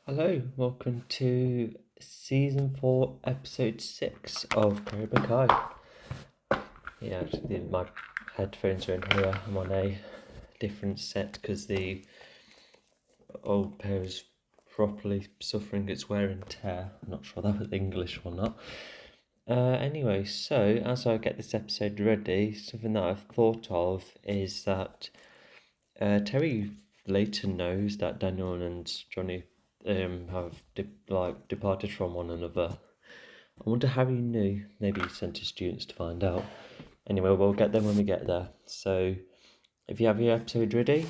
Hello, welcome to season 4, episode 6 of Cobra Kai. Yeah, actually, my headphones are in here. I'm on a different set because the old pair is properly suffering its wear and tear. I'm not sure that was English or not. Anyway, so as I get this episode ready, something that I've thought of is that Terry later knows that Daniel and Johnny have departed from one another. I wonder how he knew. Maybe he sent his students to find out. Anyway, we'll get there when we get there. So, if you have your episode ready,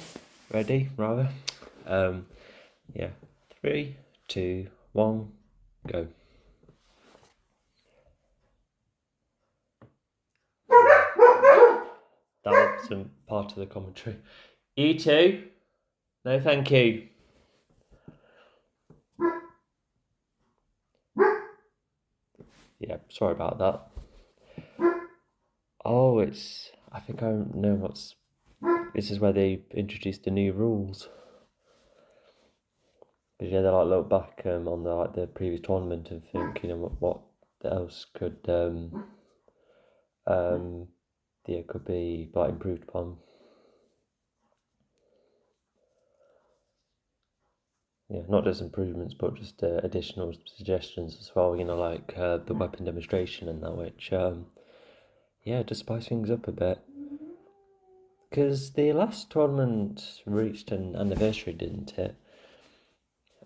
yeah, 3, 2, 1, go. That wasn't part of the commentary. E2? No, thank you. Yeah, sorry about that. Oh, I think I know this is where they introduced the new rules. Because yeah, they look back on the previous tournament and think, what else could could be improved upon. Yeah, not just improvements, but just additional suggestions as well. Like the weapon demonstration and that, which just spice things up a bit. Because the last tournament reached an anniversary, didn't it?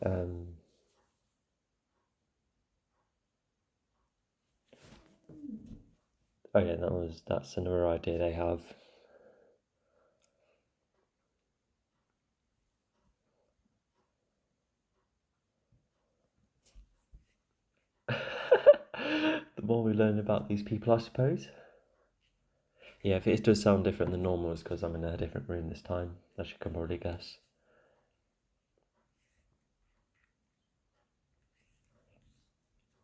Oh yeah, that's another idea they have. The more we learn about these people, I suppose. Yeah, if it does sound different than normal, it's because I'm in a different room this time, as you can probably guess.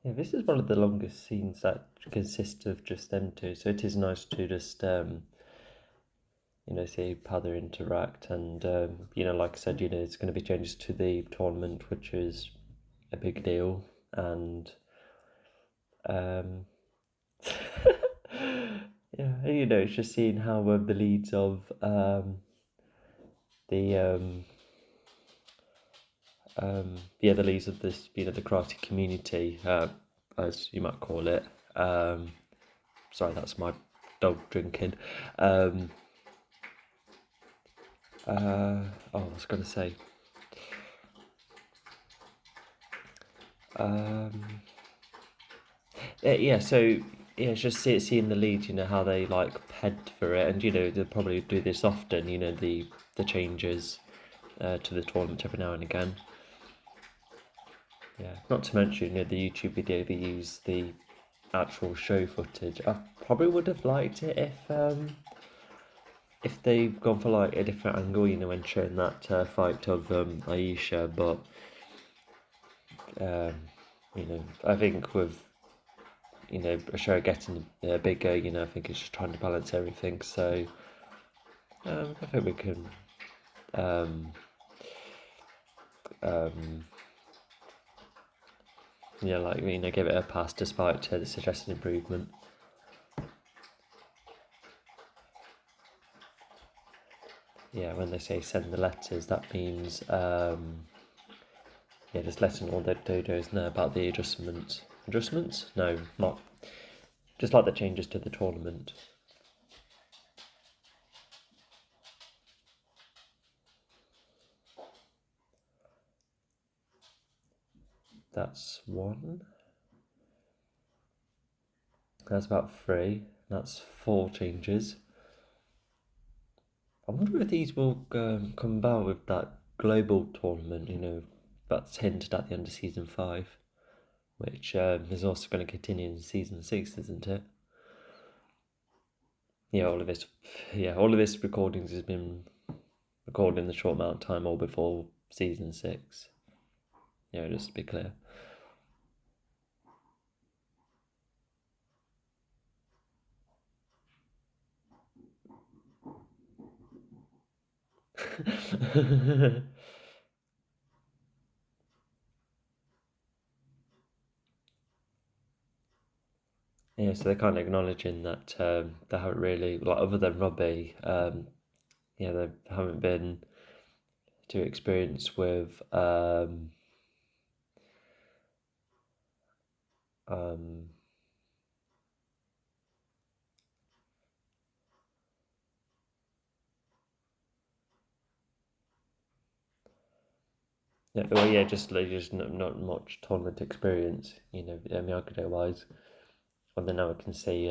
Yeah, this is one of the longest scenes that consists of just them two, so it is nice to just, see how they interact. And, like I said, it's going to be changes to the tournament, which is a big deal. And, yeah, it's just seeing how the leads of the leads of this, the karate community, as you might call it. Sorry, that's my dog drinking. I was going to say. It's just seeing the leads, how they head for it, and they'll probably do this often. The changes to the tournament every now and again. Yeah, not to mention the YouTube video they use the actual show footage. I probably would have liked it if they'd gone for a different angle, when showing that fight of Aisha, but I think with a show getting bigger, I think it's just trying to balance everything. So I think we can give it a pass despite the suggested improvement. Yeah, when they say send the letters, that means just letting all the dojos know about the adjustments. Adjustments? No, not. Just like the changes to the tournament. That's 1. That's about 3. That's 4 changes. I wonder if these will come about with that global tournament, that's hinted at the end of season 5, which is also going to continue in season 6, isn't it? Yeah, all of this recordings has been recorded in the short amount of time all before season 6. Just to be clear. Yeah, so they're kind of acknowledging that they haven't really, like, other than Robbie, yeah, they haven't been too experienced with um, yeah, well, yeah, just not much tournament experience, Miyagi-Do wise. And then now I can see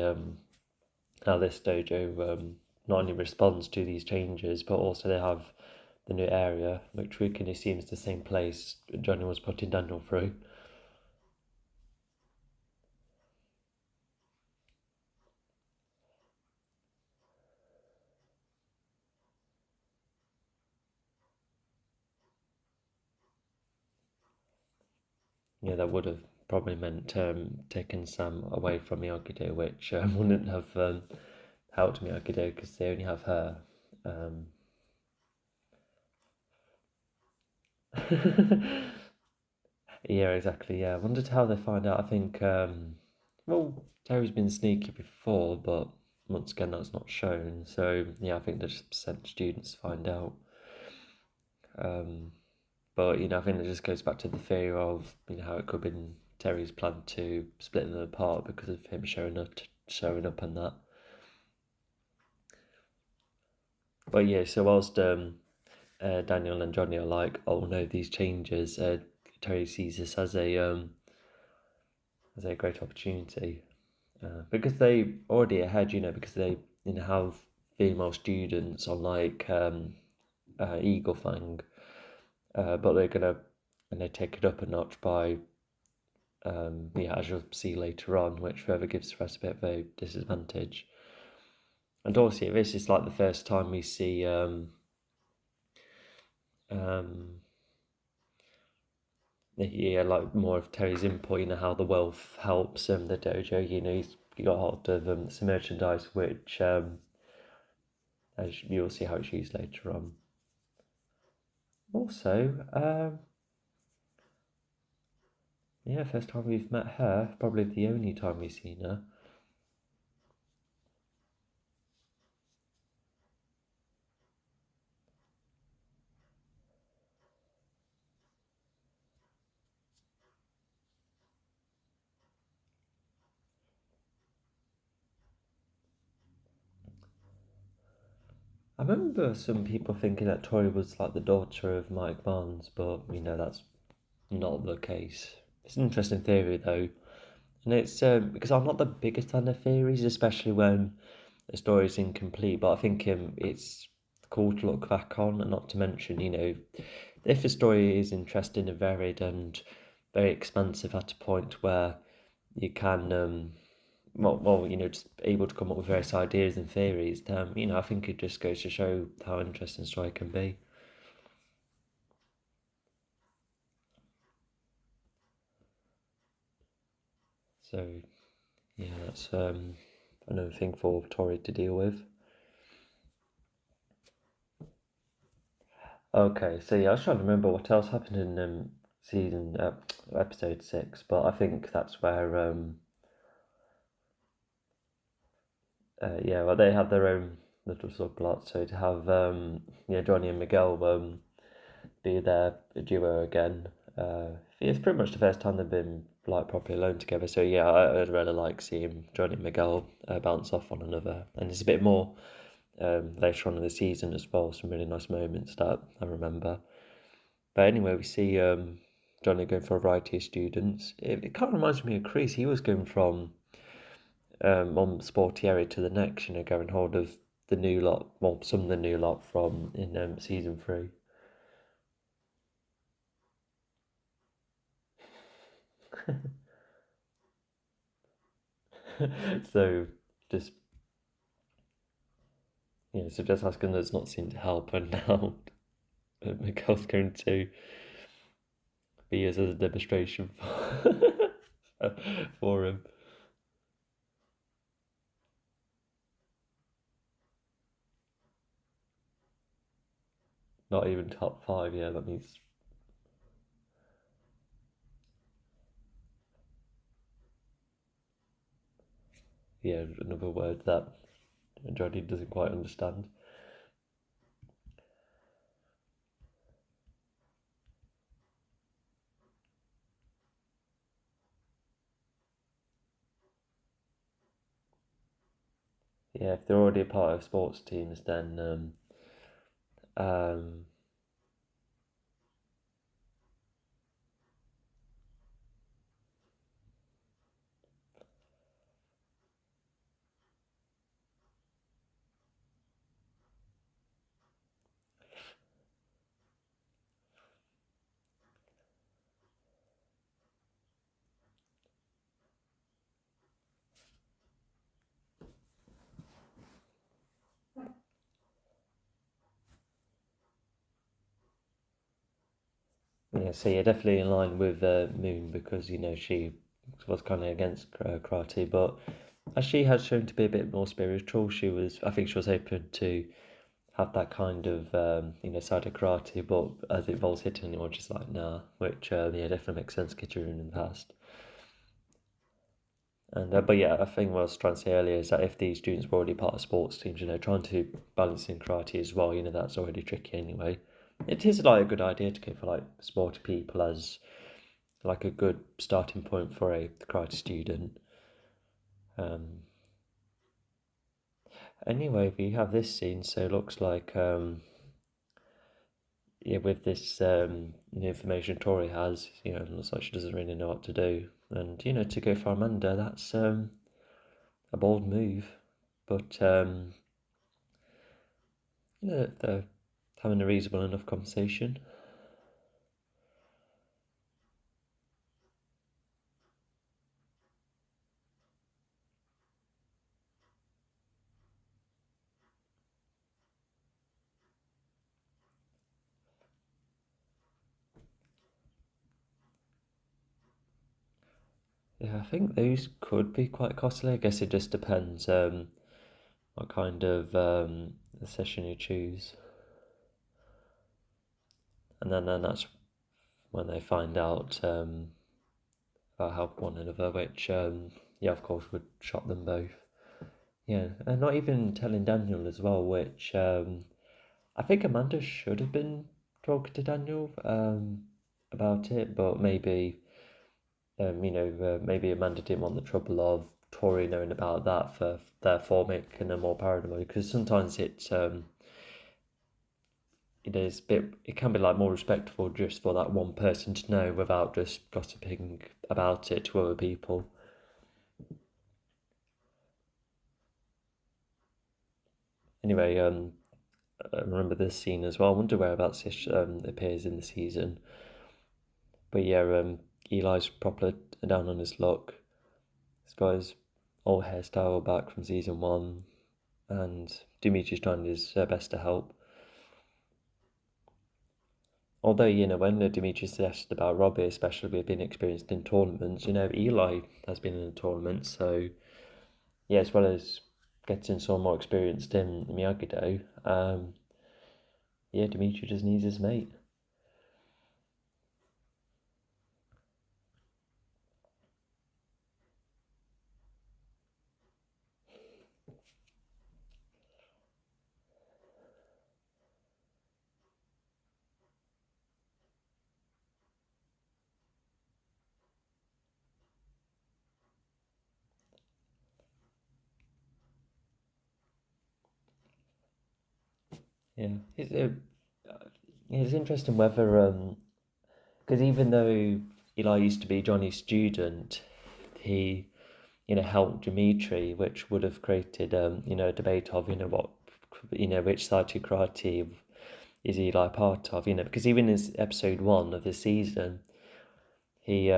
how this dojo not only responds to these changes, but also they have the new area, which we can assume is the same place Johnny was putting Daniel through. Yeah, that would have probably meant taking Sam away from Miyagi-Do, which wouldn't have helped Miyagi-Do because they only have her. Um, yeah, exactly. Yeah, I wondered how they find out. I think, well, Terry's been sneaky before, but once again, that's not shown. So yeah, I think they just sent students to find out. But I think it just goes back to the theory of how it could have been Terry's plan to split them apart because of him showing up and that. But yeah, so whilst Daniel and Johnny are like, oh no, these changes, Terry sees this as a great opportunity because they already ahead, because they have female students on like Eagle Fang, but they're gonna and they take it up a notch by yeah, as you'll see later on, which further gives the rest a bit of a disadvantage. And also, this is like the first time we see um, yeah, like more of Terry's input, how the wealth helps the dojo. He's got hold of some merchandise, which as you'll see how it's used later on. Also, yeah, first time we've met her, probably the only time we've seen her. I remember some people thinking that Tori was like the daughter of Mike Barnes, but that's not the case. It's an interesting theory though, and it's because I'm not the biggest fan of theories, especially when the story is incomplete. But I think it's cool to look back on, and not to mention, if the story is interesting and varied and very expansive at a point where you can just able to come up with various ideas and theories, then I think it just goes to show how interesting story can be. So yeah, that's another thing for Tori to deal with. Okay, so yeah, I was trying to remember what else happened in season episode 6, but I think that's where yeah, well, they have their own little subplot. So to have yeah, Johnny and Miguel be their duo again. It's pretty much the first time they've been like properly alone together. So yeah, I'd really like seeing Johnny and Miguel bounce off one another, and it's a bit more later on in the season as well. Some really nice moments that I remember. But anyway, we see Johnny going for a variety of students. It kind of reminds me of Chris. He was going from one sporty area to the next, going hold of the new lot, well, some of the new lot from in season 3. So just so just asking does not seem to help, and now Miguel's going to be used as a demonstration for him. Not even top 5, yeah, that means. another word that Johnny doesn't quite understand. Yeah, if they're already a part of sports teams, then so you're definitely in line with Moon, because she was kind of against karate, but as she has shown to be a bit more spiritual, I think she was hoping to have that kind of side of karate, but as it involves hitting anyone, just like nah, which definitely makes sense considering in the past. And but yeah, I think what I was trying to say earlier is that if these students were already part of sports teams, trying to balance in karate as well, that's already tricky anyway. It is like a good idea to go for like sporty people as like a good starting point for a karate student. Anyway, we have this scene, so it looks like with this information Tori has, it looks like she doesn't really know what to do. And, to go for Amanda, that's a bold move. But, they're having a reasonable enough conversation. Yeah, I think those could be quite costly. I guess it just depends what kind of session you choose. And then that's when they find out about how one another, which, of course, would shock them both. Yeah, and not even telling Daniel as well, which I think Amanda should have been talking to Daniel about it, but maybe maybe Amanda didn't want the trouble of Tori knowing about that, for therefore making her more paranoid. Because sometimes it's it's it can be like more respectful just for that one person to know without just gossiping about it to other people. Anyway, I remember this scene as well. I wonder whereabouts this appears in the season. But yeah, Eli's proper down on his luck. He's got his old hairstyle back from season 1, and Dimitri's trying his best to help. Although, when Dimitri suggested about Robbie, especially with being experienced in tournaments, Eli has been in a tournament, so yeah, as well as getting someone more experienced in Miyagi-Do, Dimitri just needs his mate. Yeah, it's interesting whether because even though Eli used to be Johnny's student, he helped Dimitri, which would have created a debate of what which side to karate is Eli part of, because even in episode 1 of this season, he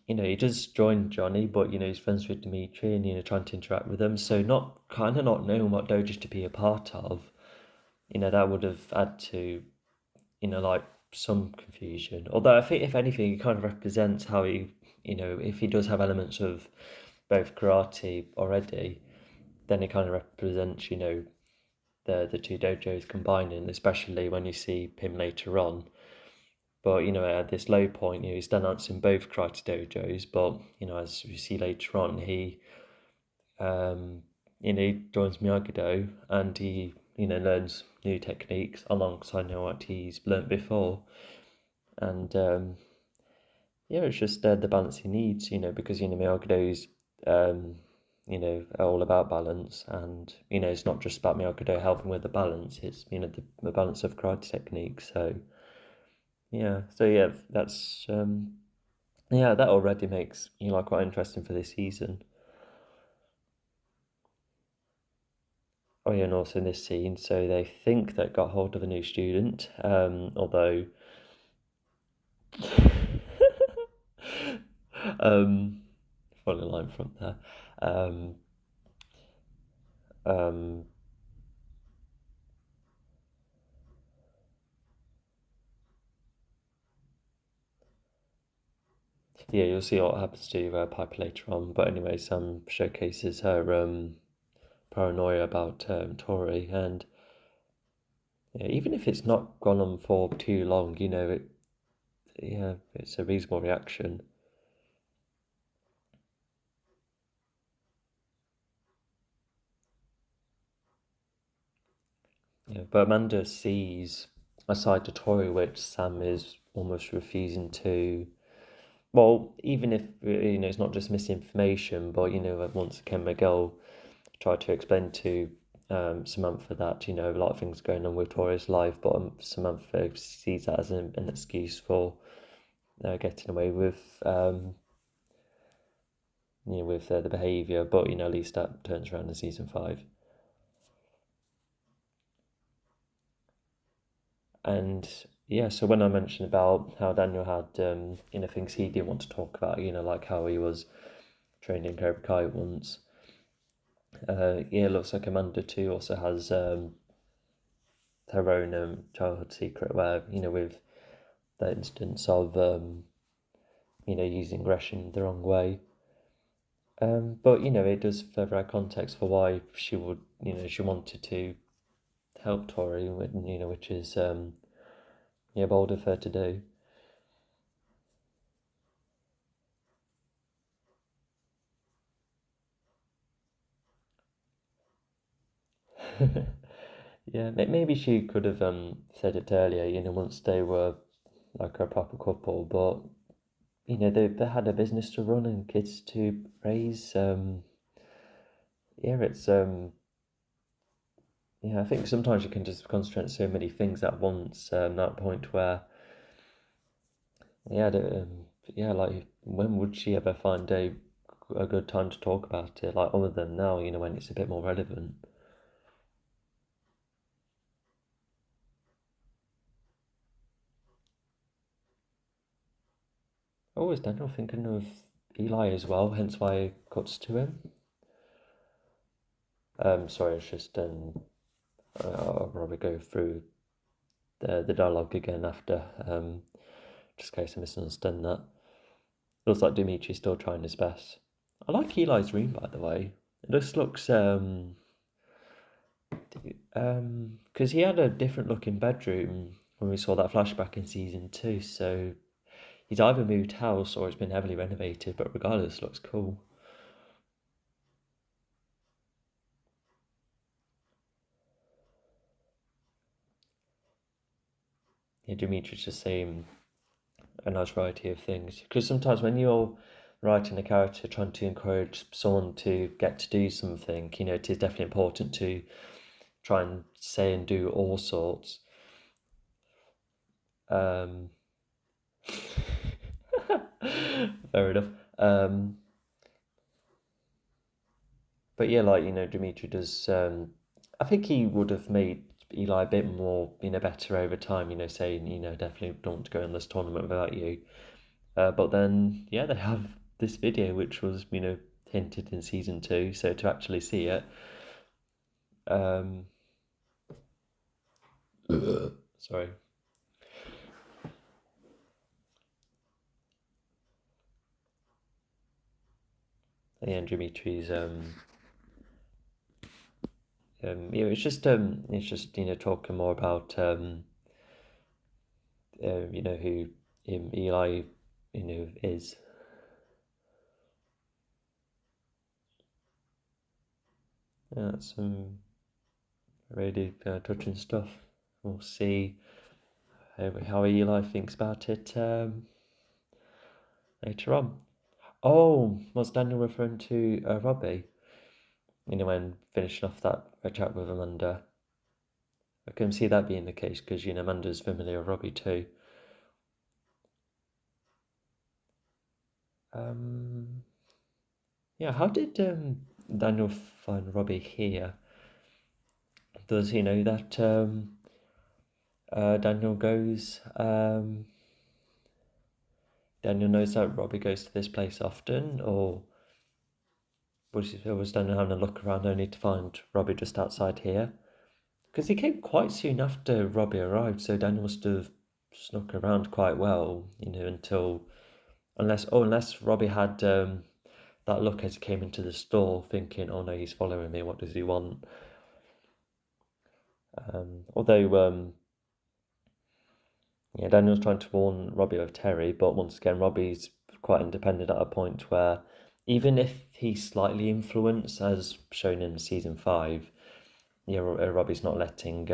he does join Johnny, but he's friends with Dimitri and trying to interact with them. So not knowing what dojos to be a part of, that would have added to like some confusion. Although I think if anything, it kind of represents how he if he does have elements of both karate already, then it kind of represents the two dojos combining, especially when you see him later on But, at this low point, he's done dance in both karate dojos. But, as we see later on, he, he joins Miyagi-Do and he, learns new techniques alongside what he's learnt before. And, it's just the balance he needs, because, Miyagi-Do's, all about balance. And, it's not just about Miyagi-Do helping with the balance. It's, the balance of karate techniques. So, that's that already makes quite interesting for this season. Oh yeah, and also in this scene, so they think they got hold of a new student, although funny line from there. Yeah, you'll see what happens to Piper later on. But anyway, Sam showcases her paranoia about Tori, and even if it's not gone on for too long, it's a reasonable reaction. Yeah, but Amanda sees a side to Tori which Sam is almost refusing to. Well, even if it's not just misinformation, but once again Miguel tried to explain to Samantha that a lot of things going on with Tori's life, but Samantha sees that as an excuse for getting away with with the behaviour. But at least that turns around in season 5. And so when I mentioned about how Daniel had things he didn't want to talk about, like how he was trained in Cobra Kai once. It looks like Amanda too also has her own childhood secret where with the instance of using aggression the wrong way. But it does further add context for why she would she wanted to help Tori, which is bold of her to do. Yeah, maybe she could have said it earlier, once they were like a proper couple, but they had a business to run and kids to raise. It's I think sometimes you can just concentrate on so many things at once. That point where like when would she ever find a good time to talk about it? Like other than now, when it's a bit more relevant. Oh, is Daniel thinking of Eli as well? Hence why it cuts to him. Sorry, it's just I'll probably go through the dialogue again after, just in case I misunderstood that. Looks like Dimitri's still trying his best. I like Eli's room, by the way. It just looks because he had a different looking bedroom when we saw that flashback in season 2. So he's either moved house or it's been heavily renovated. But regardless, looks cool. Yeah, Dimitri's just saying a nice variety of things. Because sometimes when you're writing a character trying to encourage someone to get to do something, it is definitely important to try and say and do all sorts. Fair enough. But yeah, like Dimitri does. I think he would have made Eli a bit more, better over time. Saying, definitely don't want to go in this tournament without you. But then, they have this video which was, hinted in season 2. So to actually see it, sorry. Yeah, Dimitri's it's just talking more about you know who Eli, you know, is. Yeah, that's some really touching stuff. We'll see how Eli thinks about it later on. Oh, was Daniel referring to Robbie? You know, when finishing off that chat with Amanda. I can see that being the case because, you know, Amanda's familiar with Robbie too. Yeah, how did Daniel find Robbie here? Does he know that Daniel goes? Daniel knows that Robbie goes to this place often, or was Daniel having a look around only to find Robbie just outside here? Because he came quite soon after Robbie arrived, so Daniel must have snuck around quite well, you know, until unless Robbie had that look as he came into the store, thinking, "Oh no, he's following me. What does he want?" Although yeah, Daniel's trying to warn Robbie of Terry, but once again, Robbie's quite independent at a point where even if he's slightly influenced, as shown in season 5, yeah, Robbie's not letting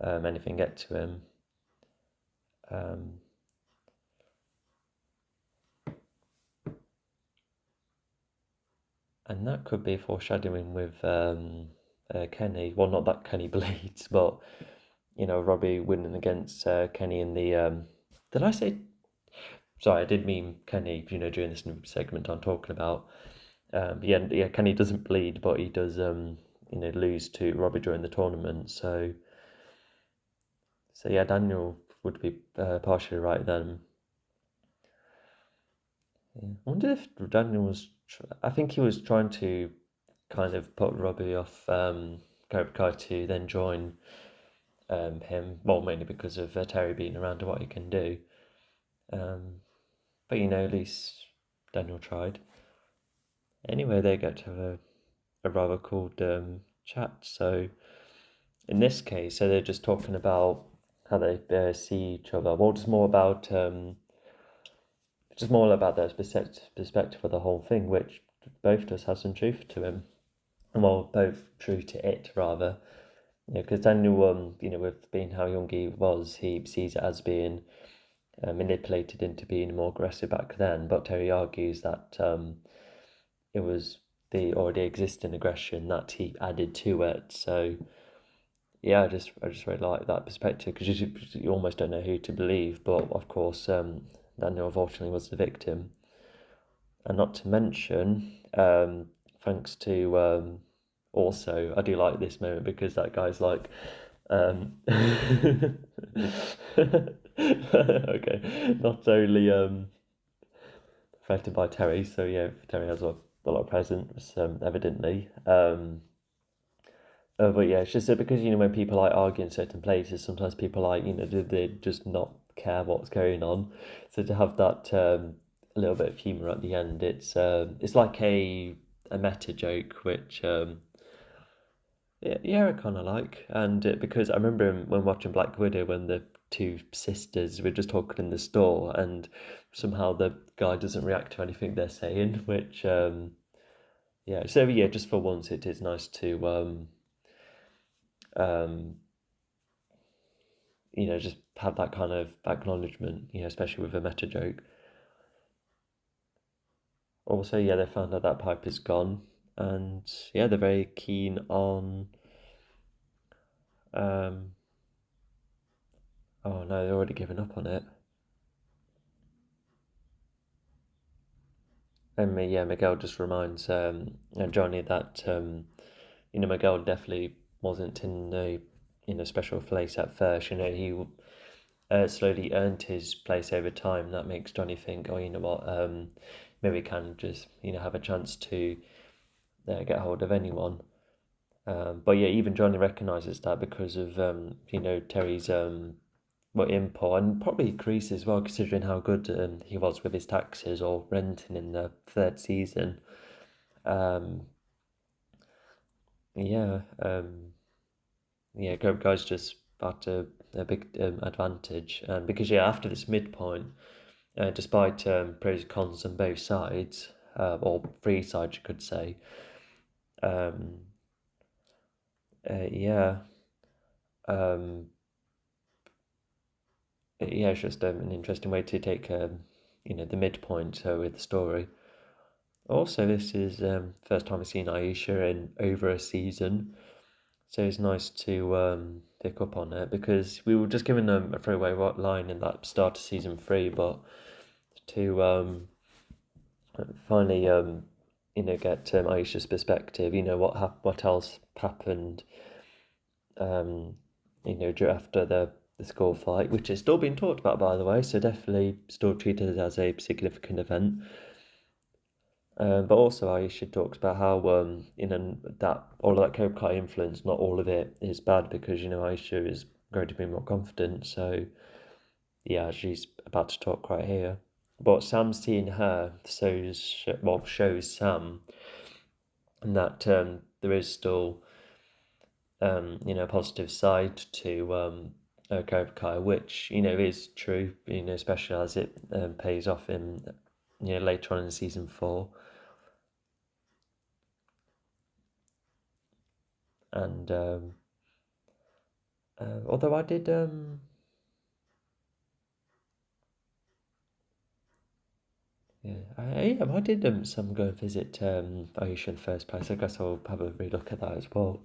anything get to him. And that could be foreshadowing with Kenny. Well, not that Kenny bleeds, but you know, Robbie winning against Kenny in the. Did I say? Sorry, I did mean Kenny. You know, during this segment I'm talking about. Yeah, Kenny doesn't bleed, but he does. You know, lose to Robbie during the tournament. So yeah, Daniel would be partially right then. Yeah. I wonder if Daniel was. I think he was trying to kind of put Robbie off Cobra Kai to then join him. Well, mainly because of Terry being around and what he can do. But you know, at least Daniel tried. Anyway, they get to have a rather cool chat. So in this case, so they're just talking about how they see each other. Well, just more about their perspective of the whole thing, which both does have some truth to him. Well, both true to it rather. You know, because Daniel, you know, with being how young he was, he sees it as being manipulated into being more aggressive back then. But Terry argues that it was the already existing aggression that he added to it. So yeah, I just really like that perspective because you almost don't know who to believe. But of course, Daniel unfortunately was the victim, and not to mention, thanks to also I do like this moment because that guy's like. Okay, not only affected by Terry, so yeah, Terry has a lot of presence, evidently. But yeah, it's just that because, you know, when people like argue in certain places, sometimes people like, you know, they just not care what's going on. So to have that a little bit of humour at the end, it's like a meta joke, which yeah, I kind of like. And because I remember when watching Black Widow, when the two sisters were just talking in the store, and somehow the guy doesn't react to anything they're saying, which yeah. So yeah, just for once, it is nice to um, you know, just have that kind of acknowledgement, you know, especially with a meta joke. Also, yeah, they found out that pipe is gone, and yeah, they're very keen on. Um, oh no, they're already given up on it. And yeah, Miguel just reminds Johnny that you know, Miguel definitely wasn't in a special place at first. You know, he slowly earned his place over time. That makes Johnny think, oh, you know what, maybe we can just, you know, have a chance to get hold of anyone. But yeah, even Johnny recognises that because of you know, Terry's input, and probably Grease as well, considering how good he was with his taxes or renting in the third season. Um, yeah, yeah, Cobra Guy's just about to a big advantage. Because after this midpoint, despite pros and cons on both sides, or three sides, you could say, um, yeah, um, it's just an interesting way to take the midpoint with the story. Also, this is first time I've seen Aisha in over a season, so it's nice to pick up on it because we were just given a throwaway line in that start of season 3, but to finally get Aisha's perspective, what else happened, after the school fight, which is still being talked about, by the way, so definitely still treated as a significant event. But also Aisha talks about how that all of that Cobra Kai influence, not all of it is bad, because Aisha is going to be more confident. So yeah, she's about to talk right here. But Sam seeing her shows Sam that there is still a positive side to Cobra Kai, which is true. Especially as it pays off in later on in season 4. And although I did I did some go and visit Aisha in the first place. I guess I'll have a relook at that as well.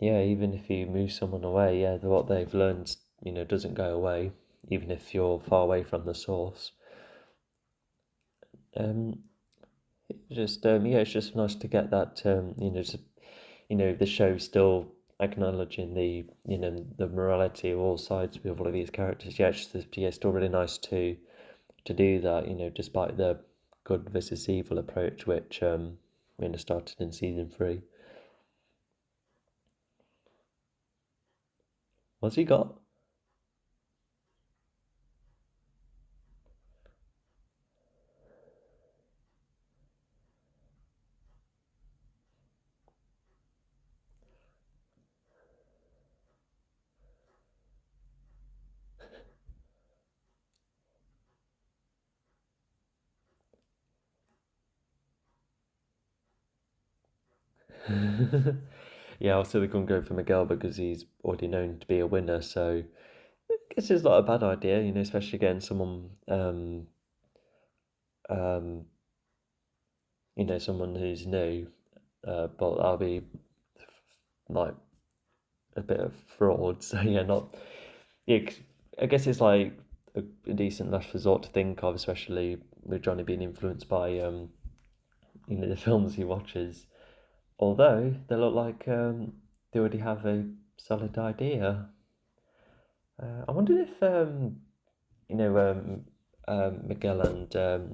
Yeah, even if you move someone away, what they've learned, doesn't go away, even if you're far away from the source. It's just nice to get that, the show still acknowledging the morality of all sides with all of these characters. Yeah, it's just still really nice to do that, despite the good versus evil approach, which started in season 3. What's he got? Yeah, also they couldn't go for Miguel because he's already known to be a winner, so I guess it's not a bad idea, especially getting someone um, someone who's new, but that'll be like a bit of fraud. So yeah, not yeah. I guess it's like a decent last resort to think of, especially with Johnny being influenced by the films he watches. Although they look like they already have a solid idea. I wondered if Miguel and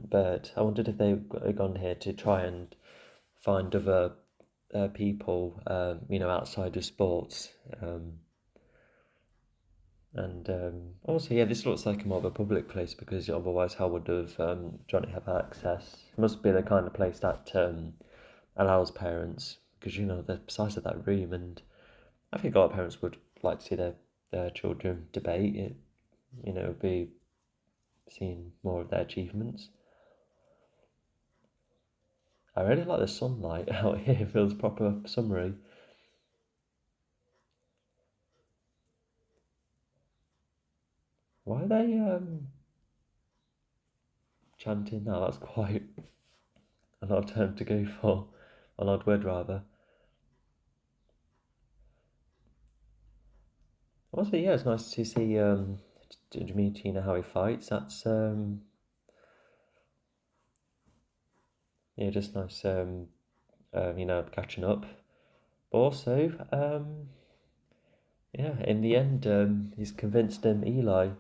Bert. I wondered if they've gone here to try and find other people, outside of sports. And also, yeah, this looks like more of a public place, because otherwise, how would have Johnny have access? It must be the kind of place that allows parents, because the size of that room, and I think a lot of parents would like to see their children debate. It, be seeing more of their achievements. I really like the sunlight out here. It feels proper summery. Why are they chanting now? That's quite an odd term to go for. An odd word, rather. Also, yeah, it's nice to see Dimitri, how he fights. That's just nice. Catching up. But also, in the end, he's convinced Eli.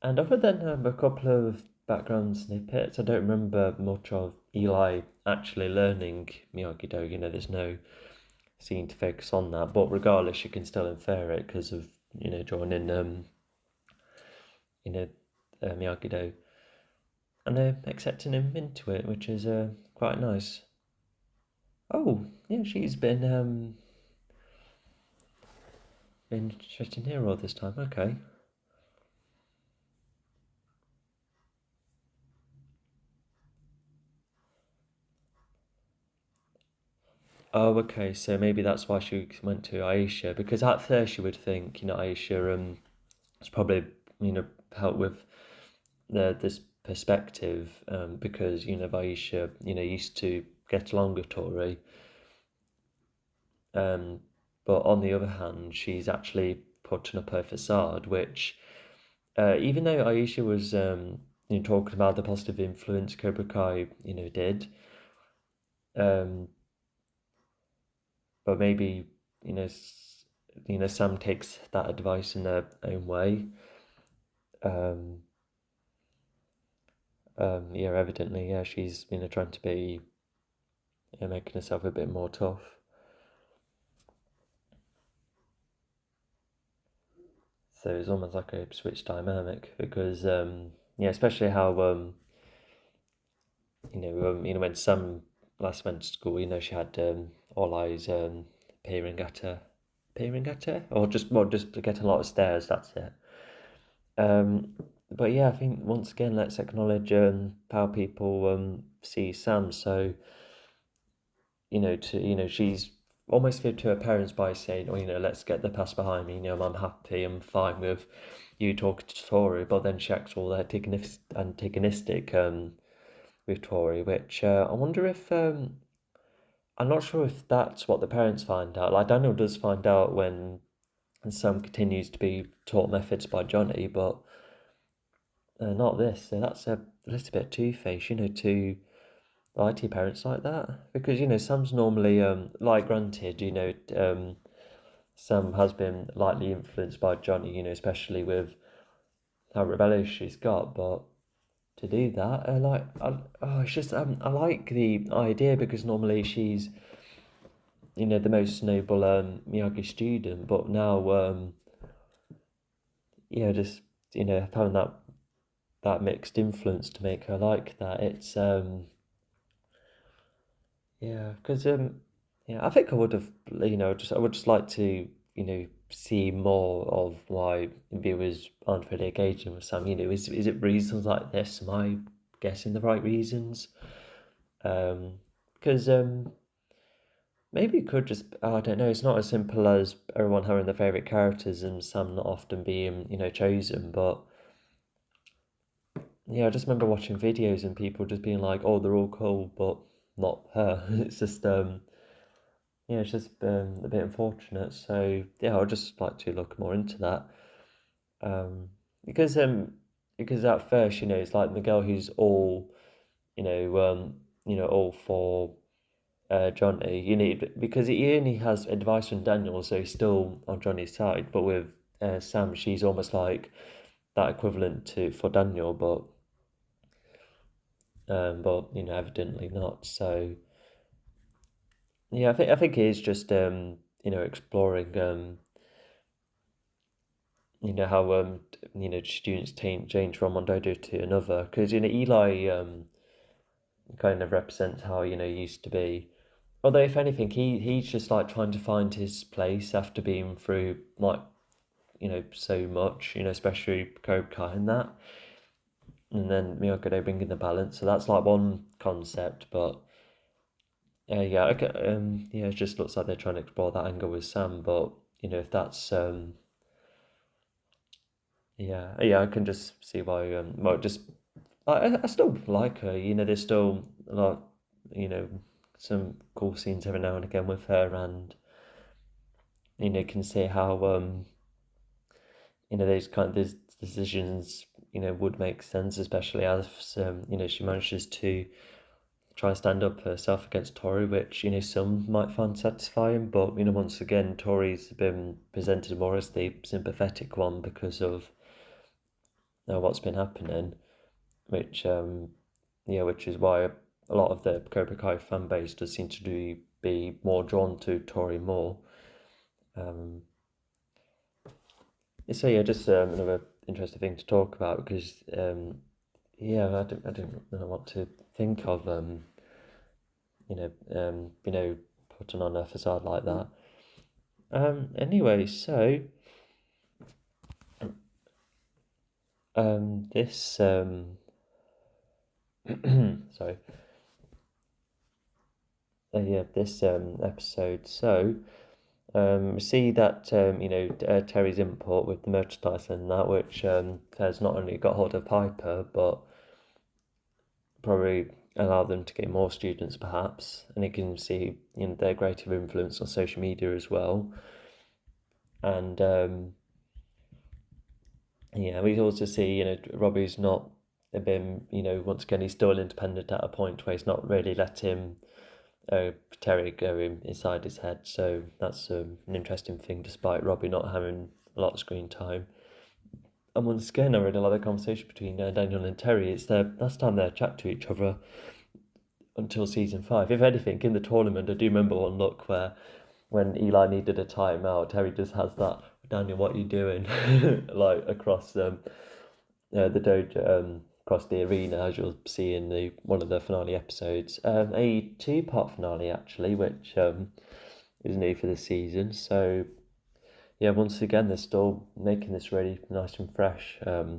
And other than a couple of background snippets, I don't remember much of Eli actually learning Miyagi-Do. There's no seem to focus on that. But regardless, you can still infer it because of joining Miyagi-Do and accepting him into it, which is quite nice. Oh, yeah, she's been sitting here all this time. Okay. Oh, okay. So maybe that's why she went to Aisha, because at first you would think, Aisha has probably helped with this perspective, because Aisha used to get along with Tori, but on the other hand, she's actually putting up her facade, which even though Aisha was talking about the positive influence Cobra Kai did, um, but maybe you know Sam takes that advice in her own way. Um, yeah, evidently, yeah, she's trying to be making herself a bit more tough. So it's almost like a switch dynamic because yeah, especially how when Sam last went to school, she had all eyes peering at her, or just getting a lot of stares. That's it. Um, but yeah, I think once again, let's acknowledge how people see Sam. So she's almost fib to her parents by saying, "Oh, let's get the past behind me. I'm happy. I'm fine with you talking to Tori." But then she acts all antagonistic with Tori, which I wonder if I'm not sure if that's what the parents find out. Like Daniel does find out when Sam continues to be taught methods by Johnny, but not this. So that's a little bit two-faced, to lie to your parents like that. Because, Sam's normally, like granted, Sam has been lightly influenced by Johnny, especially with how rebellious she's got, but to do that, it's just, I like the idea because normally she's, the most noble Miyagi student, but now, just, having that mixed influence to make her like that, it's, yeah, because yeah, I think I would have, I would just like to, see more of why viewers aren't really engaging with Sam. Is it reasons like this? Am I guessing the right reasons? Because maybe it could just, I don't know. It's not as simple as everyone having their favorite characters and Sam not often being, chosen. But yeah, I just remember watching videos and people just being like, "Oh, they're all cool, but not her." It's just yeah, it's just a bit unfortunate. So yeah, I'd just like to look more into that. Um, because because at first, it's like Miguel who's all, all for Johnny. Because he only has advice from Daniel, so he's still on Johnny's side. But with Sam, she's almost like that equivalent to for Daniel, but evidently not. So yeah, I think it is just exploring how students change from one dojo to another, because Eli kind of represents how he used to be, although if anything he's just like trying to find his place after being through like so much, especially Cobra Kai and that, and then Miyagi bringing the balance, so that's like one concept. But yeah, okay, yeah, it just looks like they're trying to explore that angle with Sam, but if that's yeah, I can just see why. Well, just I still like her. There's still a lot. Some cool scenes every now and again with her, and can see how those kind of these decisions would make sense, especially as she manages to try and stand up herself against Tori, which some might find satisfying, but once again Tori's been presented more as the sympathetic one because of what's been happening, which which is why a lot of the Cobra Kai fan base does seem to be more drawn to Tori more. So yeah, just another interesting thing to talk about because I don't know what to think of putting on a facade like that. Anyway, so this sorry. This episode. So we see that Terry's import with the merchandise and that, which has not only got hold of Piper, but probably allow them to get more students, perhaps. And you can see their greater influence on social media as well. And we also see Robbie's not been once again he's still independent at a point where he's not really let him. Terry going inside his head, so that's an interesting thing despite Robbie not having a lot of screen time. And once again, I really like the conversation between Daniel and Terry. It's their last time they chat to each other until season 5. If anything, in the tournament, I do remember one look where when Eli needed a timeout, Terry just has that, Daniel, what are you doing? like across the dojo, across the arena, as you'll see in one of the finale episodes. A 2-part finale, actually, which is new for the season. So, yeah, once again, they're still making this really nice and fresh. The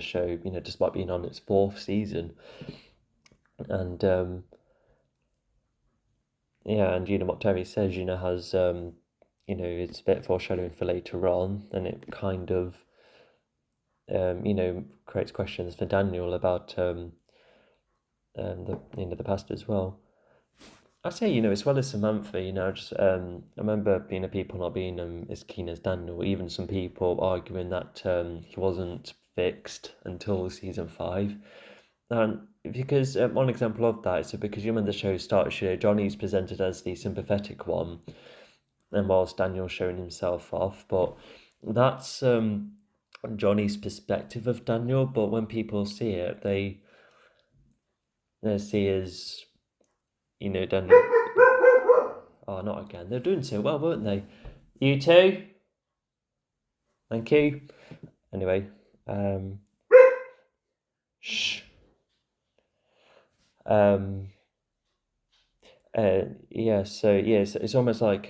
show, despite being on its 4th season. And, and what Terry says, has, it's a bit foreshadowing for later on, and it kind of creates questions for Daniel about the past as well. I say, as well as Samantha, just I remember people not being as keen as Daniel. Even some people arguing that he wasn't fixed until season 5. And because one example of that is because when the show starts, Johnny's presented as the sympathetic one, and whilst Daniel's showing himself off, but that's Johnny's perspective of Daniel. But when people see it, they see as Daniel. Oh, not again! They're doing so well, weren't they? You too. Thank you. Anyway, shh. So it's almost like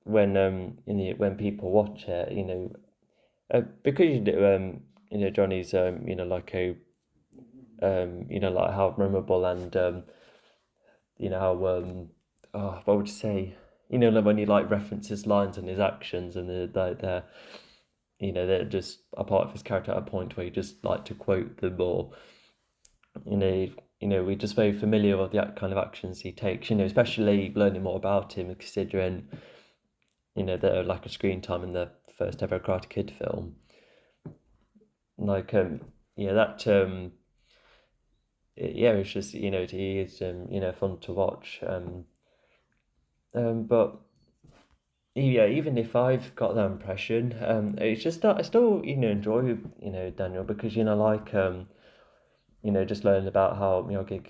when people watch it, because Johnny's like a like how memorable and how what would you say, like when you like references lines and his actions and they're just a part of his character at a point where you just like to quote them, or we're just very familiar with the kind of actions he takes, especially learning more about him, considering the lack of screen time in the first ever Karate Kid film. Like that it's just he is fun to watch. But even if I've got that impression, it's just that I still enjoy Daniel, because just learning about how Miyagi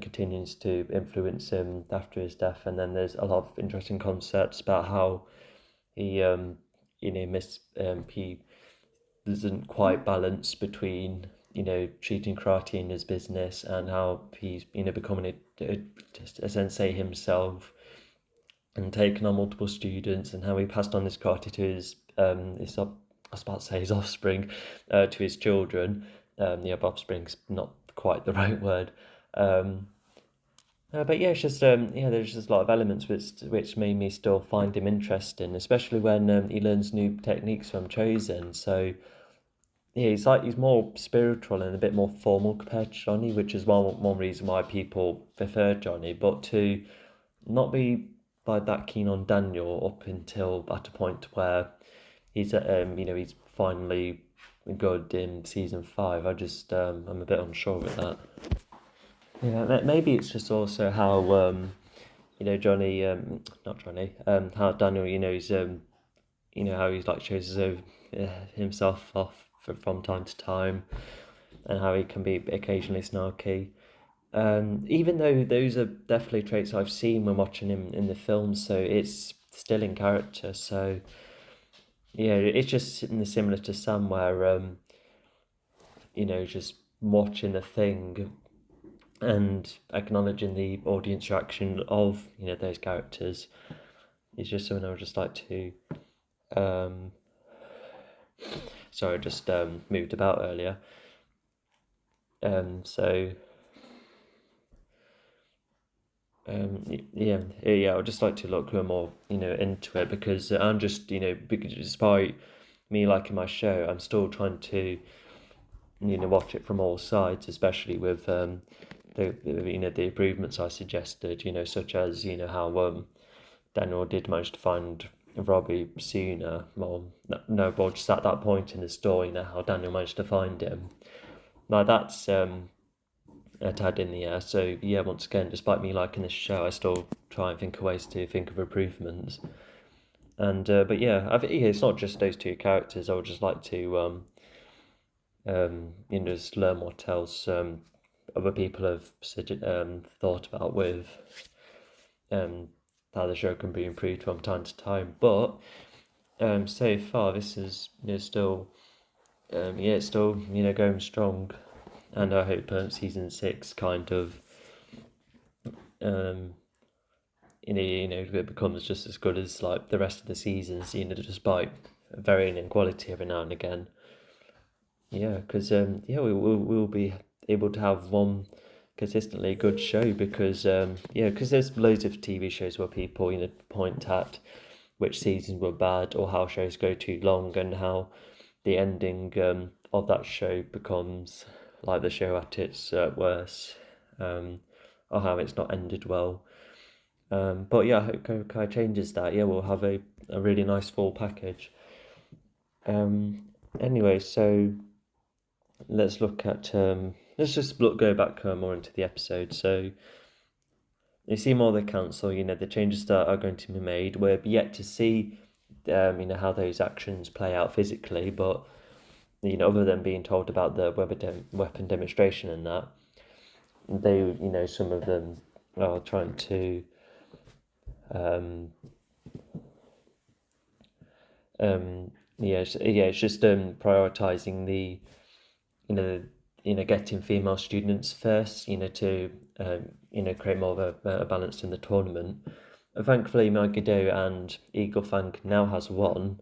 continues to influence him after his death, and then there's a lot of interesting concepts about how he he doesn't quite balance between treating karate in his business and how he's becoming a sensei himself and taking on multiple students, and how he passed on this karate to his I was about to say his offspring, to his children. Offspring's not quite the right word. But yeah, it's just there's just a lot of elements which made me still find him interesting, especially when he learns new techniques from Chosen. So yeah, he's more spiritual and a bit more formal compared to Johnny, which is one reason why people prefer Johnny. But to not be like that keen on Daniel up until at a point where he's he's finally good in season 5. I'm a bit unsure with that. Yeah, maybe it's just also how Johnny, not Johnny, how Daniel, he's how he's like shows himself off from time to time, and how he can be occasionally snarky. Even though those are definitely traits I've seen when watching him in the film, so it's still in character. So yeah, it's just similar to Sam, where just watching the thing and acknowledging the audience reaction of those characters is just something I would just like to. Sorry, I just moved about earlier. So yeah, I would just like to look more, into it, because I'm just, because despite me liking my show, I'm still trying to, watch it from all sides, especially with the improvements I suggested, such as how Daniel did manage to find Robbie sooner. Well, but just at that point in the story, how Daniel managed to find him. Now that's a tad in the air. So yeah, once again, despite me liking this show, I still try and think of ways to think of improvements. And but yeah, I think it's not just those two characters. I would just like to just learn what else other people have thought about with how the show can be improved from time to time. But so far, this is still it's still going strong, and I hope season 6 kind of it becomes just as good as like the rest of the seasons, despite varying in quality every now and again. Yeah, because we'll be able to have one consistently good show, because because there's loads of TV shows where people point at which seasons were bad, or how shows go too long, and how the ending of that show becomes like the show at its worst, or how it's not ended well. But yeah, I hope Cobra Kai changes that. Yeah, we'll have a really nice full package. Anyway, so let's look at let's just go back more into the episode. So you see more of the council, the changes that are going to be made. We're yet to see how those actions play out physically, but other than being told about the weapon demonstration and that, they some of them are trying to it's just prioritizing the getting female students first, to create more of a balance in the tournament. And thankfully, Magado and Eagle Fang now has one,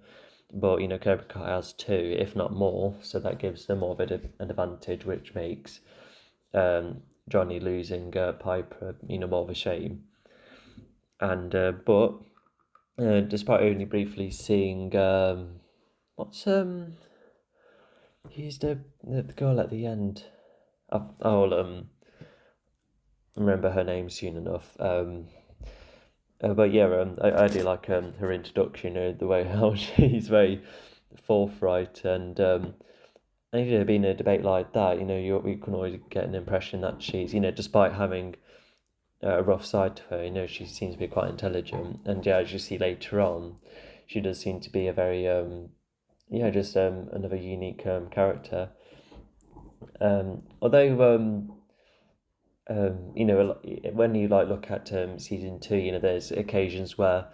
but Cobra Kai has two, if not more. So that gives them more of an advantage, which makes Johnny losing Piper more of a shame. And but despite only briefly seeing what's who's the girl at the end? I'll remember her name soon enough. But yeah, I do like her introduction. The way how she's very forthright, and being a debate like that, you can always get an impression that she's, despite having a rough side to her, she seems to be quite intelligent. And yeah, as you see later on, she does seem to be a very just another unique character. Although when you look at season 2, there's occasions where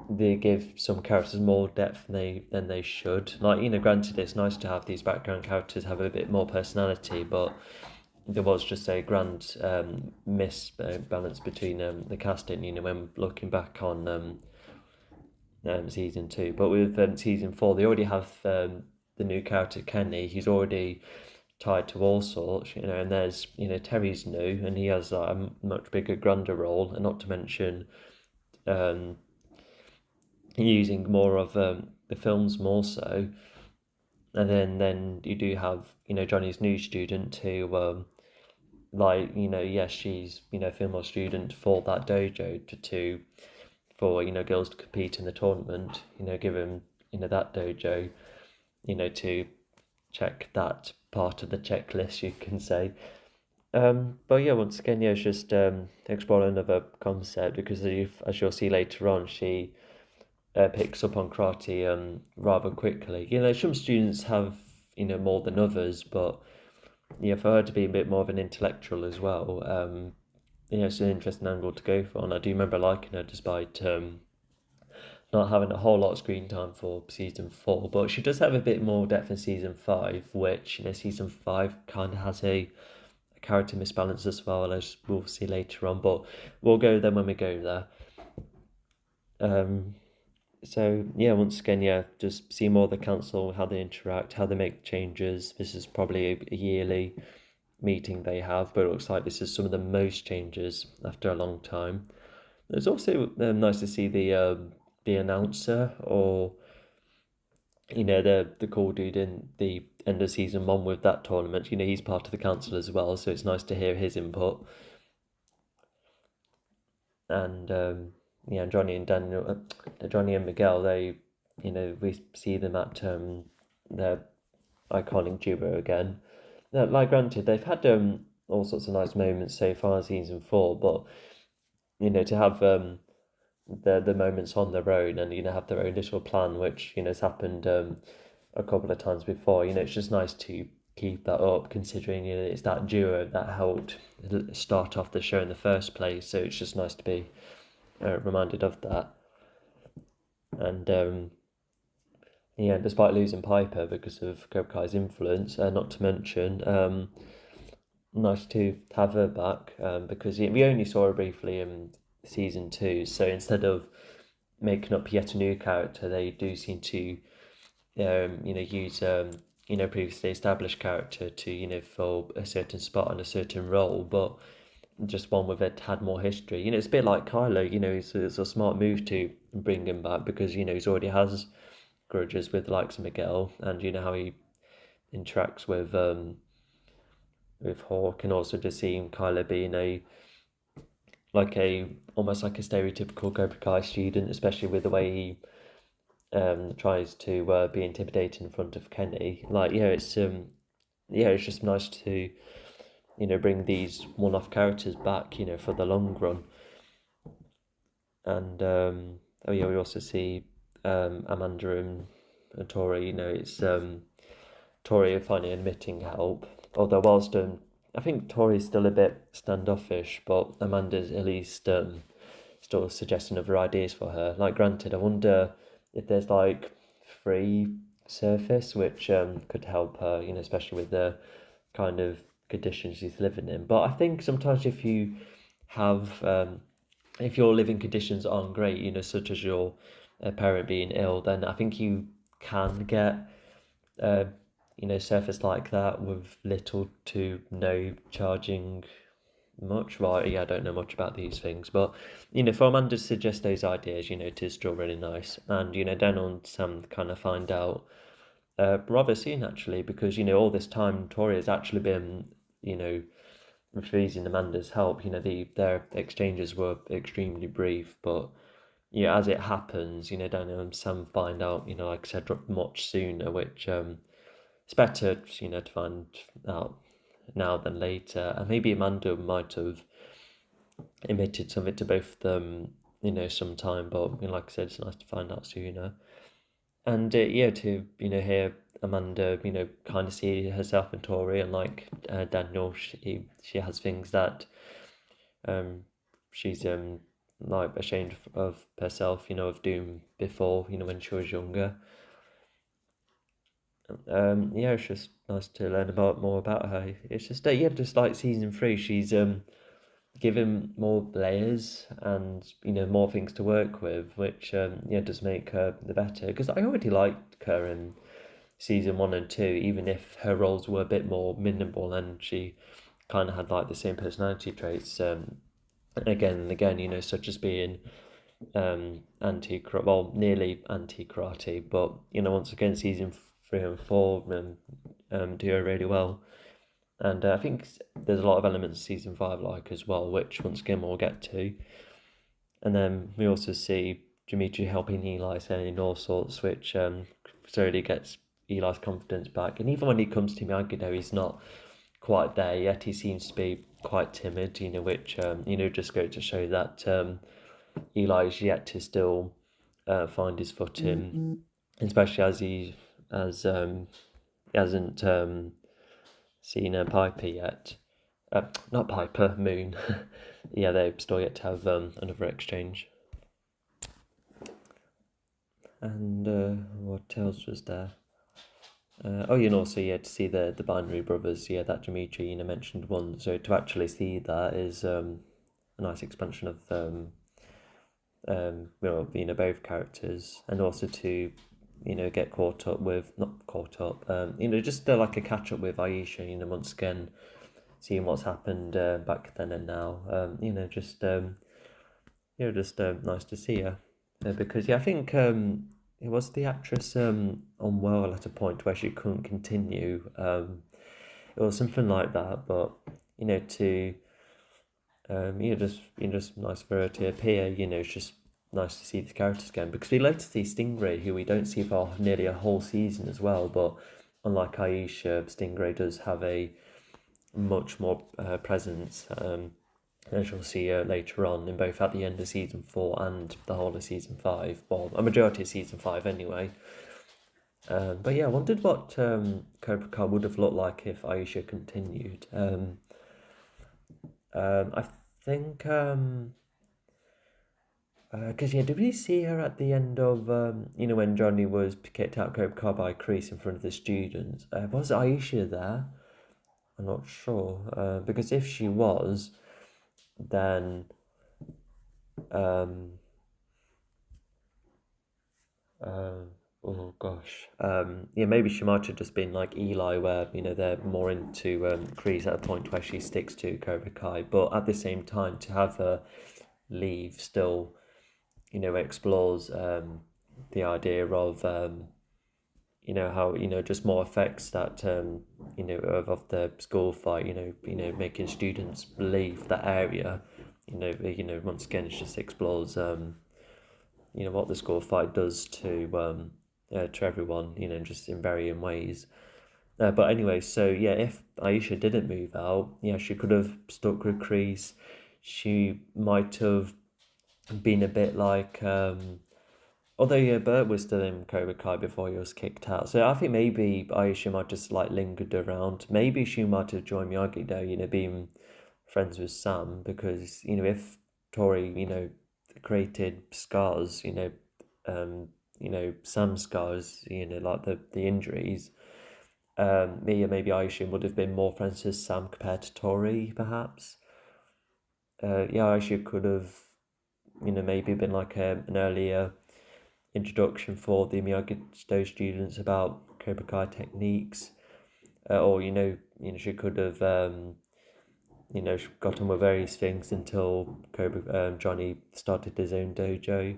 they give some characters more depth than they should. Granted, it's nice to have these background characters have a bit more personality, but there was just a grand misbalance between the casting. When looking back on season 2, but with season 4, they already have the new character Kenny. He's already tied to all sorts, and there's Terry's new, and he has a much bigger, grander role, and not to mention using more of the films more so. And then you do have Johnny's new student who yes, she's female student for that dojo for girls to compete in the tournament, given that dojo to check that part of the checklist, you can say. But yeah, once again, it's just exploring another concept, because as you'll see later on, she picks up on karate rather quickly. Some students have more than others, but for her to be a bit more of an intellectual as well, it's an interesting angle to go for. And I do remember liking her despite not having a whole lot of screen time for season 4, but she does have a bit more depth in season 5, which season 5 kind of has a character misbalance as well, as we'll see later on. But we'll go there when we go there. So once again, just see more of the council, how they interact, how they make changes. This is probably a yearly meeting they have, but it looks like this is some of the most changes after a long time. It's also nice to see the announcer, or the cool dude in the end of season 1 with that tournament. He's part of the council as well, so it's nice to hear his input. And Johnny and Daniel, Johnny and Miguel, they, we see them at their iconic duo again. Now, like, granted, they've had all sorts of nice moments so far in season 4, but to have the moments on their own, and have their own little plan, which has happened a couple of times before. It's just nice to keep that up, considering it's that duo that helped start off the show in the first place. So it's just nice to be reminded of that. And despite losing Piper because of Cobra Kai's influence, not to mention, nice to have her back, because we only saw her briefly in season 2. So instead of making up yet a new character, they do seem to use previously established character to fill a certain spot and a certain role, but just one with it had more history. It's a bit like Kylo. It's a smart move to bring him back, because he's already has grudges with the likes of Miguel, and how he interacts with Hawk, and also just seeing Kylo being almost like a stereotypical Cobra Kai student, especially with the way he tries to be intimidating in front of Kenny. It's just nice to bring these one-off characters back for the long run. And we also see Amanda and Tori. It's Tori finally admitting help, although whilst I think Tori's still a bit standoffish, but Amanda's at least still suggesting other ideas for her. Like, granted, I wonder if there's free surface which could help her, especially with the kind of conditions she's living in. But I think sometimes if you have if your living conditions aren't great, such as your parent being ill, then I think you can get surface like that with little to no charging much. Right, I don't know much about these things, but for Amanda to suggest those ideas, it is still really nice. And Daniel and Sam kind of find out rather soon, actually, because all this time Tori has actually been refusing Amanda's help. Their exchanges were extremely brief, but as it happens, Daniel and Sam find out, like I said, much sooner, which it's better, to find out now than later. And maybe Amanda might have admitted something to both of them, sometime, but like I said, it's nice to find out sooner. And to hear Amanda, kind of see herself in Tori, and like Daniel, she has things that she's like ashamed of herself, of doing before, when she was younger. It's just nice to learn more about her. It's just just like season 3, she's given more layers and more things to work with, which does make her the better. Because I already liked her in season 1 and 2, even if her roles were a bit more minimal, and she kind of had the same personality traits again and again, such as being nearly anti-karate, but once again season 3 and 4 do her really well. And I think there's a lot of elements of season 5 as well, which once again we'll get to. And then we also see Dimitri helping Eli, saying all sorts, which slowly gets Eli's confidence back. And even when he comes to Miyagi, he's not quite there yet. He seems to be quite timid, which just goes to show that Eli is yet to still find his footing, especially as he hasn't seen Piper yet. Not Piper, Moon. Yeah, they're still yet to have another exchange. And what else was there? And also to see the Binary Brothers. Yeah, that Dimitri mentioned one. So to actually see that is a nice expansion of both characters, and also to get caught up with, not caught up, just like a catch up with Aisha. Once again, seeing what's happened back then and now. Just nice to see her, because I think it was the actress unwell at a point where she couldn't continue. It was something like that, but to just nice for her to appear. It's just nice to see the characters again, because we later see Stingray, who we don't see for nearly a whole season as well. But unlike Aisha, Stingray does have a much more presence. As you'll see later on, in both at the end of season 4 and the whole of season 5. Well, a majority of season 5 anyway. But yeah, I wondered what Cobra Kai would have looked like if Aisha continued. I think, because did we see her at the end of, when Johnny was kicked out of Cobra Kai by Chris in front of the students? Was Aisha there? I'm not sure. Because if she was, then oh gosh, maybe she might have just been like Eli, where they're more into Kreese at a point where she sticks to Cobra Kai, but at the same time, to have her leave still, explores the idea of how just more effects that of the school fight, making students leave that area, once again it just explores what the school fight does to everyone, just in varying ways. But anyway, so yeah, if Aisha didn't move out, she could have stuck with Kreese. She might have been a bit like, although Bert was still in Cobra Kai before he was kicked out. So I think maybe Aisha might just like lingered around. Maybe she might have joined Miyagi Do, being friends with Sam, because if Tori, created scars, Sam scars, like the injuries. Maybe Aisha would have been more friends with Sam compared to Tori, perhaps. Aisha could have, maybe been like an earlier introduction for the Miyagi-Do students about Cobra Kai techniques, or she could have got on with various things until Johnny started his own dojo.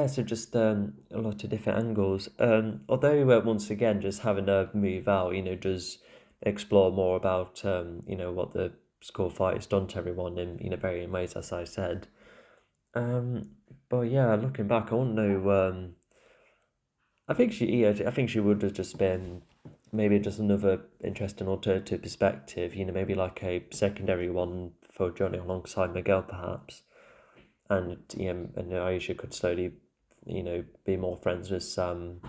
So just a lot of different angles. Although once again, just having a move out, does explore more about what the school fight has done to everyone in varying ways, as I said. But yeah, looking back, I don't know. I think she would have just been maybe just another interesting alternative perspective. Maybe like a secondary one for Johnny alongside Miguel, perhaps. And and Aisha could slowly, be more friends with Sam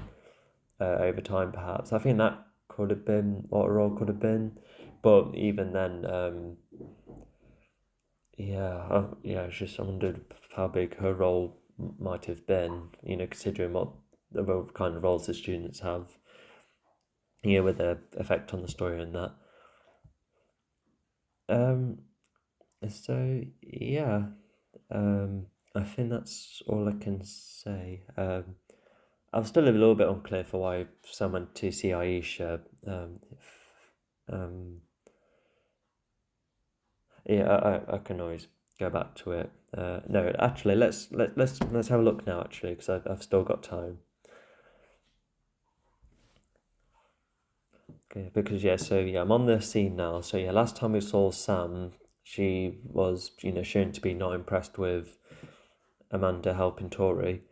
over time, perhaps. I think that could have been what her role could have been, but even then, it's just I wondered how big her role might have been. Considering what the kind of roles the students have, with the effect on the story and that. So yeah, I think that's all I can say. I'm still a little bit unclear for why someone to see Aisha. I can always go back to it. No, actually, let's have a look now. Actually, because I've still got time. Okay, because I'm on the scene now. So last time we saw Sam, she was shown to be not impressed with Amanda helping Tori.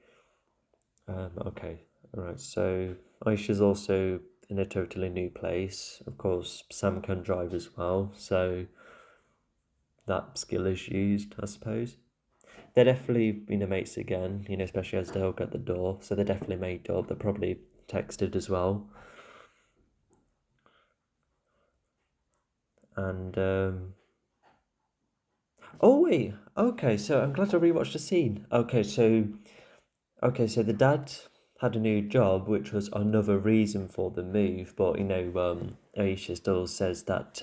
Okay, all right. So Aisha's also in a totally new place. Of course, Sam can drive as well, so that skill is used, I suppose. They're definitely mates again. Especially as they hug at the door. So they're definitely made up. They're probably texted as well. And oh wait, okay, so I'm glad I rewatched the scene. Okay, so the dad had a new job, which was another reason for the move. But Aisha still says that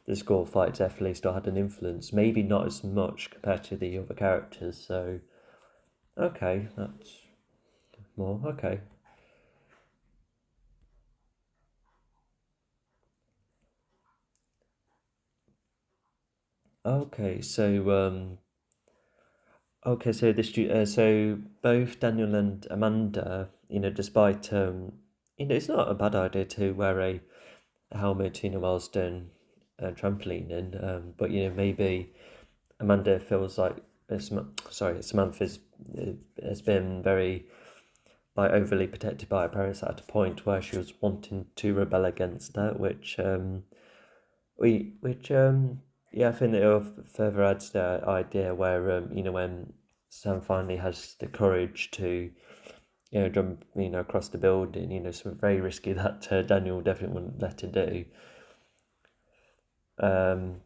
the school fight definitely still had an influence. Maybe not as much compared to the other characters. So okay, that's more okay. Okay, so so both Daniel and Amanda, despite it's not a bad idea to wear a helmet, whilst doing trampolining. But maybe Amanda feels like Samantha has been very like overly protected by her parents at a point where she was wanting to rebel against that, which yeah, I think it further adds the idea where when Sam finally has the courage to jump across the building, something very risky that Daniel definitely wouldn't let her do. Um,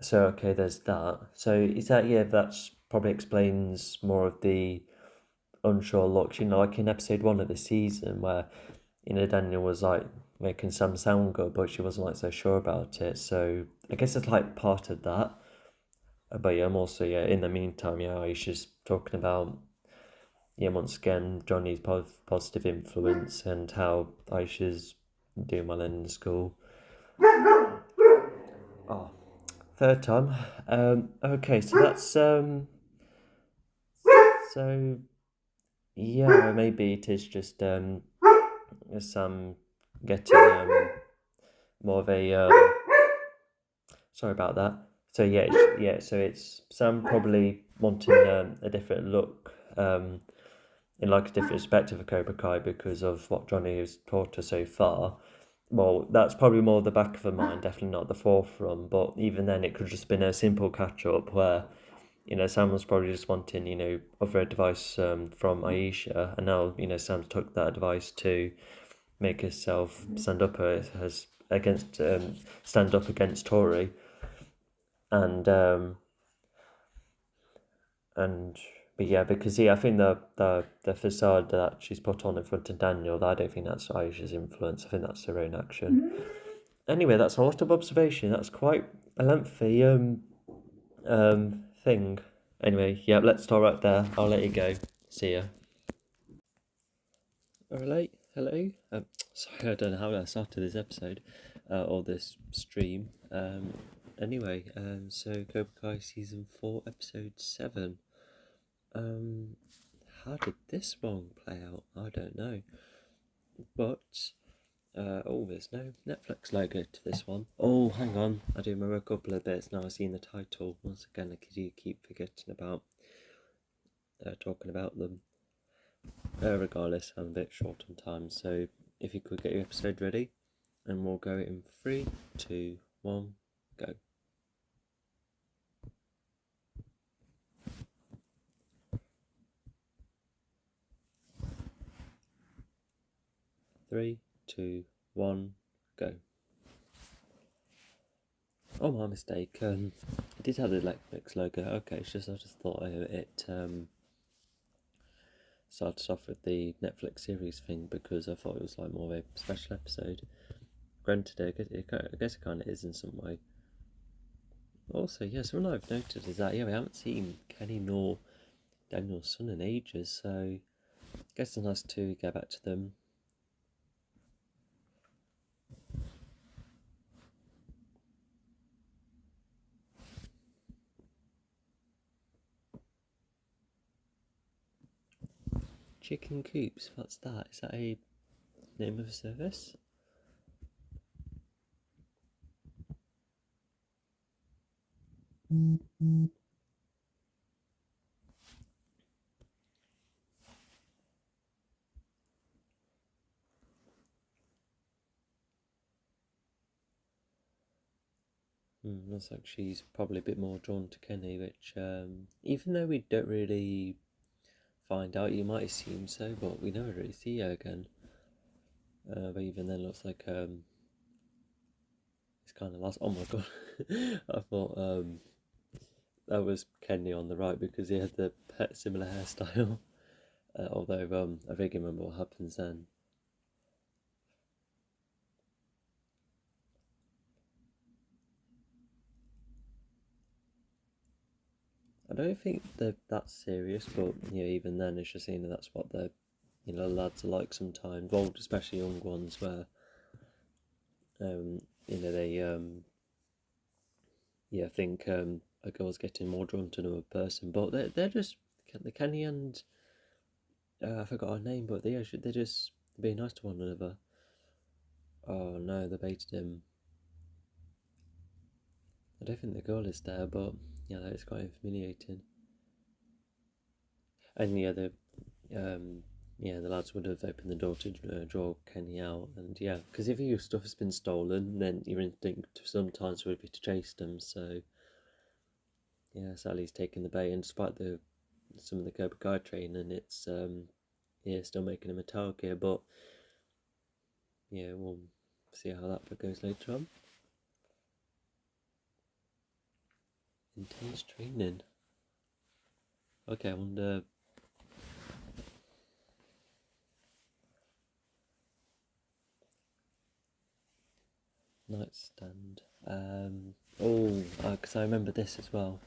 so okay, there's that. So is that that's probably explains more of the unsure looks. Like in episode 1 of the season where Daniel was like making Sam sound good, but she wasn't like so sure about it. So I guess it's like part of that. But yeah, I'm also in the meantime, Aisha's talking about once again Johnny's positive influence and how Aisha's doing well in school. Oh, third time. Okay, so that's so yeah, maybe it is just Sam getting more of a sorry about that. So so it's Sam probably wanting a different look, in like a different perspective of Cobra Kai because of what Johnny has taught her so far. Well, that's probably more the back of her mind, definitely not the forefront. But even then, it could just been a simple catch up where Sam was probably just wanting other advice from Aisha, and now Sam took that advice to make herself stand up against Tori, and and but yeah, because I think the facade that she's put on in front of Daniel, I don't think that's Aisha's influence. I think that's her own action. Anyway, that's a lot of observation. That's quite a lengthy thing. Anyway, yeah, let's start right there. I'll let you go. See ya. Alright, hello. Sorry, I don't know how I started this episode or this stream. So Cobra Kai season 4, episode 7. Um, how did this one play out? I don't know. But there's no Netflix logo to this one. Oh, hang on, I do remember a couple of bits now. I've seen the title once again. I do keep forgetting about talking about them. Regardless, I'm a bit short on time, so if you could get your episode ready, and we'll go in 3, 2, 1, go. Three, two, one, go. Oh, my mistake. I did have the Netflix logo. Okay, it's just I just thought it started off with the Netflix series thing because I thought it was like more of a special episode. Granted, I guess it kind of is in some way. Also, yeah, something I've noticed is that we haven't seen Kenny nor Daniel's son in ages, so I guess it's nice to get back to them. Chicken coops, what's that? Is that a name of a service? Looks like she's probably a bit more drawn to Kenny, which, even though we don't really find out, you might assume so, but we never really see her again. But even then, looks like it's It's kind of last. Oh my god! I thought that was Kenny on the right because he had the similar hairstyle. Although I vaguely remember what happens then. I don't think they're that serious, but even then, it's just that's what the lads are like sometimes. Well, especially young ones, where they think a girl's getting more drawn to another person, but they're just the Kenny and I forgot her name, but they're just being nice to one another. Oh no, they baited him. I don't think the girl is there, but yeah, that is quite humiliating. And the lads would have opened the door to draw Kenny out, and because if your stuff has been stolen, then your instinct sometimes would be to chase them. So Sally's taking the bait, and despite some of the Cobra Kai training, it's still making him a target. But we'll see how that goes later on. Intense training. Okay, I wonder. Nightstand. Because I remember this as well.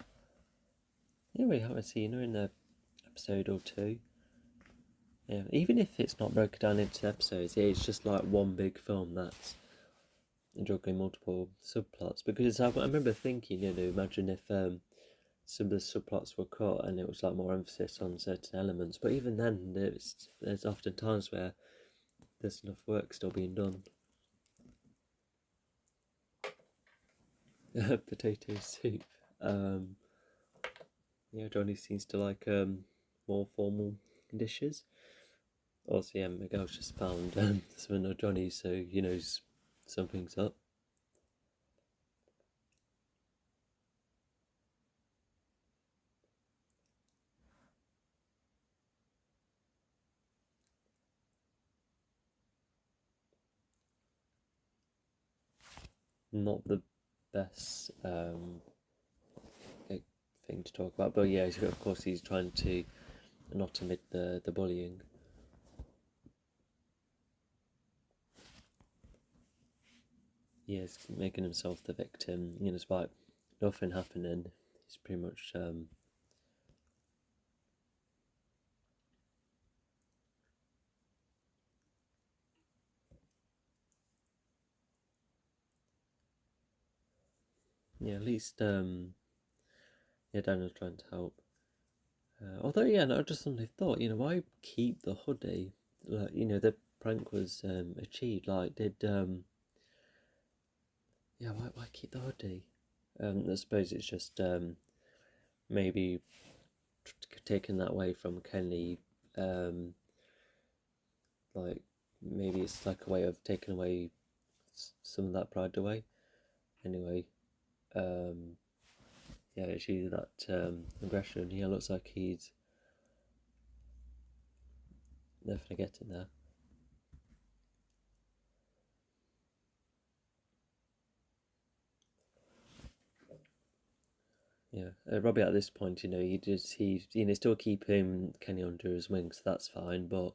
Yeah, we haven't seen her in an episode or two. Yeah, even if it's not broken down into episodes, it's just like one big film that's juggling multiple subplots. Because I remember thinking, imagine if some of the subplots were cut and it was like more emphasis on certain elements. But even then, there's often times where there's enough work still being done. Potato soup. Johnny seems to like more formal dishes. Also, Miguel's just found some of Johnny, so he knows something's up. Not the best thing to talk about, but of course he's trying to not admit the bullying. He is making himself the victim, despite nothing happening. He's pretty much at least Daniel's trying to help. Although I just suddenly thought, why keep the hoodie? Like, the prank was achieved. Like, why keep the hoodie? I suppose it's just maybe taken that way from Kenny. Like maybe it's like a way of taking away some of that pride away. Anyway, it's either that aggression. Looks like he's definitely getting there. Robbie at this point, he's still keeping Kenny under his wing, so that's fine. But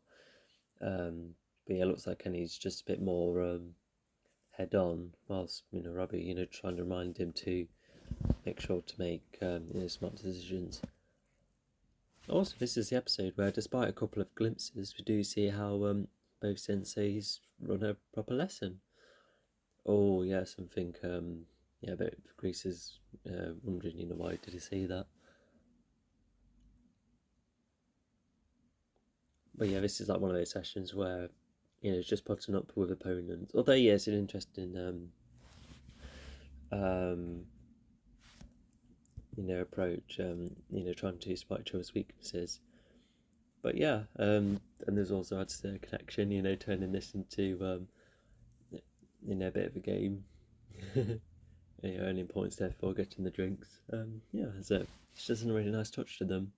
looks like Kenny's just a bit more head on, whilst Robbie, trying to remind him to make sure to make smart decisions. Also, this is the episode where, despite a couple of glimpses, we do see how both senseis run a proper lesson. Oh yeah, something. But Grease is wondering, why did he say that? But this is like one of those sessions where it's just putting up with opponents. Although it's an interesting approach. Trying to spot each other's weaknesses. But and there's also adds to the connection. Turning this into a bit of a game. Earning points there for getting the drinks. It's just a really nice touch to them.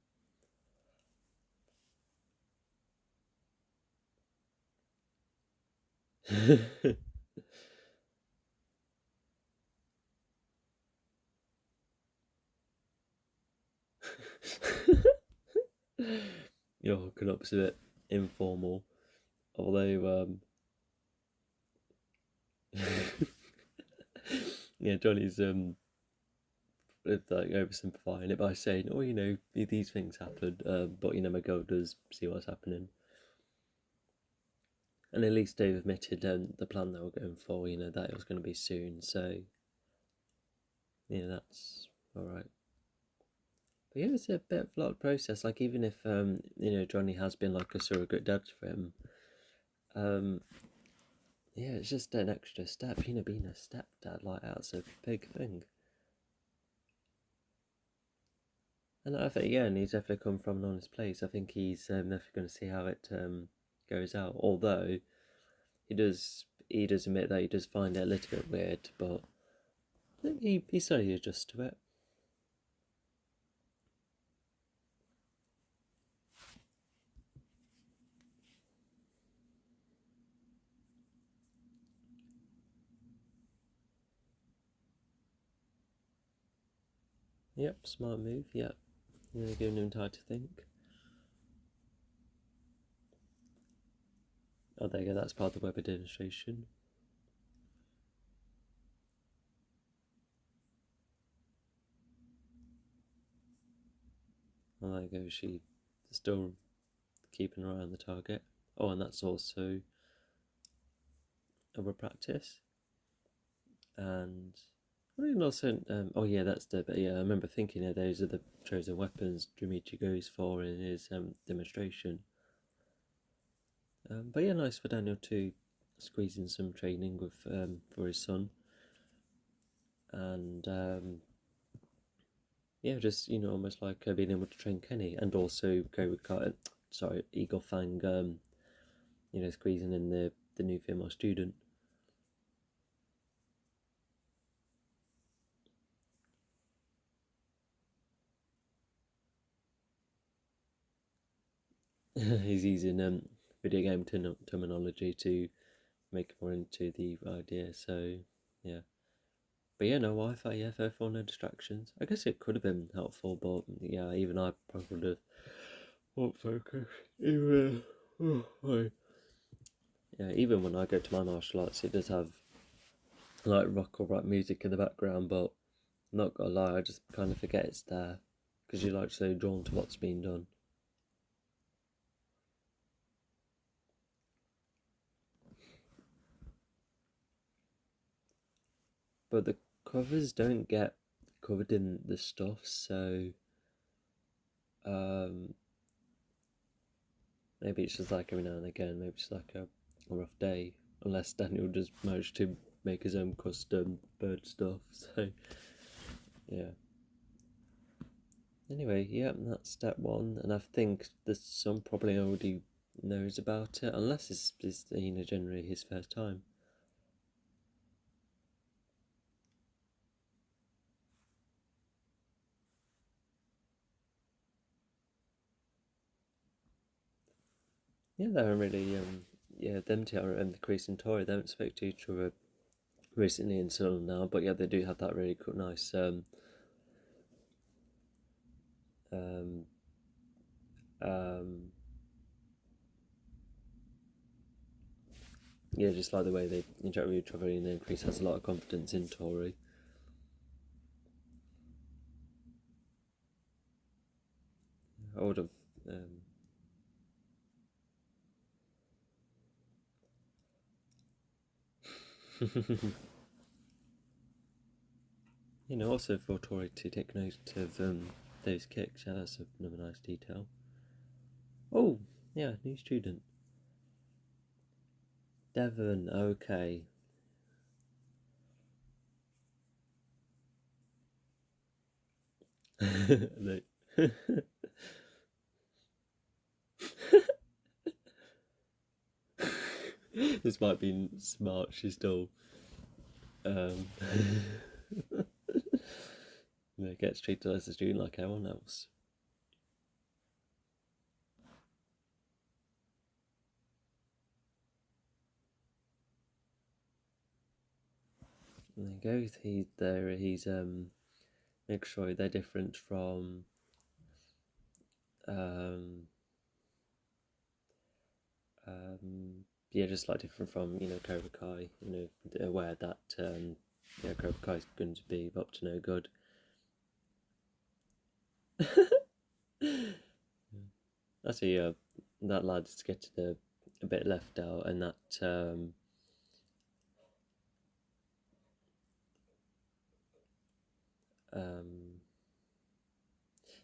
hooking up's a bit informal. Although, yeah, Johnny's like oversimplifying it by saying, "Oh, these things happen," but my girl does see what's happening. And at least Dave admitted the plan they were going for, that it was going to be soon. So, that's all right. But yeah, it's a bit of a lot of process. Like even if Johnny has been like a surrogate dad for him, yeah, it's just an extra step. Being a stepdad, like that's a big thing. And I think and he's definitely come from an honest place. I think he's definitely going to see how it goes out. Although he does admit that he does find it a little bit weird, but I think he slowly adjusts to it. Yep, smart move. Yep, giving him time to think. Oh, there you go. That's part of the Weber demonstration. Oh, there you go. She's still keeping an eye on the target. Oh, and that's also a practice. And also, oh yeah, that's the. But yeah, I remember thinking that those are the chosen weapons Dimitri goes for in his demonstration. But yeah, nice for Daniel to squeeze in some training with for his son, and yeah, just almost like being able to train Kenny, and also go with Eagle Fang, squeezing in the new female student. He's using video game terminology to make more into the idea. So yeah, but yeah, no Wi-Fi. Yeah, therefore no distractions. I guess it could have been helpful, but yeah, even I probably would have won't focus. Even yeah, even when I go to my martial arts, it does have like rock or rap music in the background, but not gonna lie, I just kind of forget it's there because you're like so drawn to what's being done. But the covers don't get covered in the stuff, so um, maybe it's just like every now and again, maybe it's like a rough day, unless Daniel just managed to make his own custom bird stuff. So yeah. Anyway, yeah, that's step one, and I think the son probably already knows about it, unless it's generally his first time. Yeah, they're really them two are Chris and Tori. They haven't spoke to each other recently until now, but yeah, they do have that really cool, nice um, um, yeah, just like the way they interact with each other, and then Chris has a lot of confidence in Tori. I would have. Also for Tori to take note of those kicks. Yeah, that's another nice detail. Oh, yeah, new student. Devon, okay. This might be smart. She's still um, gets treated as a student like everyone else. And there you go. He's there. He's make sure they're different from Yeah, just like different from Cobra Kai. Aware that Cobra Kai is going to be up to no good. Actually, that lad's getting a bit left out, and that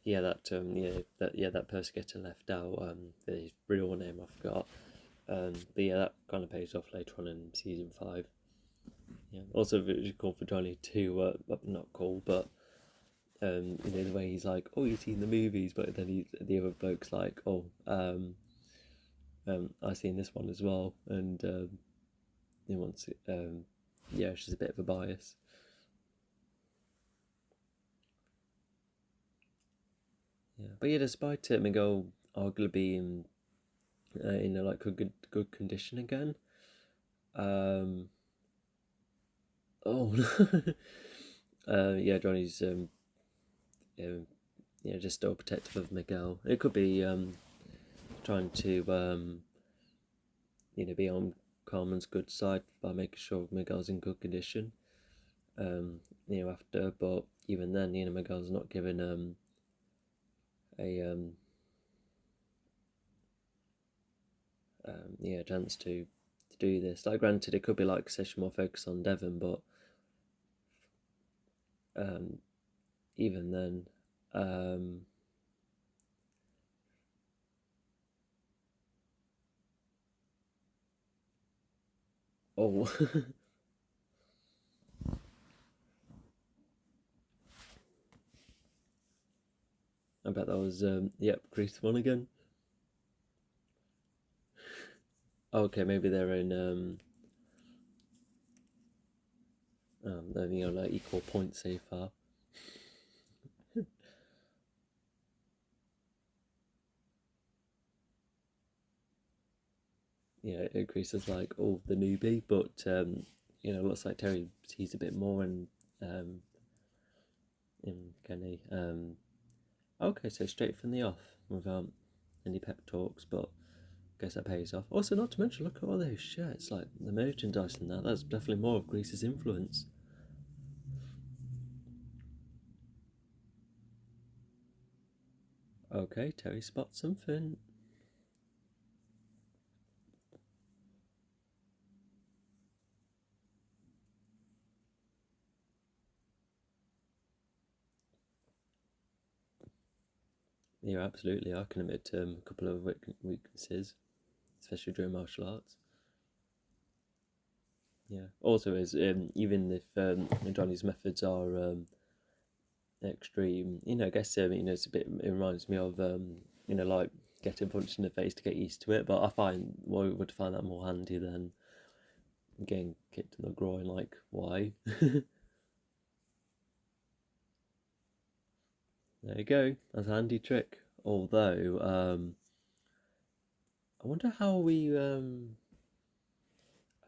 yeah, that person getting left out. His real name I forgot. But yeah, that kind of pays off later on in season 5. Yeah. Also, it's cool for Johnny to not cool, but the way he's like, oh, you've seen the movies, but then the other bloke's like, oh, I've seen this one as well, and he wants it. Yeah, she's a bit of a bias. Yeah, but yeah, despite Miguel arguably being like a good condition again. Oh, yeah, Johnny's just still protective of Miguel. It could be trying to be on Carmen's good side by making sure Miguel's in good condition. After, but even then, Miguel's not given a chance to do this. Like, granted, it could be like a session more focus on Devon, but even then, oh, I bet that was Grease one again. Okay, maybe they're in like equal points so far. Yeah, Grease is like the newbie, but looks like Terry sees a bit more in Kenny. Okay, so straight from the off without any pep talks, but I guess that pays off. Also, not to mention, look at all those shirts, like the merchandise and that's definitely more of Grease's influence. Okay, Terry spots something. Yeah, absolutely. I can admit a couple of weaknesses, especially during martial arts. Yeah. Also, is even if Johnny's methods are extreme, I guess it's a bit. It reminds me of like getting punched in the face to get used to it. But I would find that more handy than getting kicked in the groin. Like, why? There you go. That's a handy trick. Although, I wonder how um,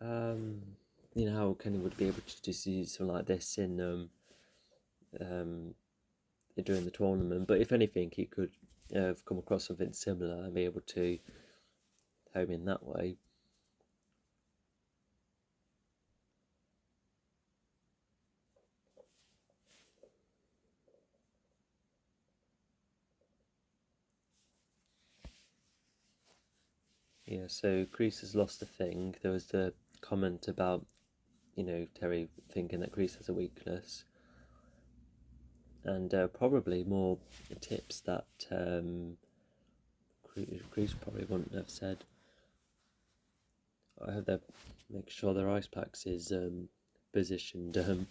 how Kenny would be able to just use something like this in um, during the tournament. But if anything, he could have come across something similar and be able to home in that way. Yeah, so Kreese has lost a thing. There was the comment about, Terry thinking that Kreese has a weakness. And probably more tips that Kreese probably wouldn't have said. I hope they make sure their ice packs is positioned at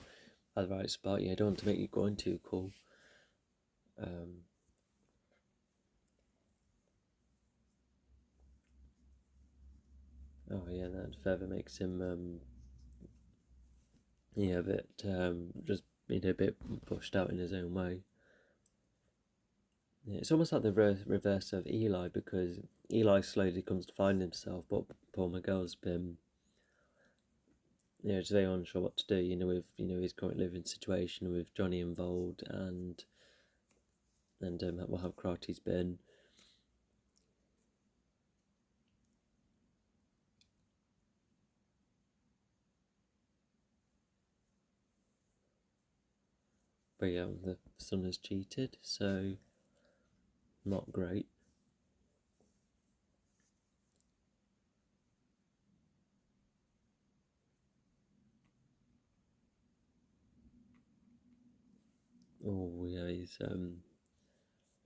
the right spot. Yeah, I don't want to make you going too cool. Oh yeah, that further makes him a bit just a bit pushed out in his own way. Yeah, it's almost like the reverse of Eli, because Eli slowly comes to find himself, but Paul Miguel's been just very unsure what to do. With his current living situation with Johnny involved, and how karate's been. But yeah, the sun has cheated, so not great. Oh yeah, he's at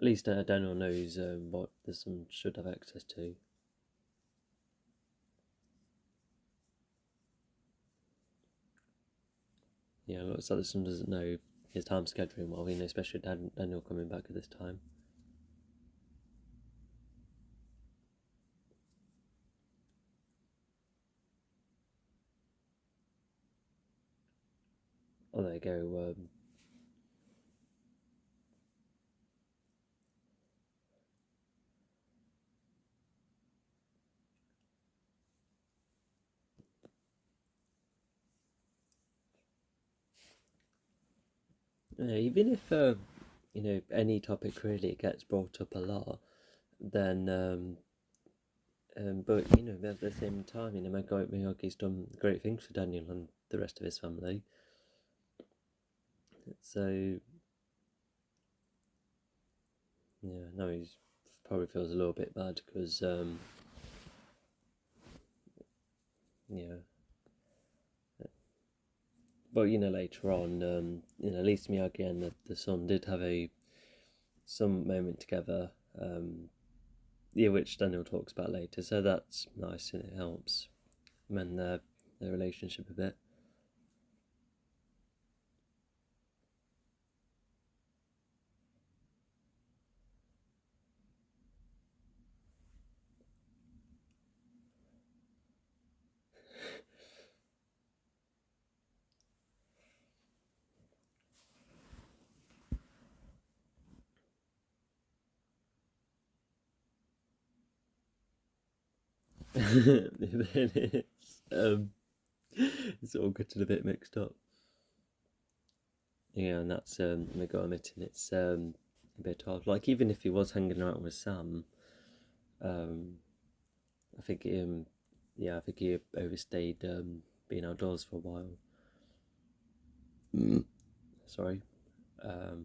least Daniel knows what the sun should have access to. Yeah, looks like the sun doesn't know his time scheduling well, especially Daniel coming back at this time. Oh, there you go. Yeah, even if any topic really gets brought up a lot, then but at the same time, Miyagi's done great things for Daniel and the rest of his family. So yeah, no, he's probably feels a little bit bad because yeah, but later on, at least Miyagi and the son did have some moment together. Yeah, which Daniel talks about later. So that's nice and it helps mend their relationship a bit. It is. It's all getting a bit mixed up. Yeah, and that's I got admitting it's a bit hard. Like even if he was hanging around with Sam, um, I think I think he overstayed being outdoors for a while. Sorry. Um,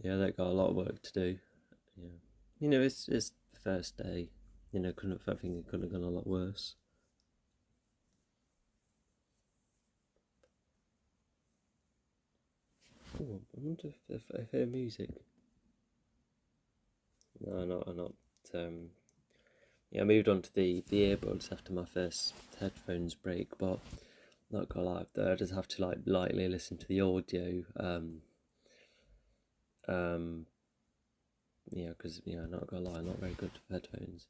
yeah, they got a lot of work to do. Yeah, it's the first day. I think it could have gone a lot worse. Oh, I wonder if I hear music. No, I'm not. Um, yeah, I moved on to the earbuds after my first headphones break, but not gonna lie, though, I just have to like lightly listen to the audio. Um, yeah, because not gonna lie, not very good for headphones.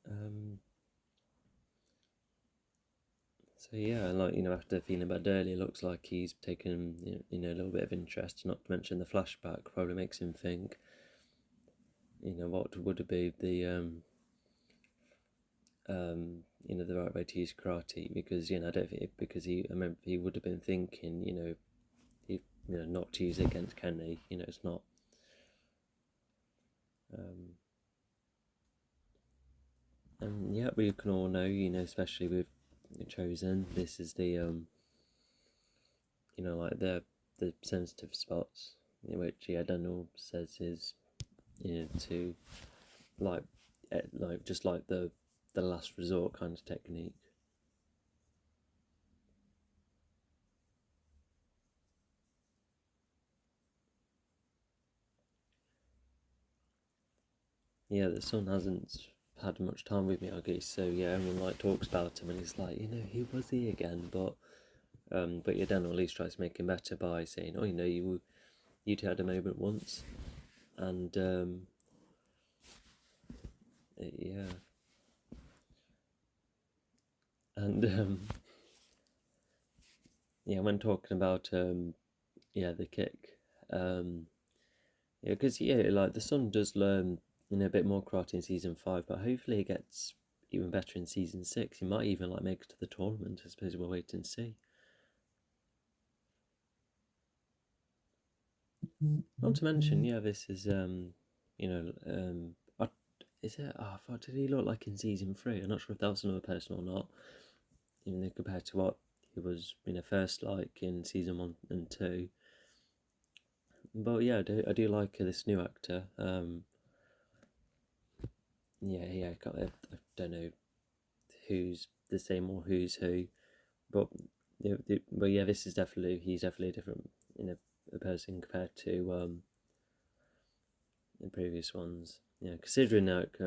Um, so yeah, like after feeling bad earlier, looks like he's taken a little bit of interest. Not to mention the flashback probably makes him think, what would it be the right way to use karate because I don't think because I remember he would have been thinking he not to use it against Kenny. It's not. Um, and yeah, we can all know, especially with Chosen, this is the like the sensitive spots, which Daniel says is to like like just like the last resort kind of technique. Yeah, the son hasn't had much time with Miyagi, so yeah, everyone like talks about him, and he's like, who was he again? But yeah, Dan at least tries to make him better by saying, oh, you two had a moment once, and yeah, and yeah, when talking about the kick, yeah, because like the son does learn a bit more karate in season 5, but hopefully he gets even better in season 6. He might even like make it to the tournament. I suppose we'll wait and see. Not to mention, yeah, this is I is it? Oh, what did he look like in season 3? I'm not sure if that was another person or not. Even though compared to what he was, first like in season 1 and 2. But yeah, I do like this new actor. Yeah. I don't know who's the same or who's who, but yeah, he's definitely a different a person compared to the previous ones. Yeah, considering like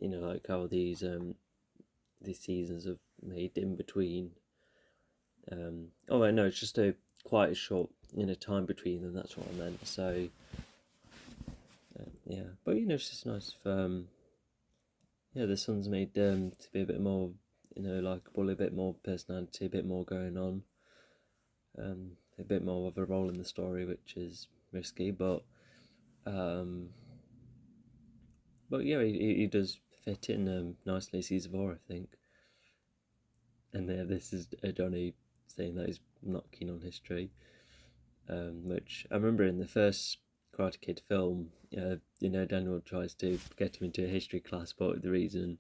like how these seasons have made in between. Oh, I know it's just quite a short time between them. That's what I meant. So yeah, but it's just nice if the son's made to be a bit more likable, a bit more personality, a bit more going on, a bit more of a role in the story, which is risky, um, but yeah, he does fit in nicely season 4, I think. And this is Johnny saying that he's not keen on history, which I remember in the first Karate Kid film. Daniel tries to get him into a history class, but the reason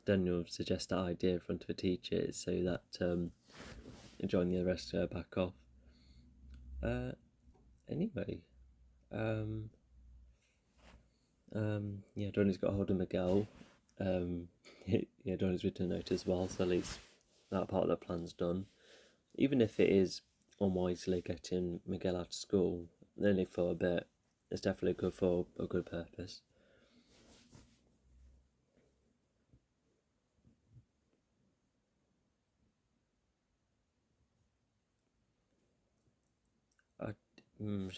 Daniel suggests that idea in front of a teacher is so that Johnny and the rest back off. Anyway, yeah, Johnny's got a hold of Miguel. Yeah, Johnny's written a note as well, so at least that part of the plan's done. Even if it is unwisely getting Miguel out of school, only for a bit, it's definitely good for a good purpose. I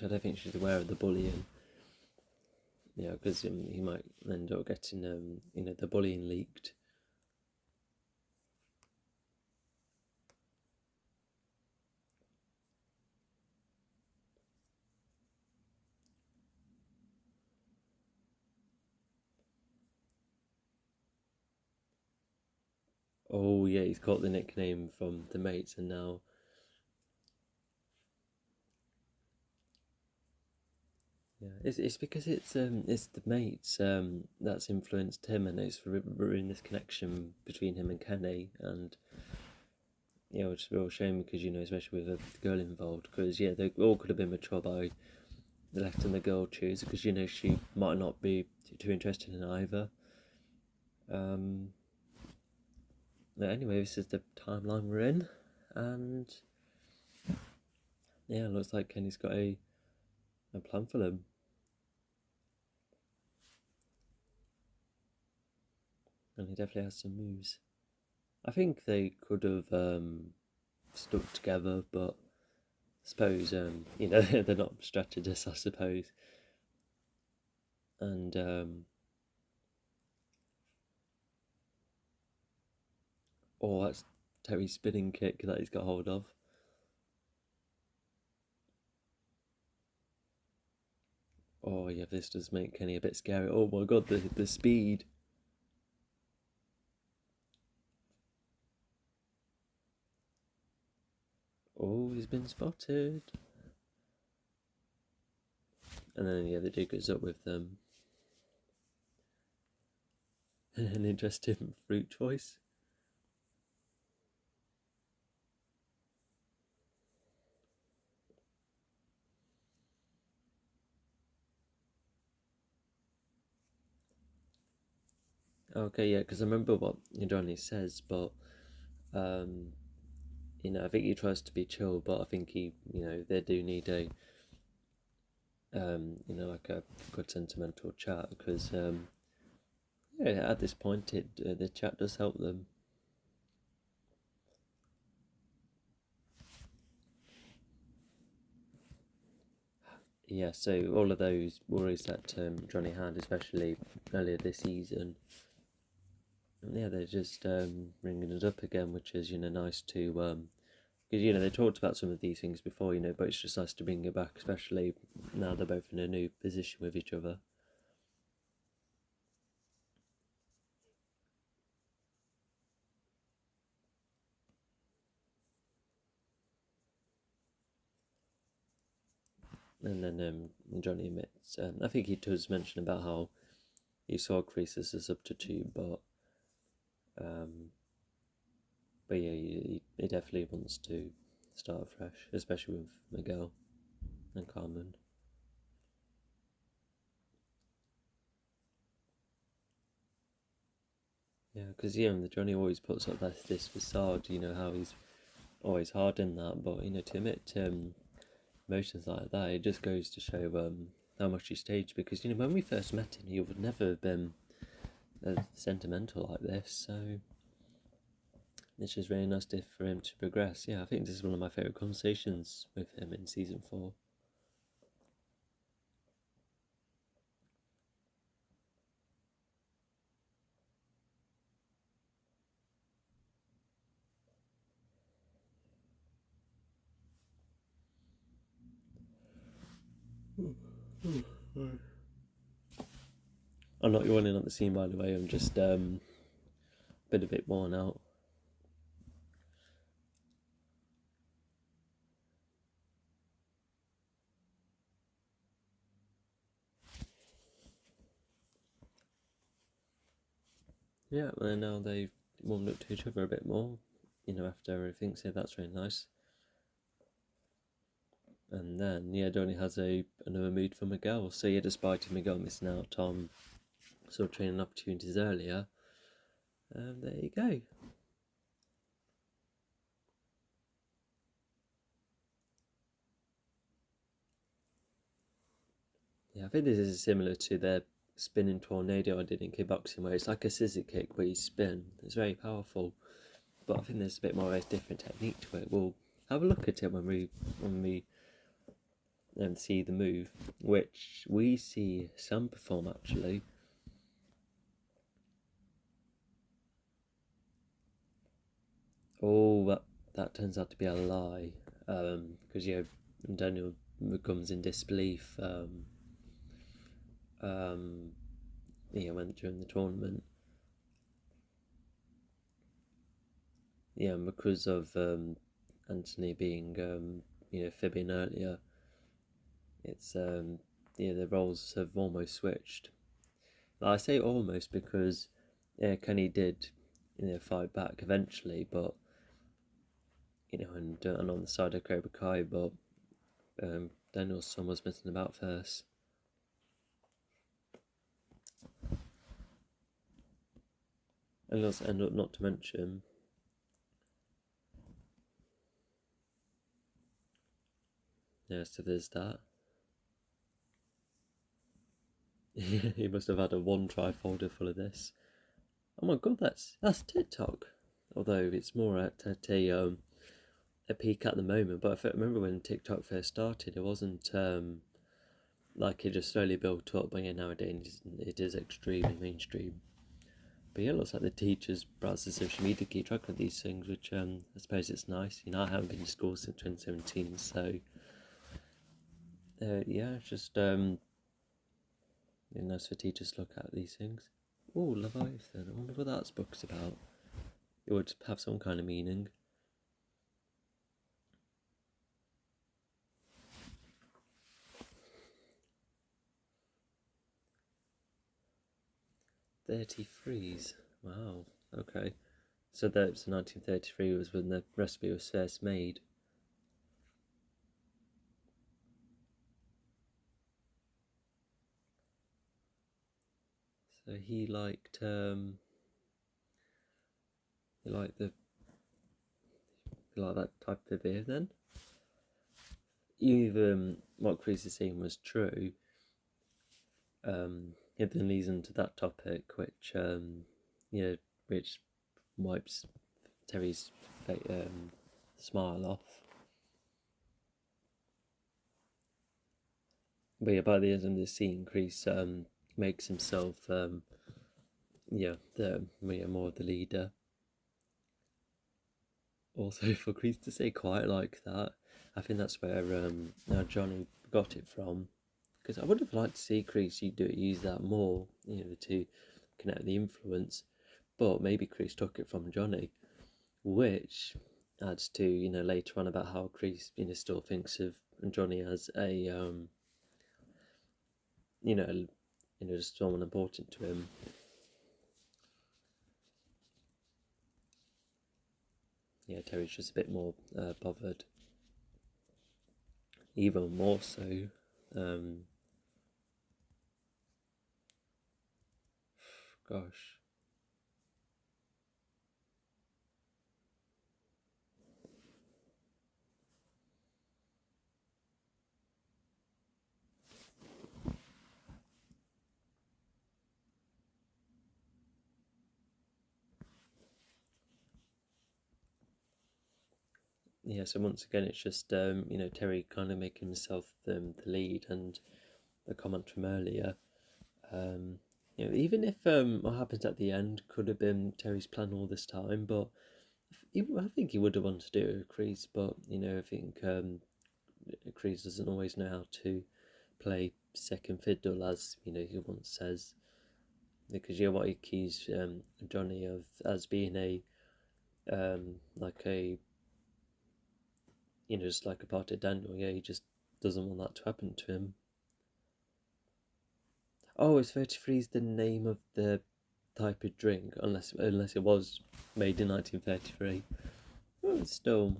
don't think she's aware of the bullying. Yeah, because he might end up getting the bullying leaked. Oh yeah, he's got the nickname from the mates, and now yeah, it's because it's the mates that's influenced him, and it's ruined this connection between him and Kenny, and it's a real shame because especially with the girl involved, because they all could have been mature by letting the girl choose, because she might not be too interested in either. But anyway, this is the timeline we're in, and yeah, it looks like Kenny's got a plan for them. And he definitely has some moves. I think they could have stuck together, but I suppose they're not strategists, I suppose. And that's Terry's spinning kick that he's got hold of. Oh yeah, this does make Kenny a bit scary. Oh my god, the speed. Oh, he's been spotted. And then the dude goes up with them. An interesting fruit choice. Okay, yeah, because I remember what Johnny says, but I think he tries to be chill, but I think they do need a like a good sentimental chat, because yeah, at this point the chat does help them. Yeah, so all of those worries that Johnny had, especially earlier this season, yeah, they're just bringing it up again, which is nice to because they talked about some of these things before, but it's just nice to bring it back, especially now they're both in a new position with each other. And then Johnny admits, I think he does mention about how you saw Chris as a substitute, but yeah, he definitely wants to start fresh, especially with Miguel and Carmen. Yeah, because the Johnny always puts up this facade, how he's always hard in that, but to admit emotions like that, it just goes to show how much he's staged. Because when we first met him, he would never have been sentimental like this, so it's just really nice for him to progress. Yeah, I think this is one of my favourite conversations with him in season 4. I'm not yawning at the scene, by the way. I'm just a bit worn out. Yeah, and now they've warmed up to each other a bit more, after everything, so that's really nice. And then, Donnie has another mood for Miguel. So, despite Miguel missing out on sort of training opportunities earlier, there you go. Yeah, I think this is similar to the spinning tornado I did in kickboxing, where it's like a scissor kick where you spin. It's very powerful, but I think there's a bit more of a different technique to it. We'll have a look at it when we see the move, which we see Sam perform actually. Oh, that turns out to be a lie, because Daniel becomes in disbelief. When during the tournament. Yeah, and because of Anthony being fibbing earlier, it's the roles have almost switched. I say almost because Kenny did fight back eventually, but and on the side of Cobra Kai, but Daniel's son was messing about first. And also, not to mention, so there's that. He must have had a OneDrive folder full of this. Oh my god, that's TikTok. Although it's more at a peak at the moment. But I remember when TikTok first started, it wasn't like it just slowly built up. But nowadays it is extremely mainstream. But it looks like the teachers browse the social media keep track of these things, which I suppose it's nice. I haven't been to school since 2017, so it's just nice for teachers to look at these things. Oh, Leviathan. I wonder what that book's about. It would have some kind of meaning. '33s. Wow. Okay. So that's 1933 was when the recipe was first made. So he liked that type of beer then. Even what Chris is saying was true. It then leads into that topic, which which wipes Terry's smile off. But by the end of the scene, Chris makes himself more of the leader. Also, for Chris to say quite like that, I think that's where Johnny got it from. Because I would have liked to see Chris use that more, to connect the influence. But maybe Chris took it from Johnny, which adds to later on about how Chris still thinks of Johnny as a just someone important to him. Yeah, Terry's just a bit more bothered, even more so. Gosh. Yeah, so once again, it's just Terry kind of making himself the lead, and the comment from earlier. Even if what happens at the end could have been Terry's plan all this time, but I think he would have wanted to do it with Kreese, but I think Kreese doesn't always know how to play second fiddle, as he once says, because what he keys Johnny of as being a like a just like a part of Daniel. Yeah, he just doesn't want that to happen to him. Oh, is 33 the name of the type of drink? Unless it was made in 1933. Well, it's still,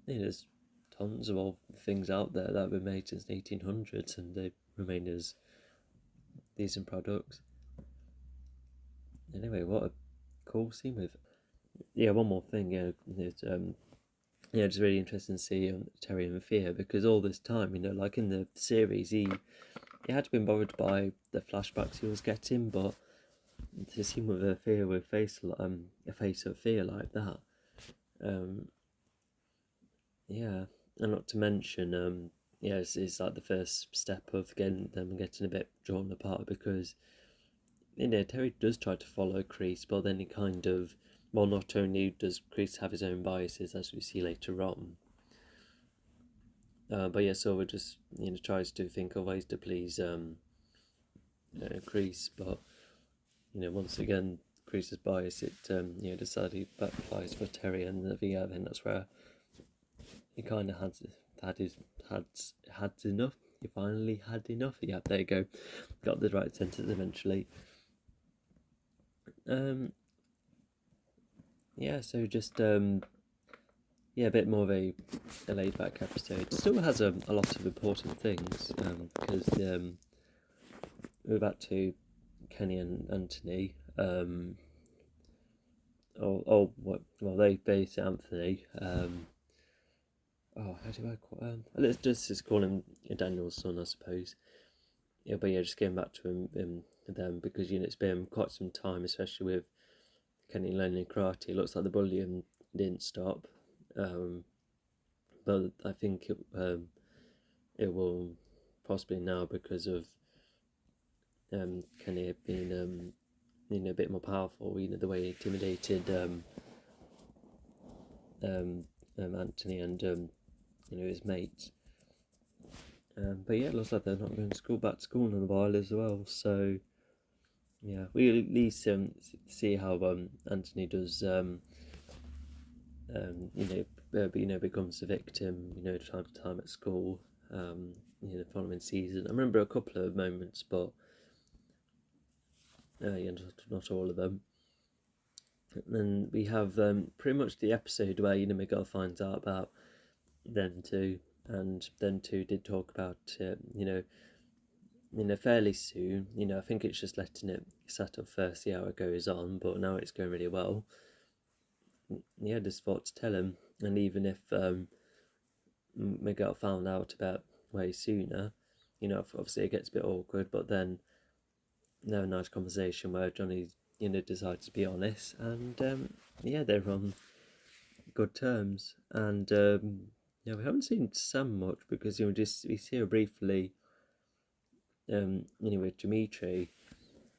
there's tons of old things out there that were made since the 1800s, and they remain as decent products. Anyway, what a cool scene with. Yeah, one more thing. Yeah, it's really interesting to see Terry and Thea, because all this time, like in the series, he had been bothered by the flashbacks he was getting, but to see him with a face of fear like that, yeah, and not to mention, it's like the first step of getting a bit drawn apart, because Terry does try to follow Kreese, but then he kind of, well, not only does Kreese have his own biases, as we see later on, but yeah, Silver just tries to think of ways to please Kreese, but once again, Kreese's bias, it decided backfires for Terry, and then that's where he kind of had enough. He finally had enough. Yeah, there you go. Got the right sentence eventually. Yeah, so just a bit more of a laid back episode. Still has a lot of important things, because we're back to Kenny and Anthony. They say Anthony. How do I call let's just call him Daniel's son, I suppose. Yeah, but yeah, just getting back to them, because it's been quite some time, especially with Kenny learning karate. It looks like the bullying didn't stop, but I think it will possibly now, because of Kenny being a bit more powerful. The way he intimidated Anthony and his mates. But yeah, it looks like they're not going to back to school in a while as well. So yeah, we at least see how Anthony does. Becomes a victim. Time to time at school. The following season, I remember a couple of moments, but not all of them. And then we have pretty much the episode where Miguel finds out about them two, and them two did talk about it. Fairly soon. I think it's just letting it settle first, see how it goes on. But now it's going really well. Yeah, just thought to tell him, and even if Miguel found out about way sooner, obviously it gets a bit awkward. But then they have a nice conversation where Johnny, decides to be honest, and they're on good terms. And we haven't seen Sam much, because we see her briefly, with Dimitri,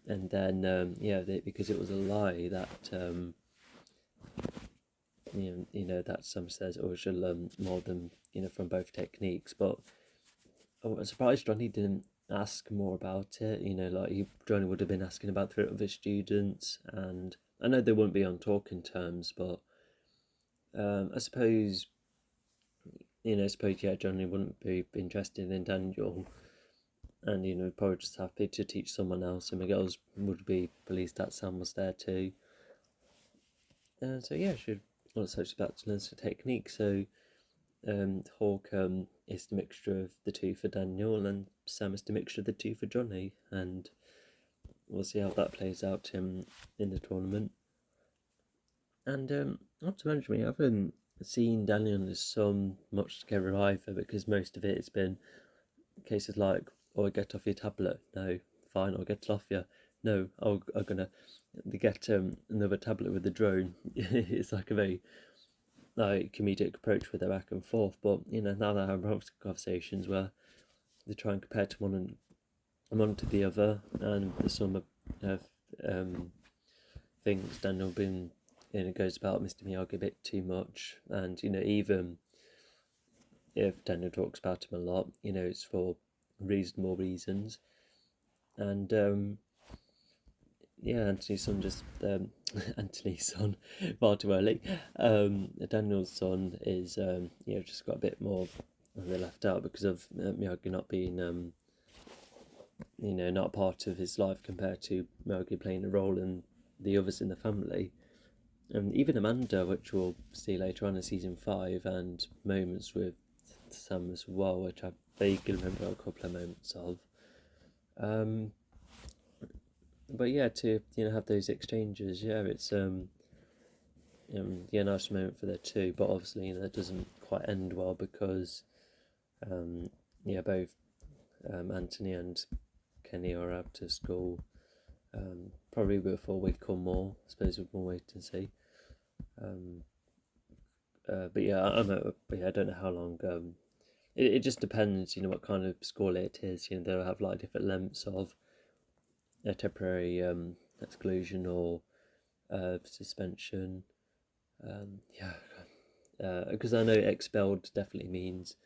and then because it was a lie that that Sam says, oh, she'll learn more than from both techniques. But I'm surprised Johnny didn't ask more about it. Johnny would have been asking about the other students, and I know they wouldn't be on talking terms, but I suppose Johnny wouldn't be interested in Daniel, and probably just happy to teach someone else. And Miguel's would be pleased that Sam was there too. So yeah, she also just about to learn some technique. So Hawk is the mixture of the two for Daniel, and Sam is the mixture of the two for Johnny, and we'll see how that plays out in the tournament. And not to mention, we haven't seen Daniel and his son much together either, because most of it has been cases like, "Oh, get off your tablet." No, fine, I'll get it off you. No, I'm gonna get another tablet with the drone. It's like a very like comedic approach with their back and forth. But now they're having conversations where they try and compare to one to the other, and there's some things Daniel been goes about Mr. Miyagi a bit too much, and even if Daniel talks about him a lot, it's for reasonable reasons. And yeah, Anthony's son just Anthony's son, far too early. Daniel's son is just got a bit more they're left out because of Miyagi not being not part of his life compared to Miyagi playing a role in the others in the family. And even Amanda, which we'll see later on in season 5, and moments with Sam as well, which I vaguely remember a couple of moments of. But yeah, to have those exchanges, yeah, it's nice moment for the two. But obviously, that doesn't quite end well because both Anthony and Kenny are out to school. Probably before a week or more. I suppose we'll wait and see. But yeah, I don't know how long. It just depends, what kind of school it is. They'll have like different lengths of a temporary exclusion or suspension. Because I know expelled definitely means,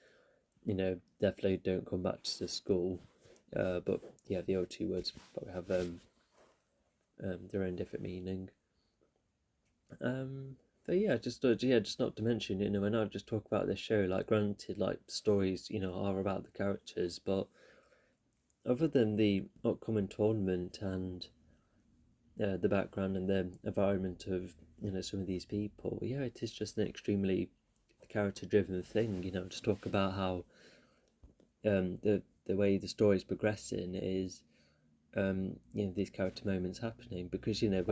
definitely don't come back to the school. But yeah, the other two words probably have their own different meaning. But yeah, just not to mention, when I just talk about this show, like granted, like stories, are about the characters, but other than the upcoming tournament and the background and the environment of some of these people, yeah, it is just an extremely character-driven thing. Just talk about how the way the story is progressing is these character moments happening because as you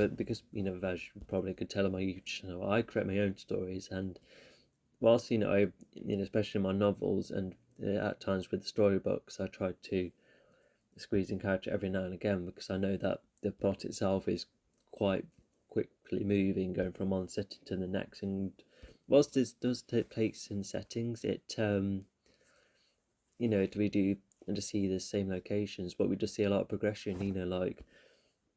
probably could tell on my YouTube channel, I create my own stories, and whilst I especially in my novels and at times with the storybooks, I try to squeeze in character every now and again because I know that the plot itself is quite quickly moving, going from one setting to the next, and whilst this does take place in settings, we do just see the same locations, but we just see a lot of progression, like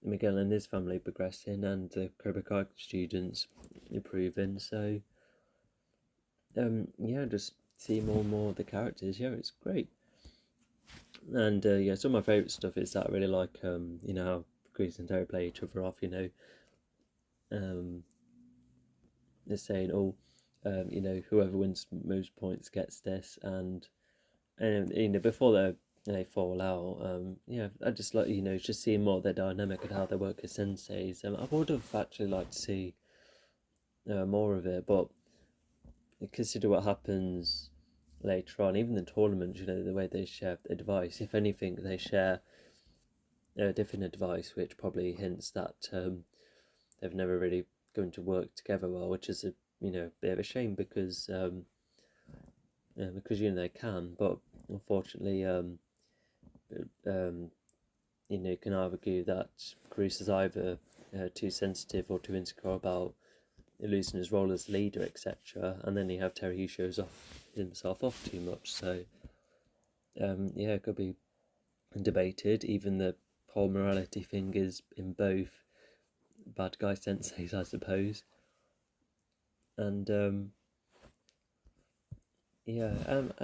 Miguel and his family progressing and the Cobra Kai students improving. So just see more and more of the characters. Yeah, it's great. And some of my favourite stuff is that I really like how Grease and Terry play each other off. They're saying, "Oh, whoever wins most points gets this," and before they fall out. I just like just seeing more of their dynamic and how they work as senseis. I would have actually liked to see more of it, but consider what happens later on. Even the tournament, the way they share advice. If anything, they share a different advice, which probably hints that they've never really going to work together well, which is a bit of a shame because they can, but unfortunately you can argue that Cruz is either too sensitive or too insecure about losing his role as leader, etc. And then you have Terry who shows himself off too much. So it could be debated. Even the whole morality thing is in both bad guy senseis, I suppose. And the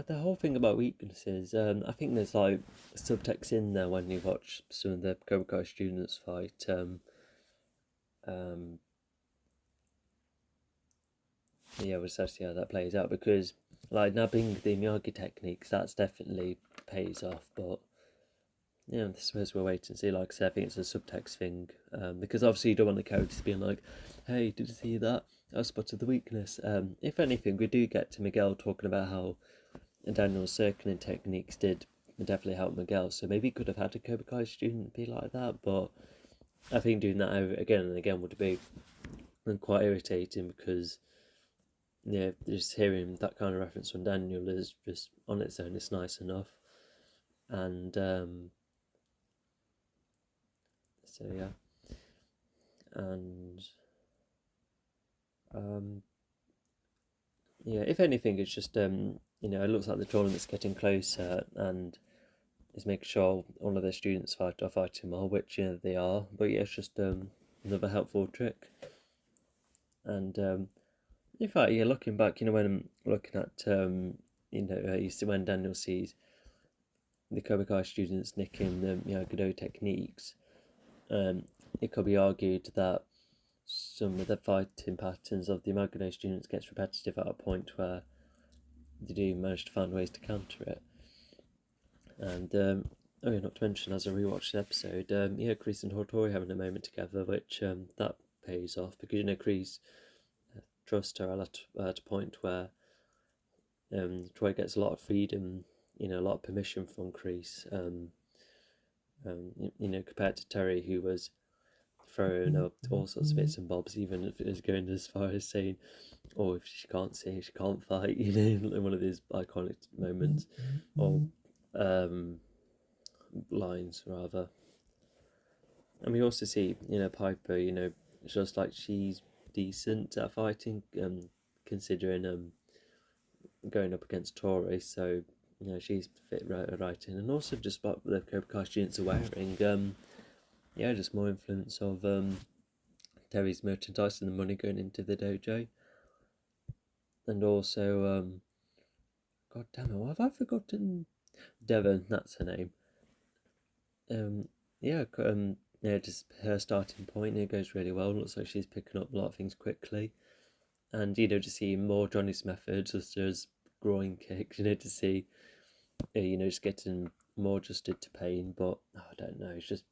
whole thing about weaknesses, I think there's like subtext in there when you watch some of the Cobra Kai students fight. We'll just see how that plays out, because like nabbing the Miyagi techniques, that's definitely pays off, but yeah, I suppose we'll wait and see. Like I said, I think it's a subtext thing, because obviously you don't want the characters being like, "Hey, did you see that? I spotted the weakness." If anything, we do get to Miguel talking about how Daniel's circling techniques did definitely help Miguel. So maybe he could have had a Cobra Kai student be like that, but I think doing that over again and again would be quite irritating because yeah, just hearing that kind of reference from Daniel is just on its own, it's nice enough. And so yeah, and yeah, if anything, it's just it looks like the tournament's getting closer, and it's making sure all of their students are fighting well, which they are. But yeah, it's just another helpful trick. And in fact, yeah, looking back, when I'm looking at you see when Daniel sees the Cobra Kai students nicking the Miyagi-Do techniques, it could be argued that some of the fighting patterns of the Miyagi-Do students gets repetitive at a point where they do manage to find ways to counter it. And oh yeah, not to mention, as I rewatched the episode, Kreese and Hattori having a moment together, which that pays off because Kreese trusts her at a point where Troy gets a lot of freedom, a lot of permission from Kreese. Compared to Terry, who was throwing up all sorts of bits and bobs, even if it was going as far as saying, "Oh, if she can't sing, she can't fight," in one of these iconic moments, or lines rather. And we also see, Piper, just like she's decent at fighting, considering going up against Tori, so she's fit right in, and also just what the Cobra Kai students are wearing. Just more influence of Terry's merchandise and the money going into the dojo, and also God damn it, why have I forgotten? Devon, that's her name. Just her starting point. It goes really well. Looks like she's picking up a lot of things quickly, and just see more Johnny's methods, such as groin kicks. To see, just getting more adjusted to pain. But I don't know. It's just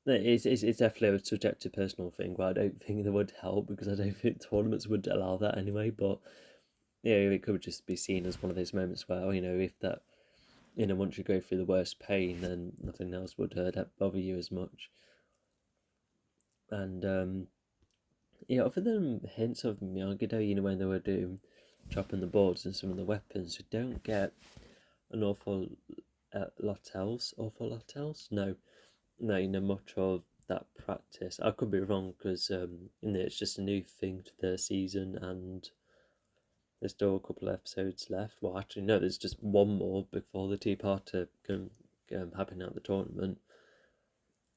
it's definitely a subjective personal thing. But I don't think it would help because I don't think tournaments would allow that anyway. But it could just be seen as one of those moments where if that once you go through the worst pain, then nothing else would bother you as much. And other than hints of Miyagi-Do, when they were doing chopping the boards and some of the weapons, we don't get an awful lot else. No, much of that practice. I could be wrong because it's just a new thing to the season, and there's still a couple of episodes left. Well, actually, no, there's just one more before the two-parter can happen at the tournament.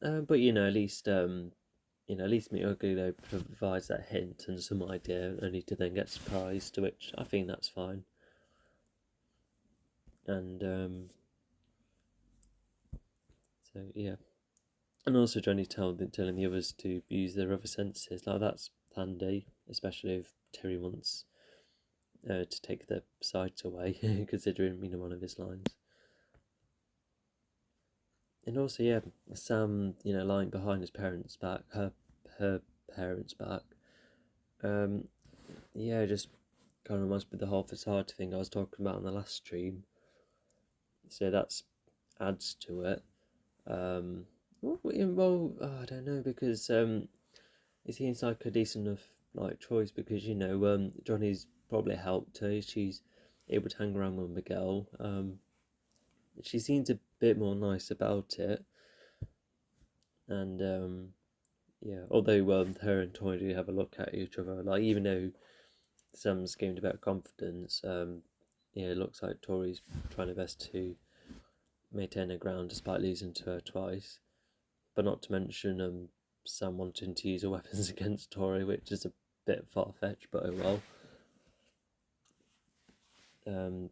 But at least Miyagi provides that hint and some idea, only to then get surprised. To which I think that's fine. And so yeah, and also Johnny telling the others to use their other senses. Now that's handy, especially if Terry wants to take their sight away, considering one of his lines. And also, Sam, lying behind his parents' back, her parents' back. Just kind of reminds me of the whole facade thing I was talking about in the last stream. So that's adds to it. I don't know because it seems like a decent enough choice because Johnny's probably helped her. She's able to hang around with Miguel. She seems a bit more nice about it, and although her and Tori do have a look at each other, even though Sam's gained a bit of confidence, it looks like Tori's trying her best to maintain her ground despite losing to her twice. But not to mention Sam wanting to use her weapons against Tori, which is a bit far-fetched, but oh well.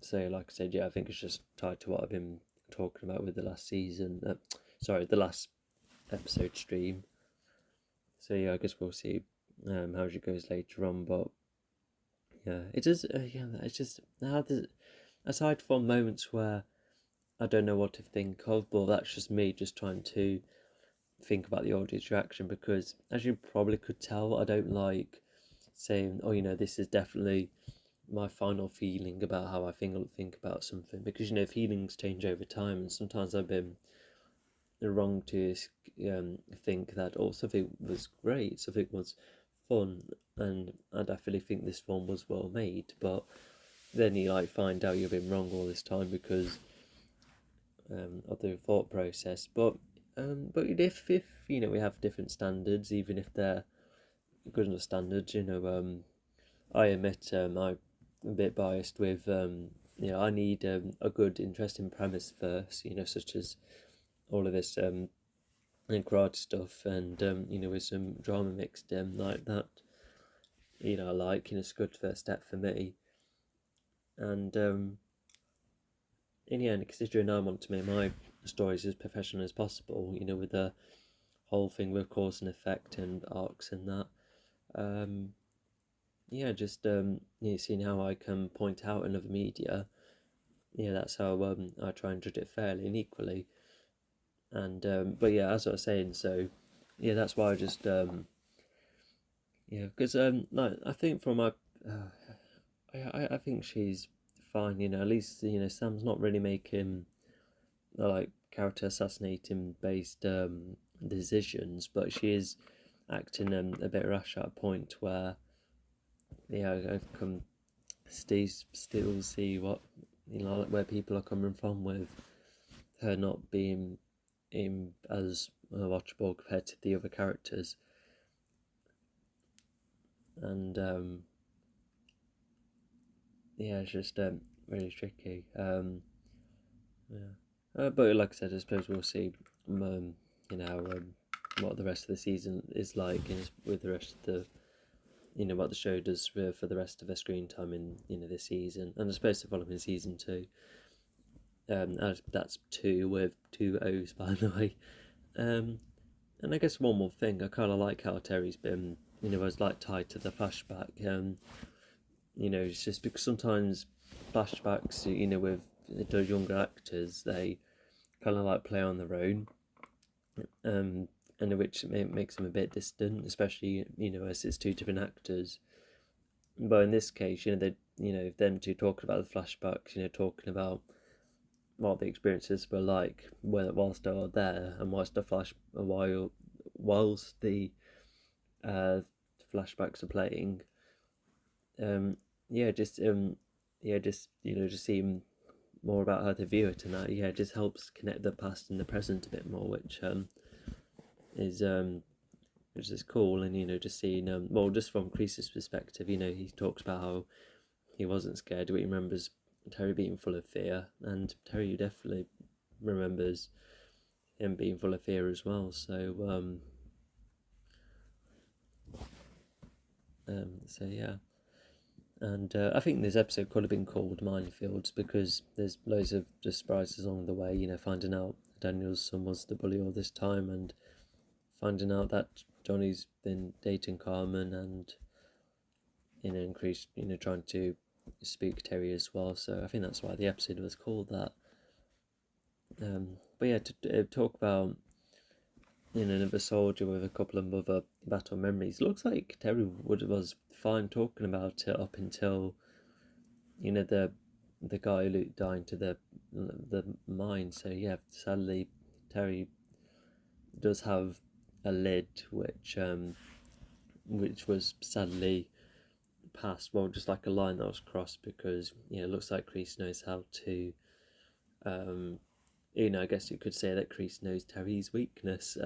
So like I said, I think it's just tied to what I've been talking about with the last season. The last episode stream. So I guess we'll see how it goes later on. But it does. It's just aside from moments where I don't know what to think of, but that's just me just trying to think about the audience reaction, because as you probably could tell, I don't like saying, oh, this is definitely my final feeling about how I think about something, because feelings change over time, and sometimes I've been wrong to think that something was great, something was fun, and I definitely think this one was well made, but then you find out you've been wrong all this time because of the thought process. But if we have different standards, even if they're good enough standards, I admit I'm a bit biased with I need a good, interesting premise first, such as all of this and karate stuff, and with some drama mixed in like that. It's a good first step for me, and in the end, considering I want to make my stories as professional as possible, with the whole thing with cause and effect and arcs and that. Just seeing how I can point out another media. That's how I try and judge it fairly and equally. And but as I was saying, so that's why I just because I think from my I think she's fine. At least Sam's not really making character assassinating based decisions, but she is acting a bit rash at a point where I've come still see what where people are coming from with her not being as watchable compared to the other characters, and it's just really tricky. But like I said, I suppose we'll see what the rest of the season is like, and with the rest of the what the show does for the rest of the screen time in this season, and I suppose the following season too. That's 2 with 2 O's, by the way. And I guess one more thing, I kind of like how Terry's been was tied to the flashback. It's just because sometimes flashbacks with those younger actors, they kind of play on their own, and which makes them a bit distant, especially as it's 2 different actors. But in this case, them two talking about the flashbacks, talking about what the experiences were like whilst they were there, and whilst the flashbacks are playing. Just seeing more about how they view it, and that it just helps connect the past and the present a bit more, which is cool. And just seeing just from Crease's perspective, he talks about how he wasn't scared, but he remembers Terry being full of fear, and Terry definitely remembers him being full of fear as well. So yeah. And I think this episode could have been called Minefields, because there's loads of just surprises along the way, finding out Daniel's son was the bully all this time, and finding out that Johnny's been dating Carmen, and increased trying to spook Terry as well. So I think that's why the episode was called that. But to talk about another soldier with a couple of other battle memories. Looks like Terry was fine talking about it up until the guy who died to the mine. So sadly Terry does have a lid which was sadly passed, well, just like a line that was crossed, because it looks like Kreese knows how to I guess you could say that Kreese knows Terry's weakness.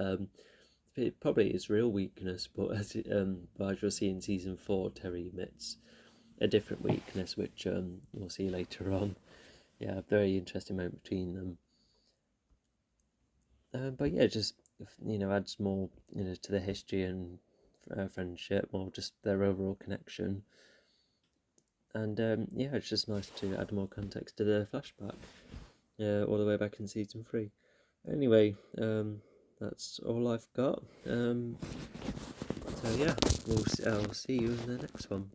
It probably is real weakness, but as you'll see in season 4, Terry admits a different weakness, which we'll see later on. A very interesting moment between them. But just adds more to the history and friendship, or just their overall connection. And it's just nice to add more context to the flashback, all the way back in season 3. Anyway, that's all I've got. So I'll see you in the next one.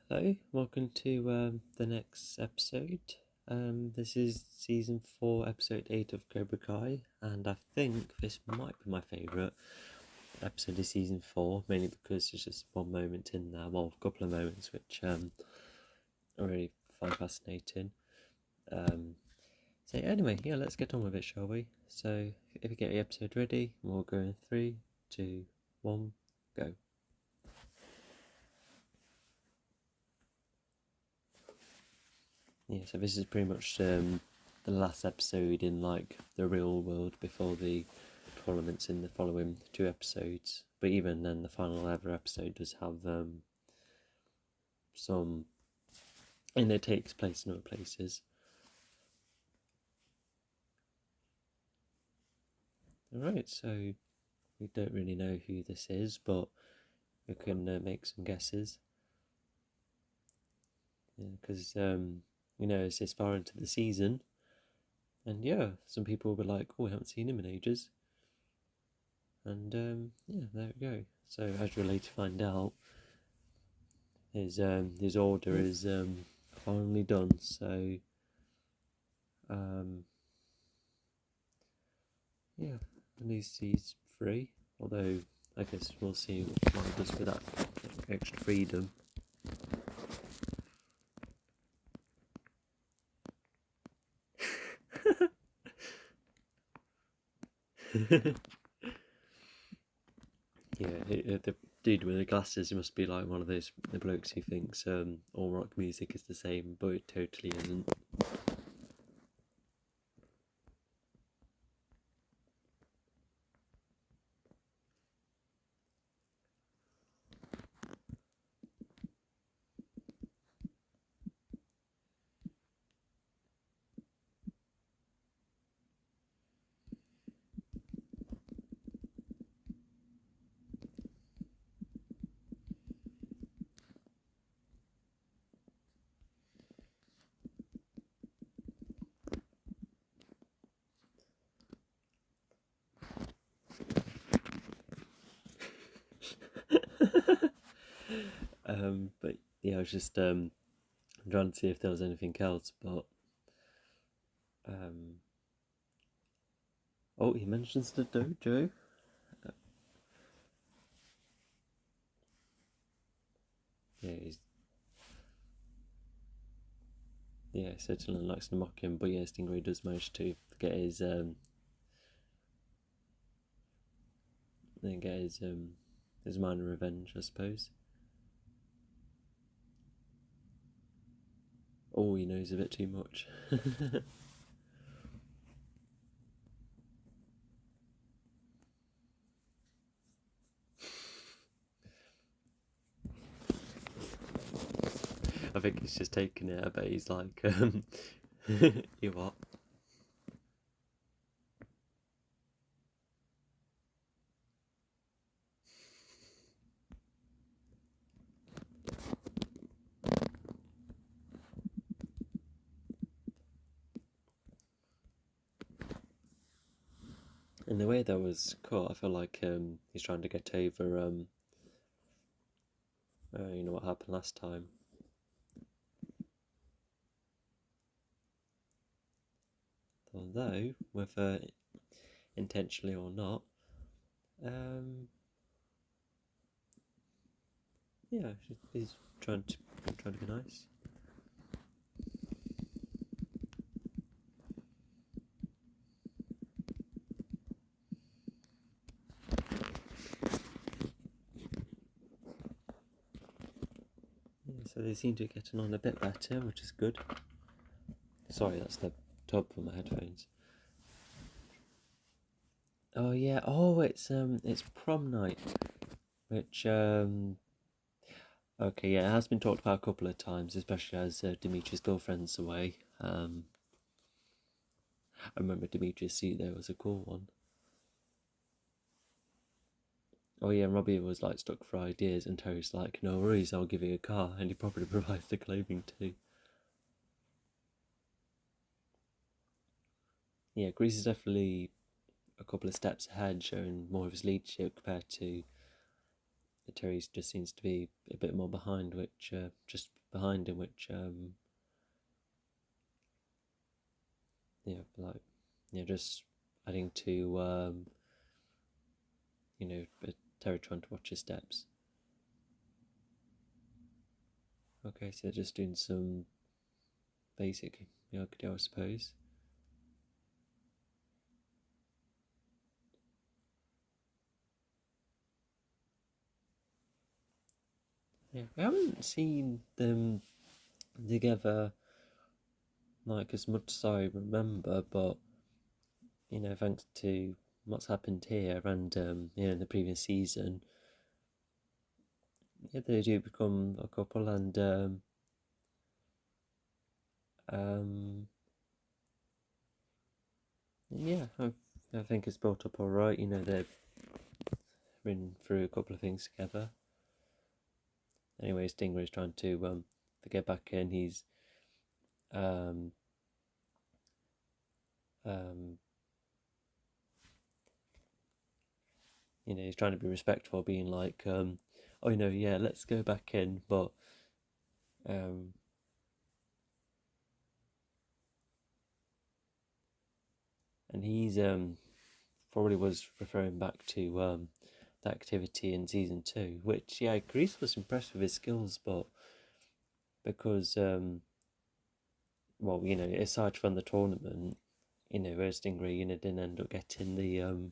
Hello, welcome to the next episode. This is season 4, episode 8 of Cobra Kai, and I think this might be my favourite episode of season 4, mainly because there's just one moment in there, well, a couple of moments which I really find fascinating. So anyway, yeah, let's get on with it, shall we? So if you get the episode ready, we'll go in 3, 2, 1, go. Yeah, so this is pretty much the last episode in like the real world before the tournaments in the following 2 episodes. But even then, the final ever episode does have some, and it takes place in other places. Alright, so we don't really know who this is, but we can make some guesses. Because, it's this far into the season, and yeah, some people will be like, oh, we haven't seen him in ages. And yeah, there we go. So as you'll later find out, his order is finally done. So yeah, at least he's free. Although I guess we'll see what he does with that extra freedom. Yeah, the dude with the glasses must be like one of those the blokes who thinks all rock music is the same, but it totally isn't. But yeah, I was just trying to see if there was anything else, but oh, he mentions the dojo. Yeah, certainly likes to mock him, but yeah, Stingray does manage to get his his minor revenge, I suppose. Oh, he knows a bit too much. I think he's just taking it. I bet he's like, you what? In the way that was cut, I feel like he's trying to get over what happened last time. Although, whether intentionally or not, yeah, he's trying to be nice. So they seem to be getting on a bit better, which is good. Sorry, that's the tub for my headphones. Oh yeah, it's prom night, which okay, yeah, it has been talked about a couple of times, especially as Dimitri's girlfriend's away. I remember Dimitri's suit there was a cool one. Oh yeah, and Robbie was like stuck for ideas, and Terry's like, no worries, I'll give you a car, and he probably provides the clothing too. Yeah, Grease is definitely a couple of steps ahead, showing more of his leadership compared to Terry. Just seems to be a bit more behind, which just behind him, which just adding to Terry trying to watch his steps. Okay, so just doing some basic yoga, I suppose. Yeah, I haven't seen them together like as much as I remember, but thanks to what's happened here and in the previous season, yeah, they do become a couple, and um, yeah, I think it's built up all right. They've been through a couple of things together. Anyway, Stinger is trying to get back in. He's um, um, he's trying to be respectful, being like, oh, yeah, let's go back in, but um, and he's probably was referring back to the activity in season 2, which Grease was impressed with his skills, but because aside from the tournament, Stingray, didn't end up getting the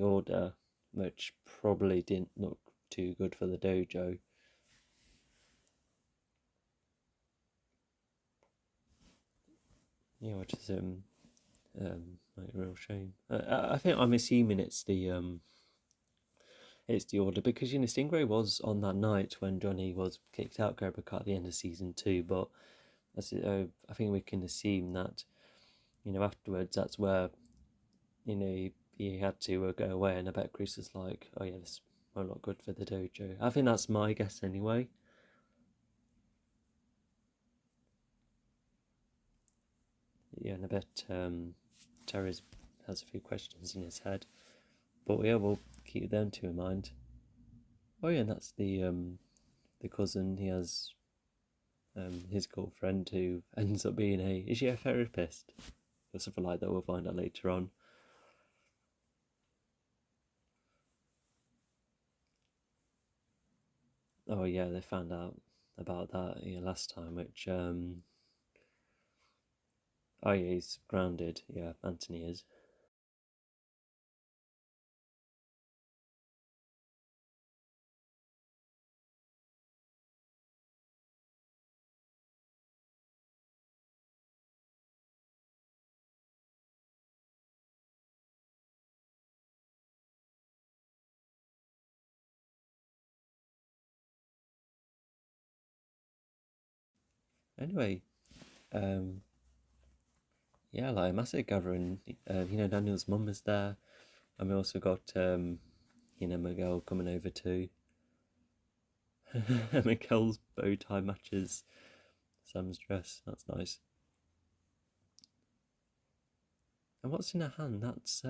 order, which probably didn't look too good for the dojo. Which is like a real shame. I think I'm assuming it's the order, because Stingray was on that night when Johnny was kicked out Cobra Kai at the end of season 2, but I think we can assume that afterwards that's where he had to go away, and I bet Chris was like, oh yeah, this might not good for the dojo. I think that's my guess anyway. Yeah, and I bet Terry has a few questions in his head, but yeah, we'll keep them to in mind. Oh yeah, and that's the cousin. He has his girlfriend, who ends up being is she a therapist or something like that? We'll find out later on. Oh yeah, they found out about that last time, which oh yeah, he's grounded. Yeah, Anthony is. Anyway, um, yeah, like a massive gathering. Daniel's mum is there, and we also got Miguel coming over too. Miguel's bow tie matches Sam's dress. That's nice. And what's in her hand? That's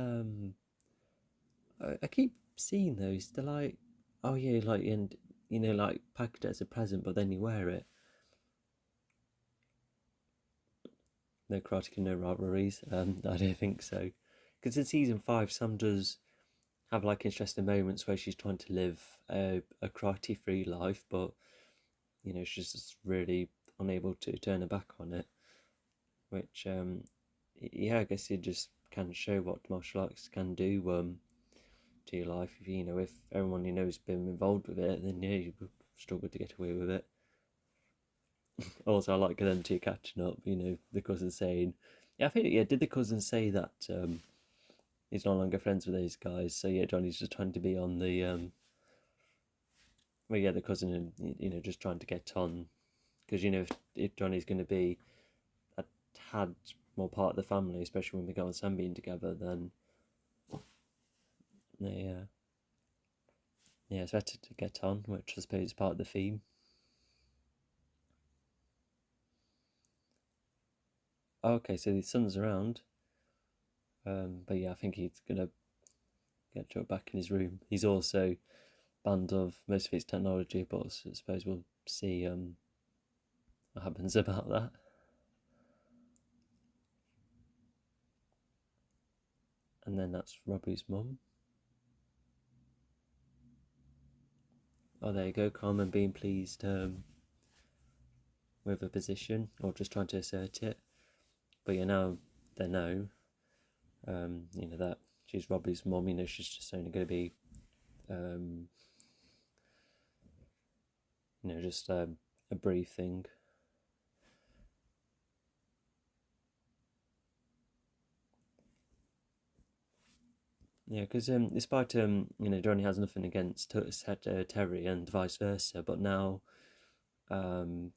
I keep seeing those. They're like, oh yeah, like, and like packed it as a present, but then you wear it. No Karate Kid, no rivalries. I don't think so. Because in season 5, Sam does have like interesting moments where she's trying to live a karate-free life, but she's just really unable to turn her back on it. Which, I guess it just can show what martial arts can do to your life. If everyone has been involved with it, then you struggle to get away with it. Also, I like them two catching up. The cousin saying, "Yeah, I think did the cousin say that he's no longer friends with those guys?" So yeah, Johnny's just trying to be on the well, yeah, the cousin, and just trying to get on, because if Johnny's going to be a tad more part of the family, especially when we go on Sam being together, then yeah, it's better to get on, which I suppose is part of the theme. Oh, okay, so the son's around, but yeah, I think he's gonna get Joe back in his room. He's also banned of most of his technology, but I suppose we'll see what happens about that. And then that's Robbie's mum. Oh, there you go, calm and being pleased with a position, or just trying to assert it. But now they know, that she's Robbie's mum. She's just only going to be, just a brief thing. Yeah, because despite Johnny has nothing against Terry and vice versa, but now, now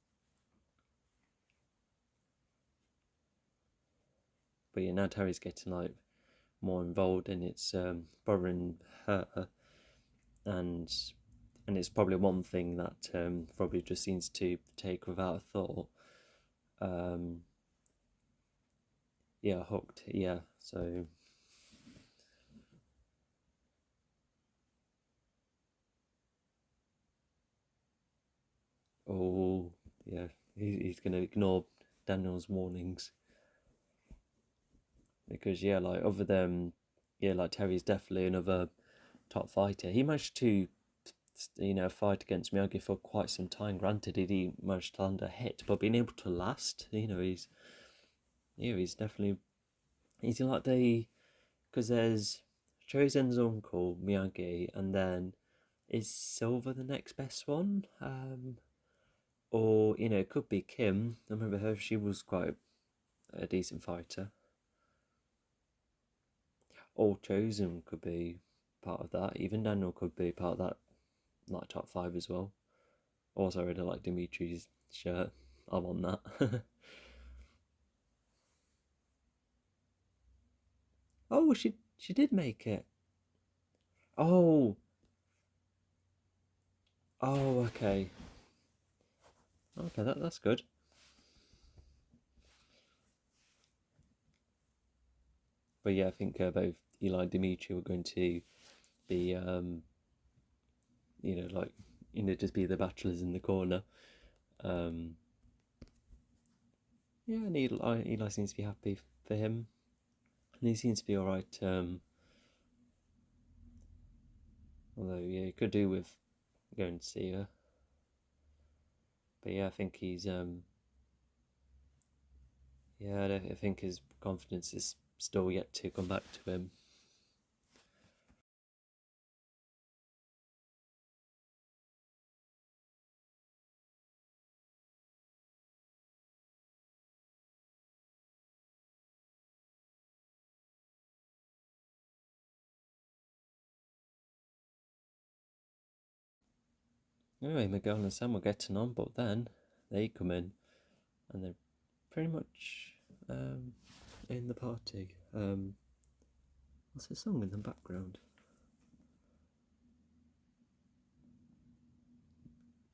Terry's getting like more involved, and it's bothering her, and it's probably one thing that Robbie just seems to take without a thought. Hooked. Yeah, so. Oh, yeah, he's going to ignore Daniel's warnings. Because, like, other than, like, Terry's definitely another top fighter. He managed to, fight against Miyagi for quite some time. Granted, he didn't manage to land a hit, but being able to last, he's definitely, he's like because there's Chosen's uncle, Miyagi, and then is Silver the next best one? Or, it could be Kim. I remember her, she was quite a decent fighter. Or Chosen could be part of that. Even Daniel could be part of that, like, top 5 as well. Also, I really like Dimitri's shirt. I want that. Oh, she did make it. Oh, okay. Okay, that's good. But yeah, I think both Eli and Dimitri were going to be, just be the bachelors in the corner. And Eli seems to be happy for him, and he seems to be all right. Although, yeah, he could do with going to see her. But yeah, I think he's I think his confidence is still yet to come back to him. Anyway, Miguel and Sam were getting on, but then they come in and they're pretty much in the party. What's the song in the background?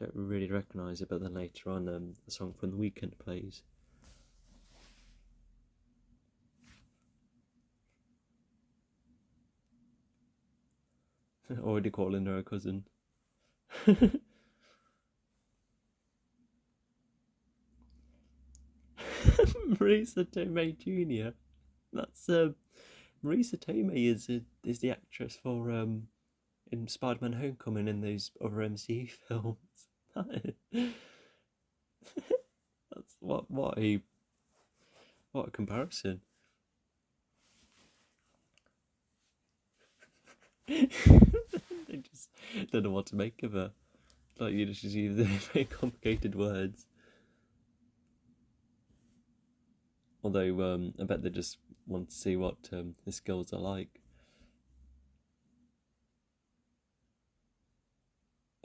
Don't really recognise it, but then later on, a song from The Weeknd plays. Already calling her a cousin. Marisa Tomei Jr. That's Marisa Tomei is the actress for in Spider-Man: Homecoming in those other MCU films. That's what a comparison. They just don't know what to make of her. Like, she's using very complicated words. Although I bet they just want to see what the skills are like.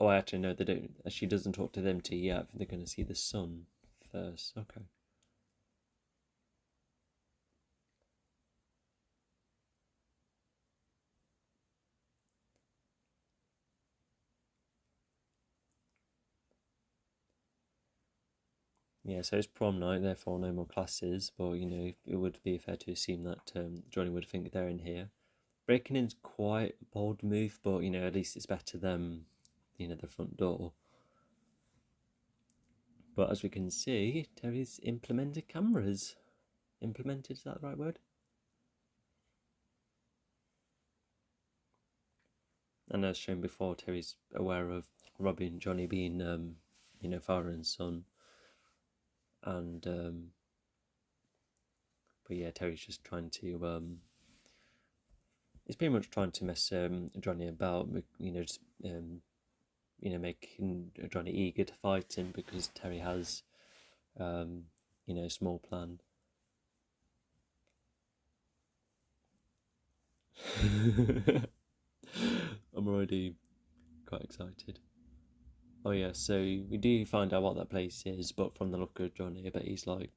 Oh, actually, no, they don't. She doesn't talk to them to yet. I think they're going to see the sun first. Okay. Yeah, so it's prom night, therefore no more classes, but it would be fair to assume that Johnny would think they're in here. Breaking in's quite a bold move, but at least it's better than the front door. But as we can see, Terry's implemented cameras. Implemented, is that the right word? And as shown before, Terry's aware of Robbie and Johnny being, father and son. And, but yeah, Terry's just trying to, he's pretty much trying to mess Johnny about, just, making Johnny eager to fight him because Terry has, a small plan. I'm already quite excited. Oh yeah, so we do find out what that place is, but from the look of Johnny, I bet he's like,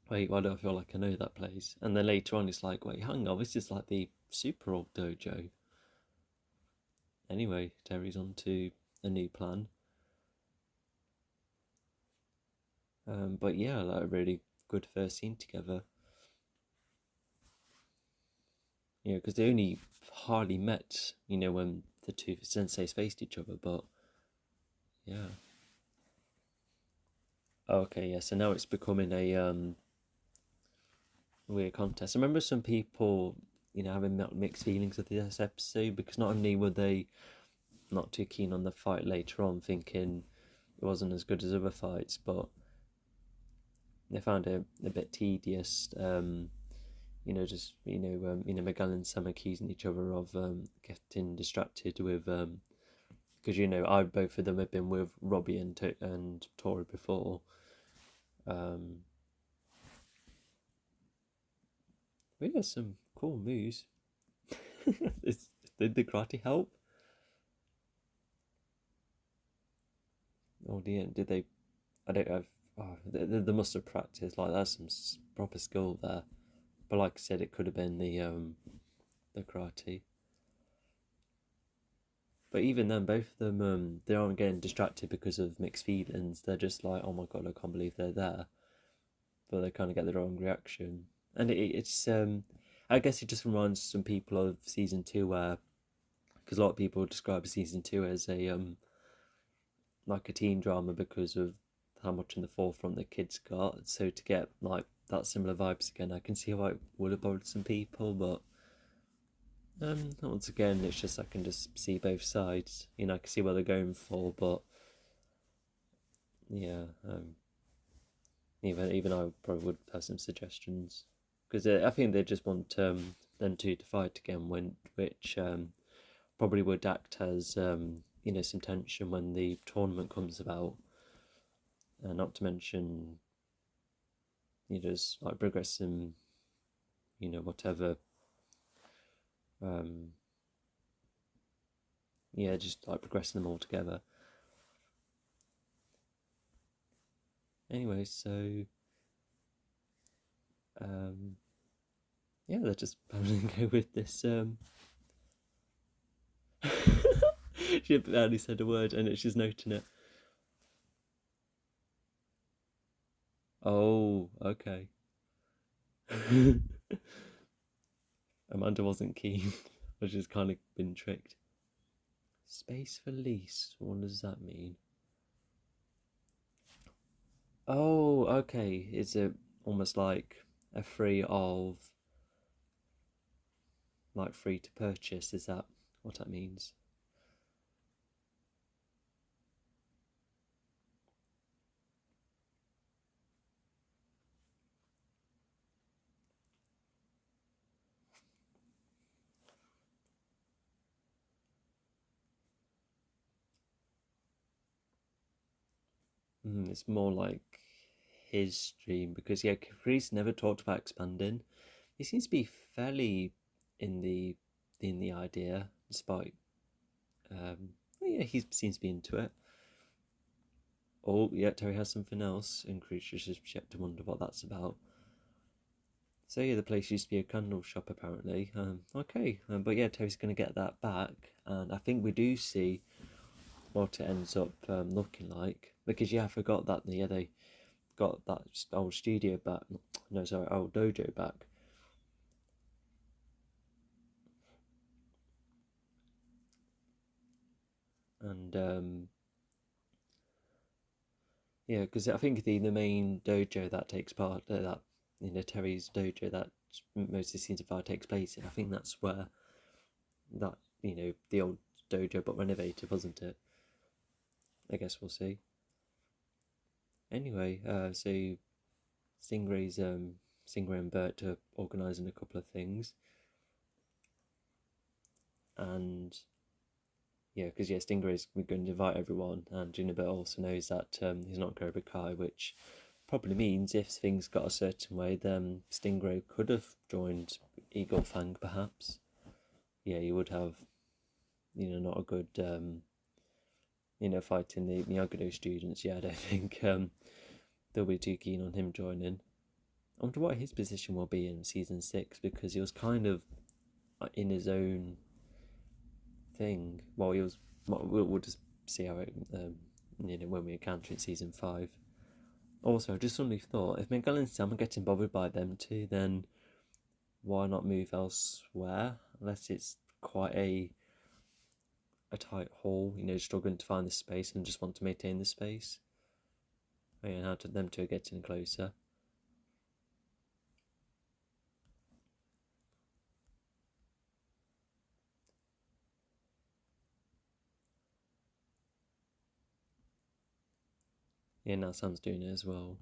wait, why do I feel like I know that place? And then later on, it's like, wait, hang on, this is like the super old dojo. Anyway, Terry's on to a new plan. But yeah, like a really good first scene together. Because they only hardly met, when the two senseis faced each other, but yeah. Okay, yeah, so now it's becoming a weird contest. I remember some people, having mixed feelings of this episode because not only were they not too keen on the fight later on, thinking it wasn't as good as other fights, but they found it a bit tedious. Miguel and Sam accusing each other of getting distracted with because both of them have been with Robbie and Tori before. We got some cool moves. Did the karate help? Or did they? I don't know. They must have practiced. Like there's some proper skill there. But like I said, it could have been the karate. But even then, both of them they aren't getting distracted because of mixed feelings. They're just like, oh my god, I can't believe they're there. But they kind of get the wrong reaction, and it's I guess it just reminds some people of season 2 where, because a lot of people describe season 2 as a like a teen drama because of how much in the forefront the kids got. So to get like that similar vibes again, I can see how it would have bothered some people, but once again, it's just I can just see both sides. I can see what they're going for, but yeah, even I probably would have some suggestions because I think they just want them two to fight again, which probably would act as some tension when the tournament comes about. Not to mention, just like progressing, whatever. Just like progressing them all together. Anyway, so they're just planning to go with this. She barely said a word, and she's noting it. Oh, okay. Amanda wasn't keen, but she's kind of been tricked. Space for lease. What does that mean? Oh, okay. Is it almost like a free to purchase? Is that what that means? It's more like his dream because Chris never talked about expanding. He seems to be fairly in the idea, despite he seems to be into it. Oh yeah, Terry has something else, and Chris just checked to wonder what that's about. So yeah, the place used to be a candle shop apparently. Okay, but yeah, Terry's going to get that back, and I think we do see what it ends up looking like because I forgot that they got that old studio back. No, sorry, old dojo back. And because I think the main dojo that takes part that Terry's dojo that most of the scenes of fire takes place in. I think that's where that the old dojo, but renovated, wasn't it? I guess we'll see. Anyway, so Stingray's Stingray and Bert are organising a couple of things, and yeah, because Stingray's going to invite everyone, and Junibert also knows that he's not Cobra Kai, which probably means if things got a certain way, then Stingray could have joined Eagle Fang, perhaps. Yeah, he would have, not a good, fighting the Miyagi-Do students. Yeah, I don't think they'll be too keen on him joining. I wonder what his position will be in season 6, because he was kind of in his own thing. Well, he was. We'll just see how it, when we encounter in season 5. Also, I just suddenly thought, if Miguel and Sam are getting bothered by them too, then why not move elsewhere? Unless it's quite a tight hole, struggling to find the space and just want to maintain the space. And how to them two are getting closer. Yeah, now Sam's doing it as well.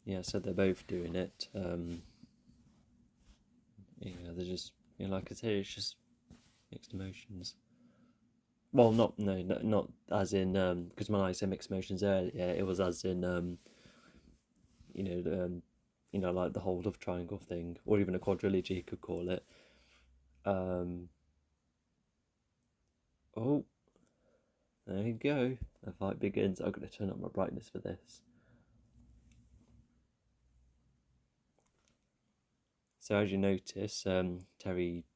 Yeah, so they're both doing it. They're just, like I said, it's just mixed emotions. Well, not as in because when I said mixed emotions earlier, it was as in like the whole love triangle thing, or even a quadrilogy, you could call it. Oh, there you go. The fight begins. I'm going to turn up my brightness for this. So as you notice, Terry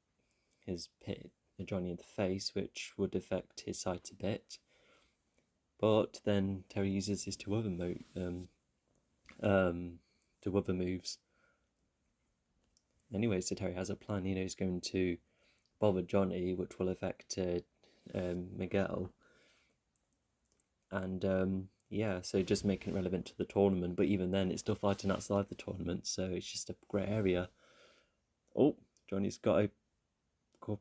has hit Johnny in the face, which would affect his sight a bit. But then Terry uses his two other moves. Anyway, so Terry has a plan. He's going to bother Johnny, which will affect Miguel. And so just making it relevant to the tournament. But even then, it's still fighting outside the tournament, so it's just a grey area. Oh, Johnny's got a...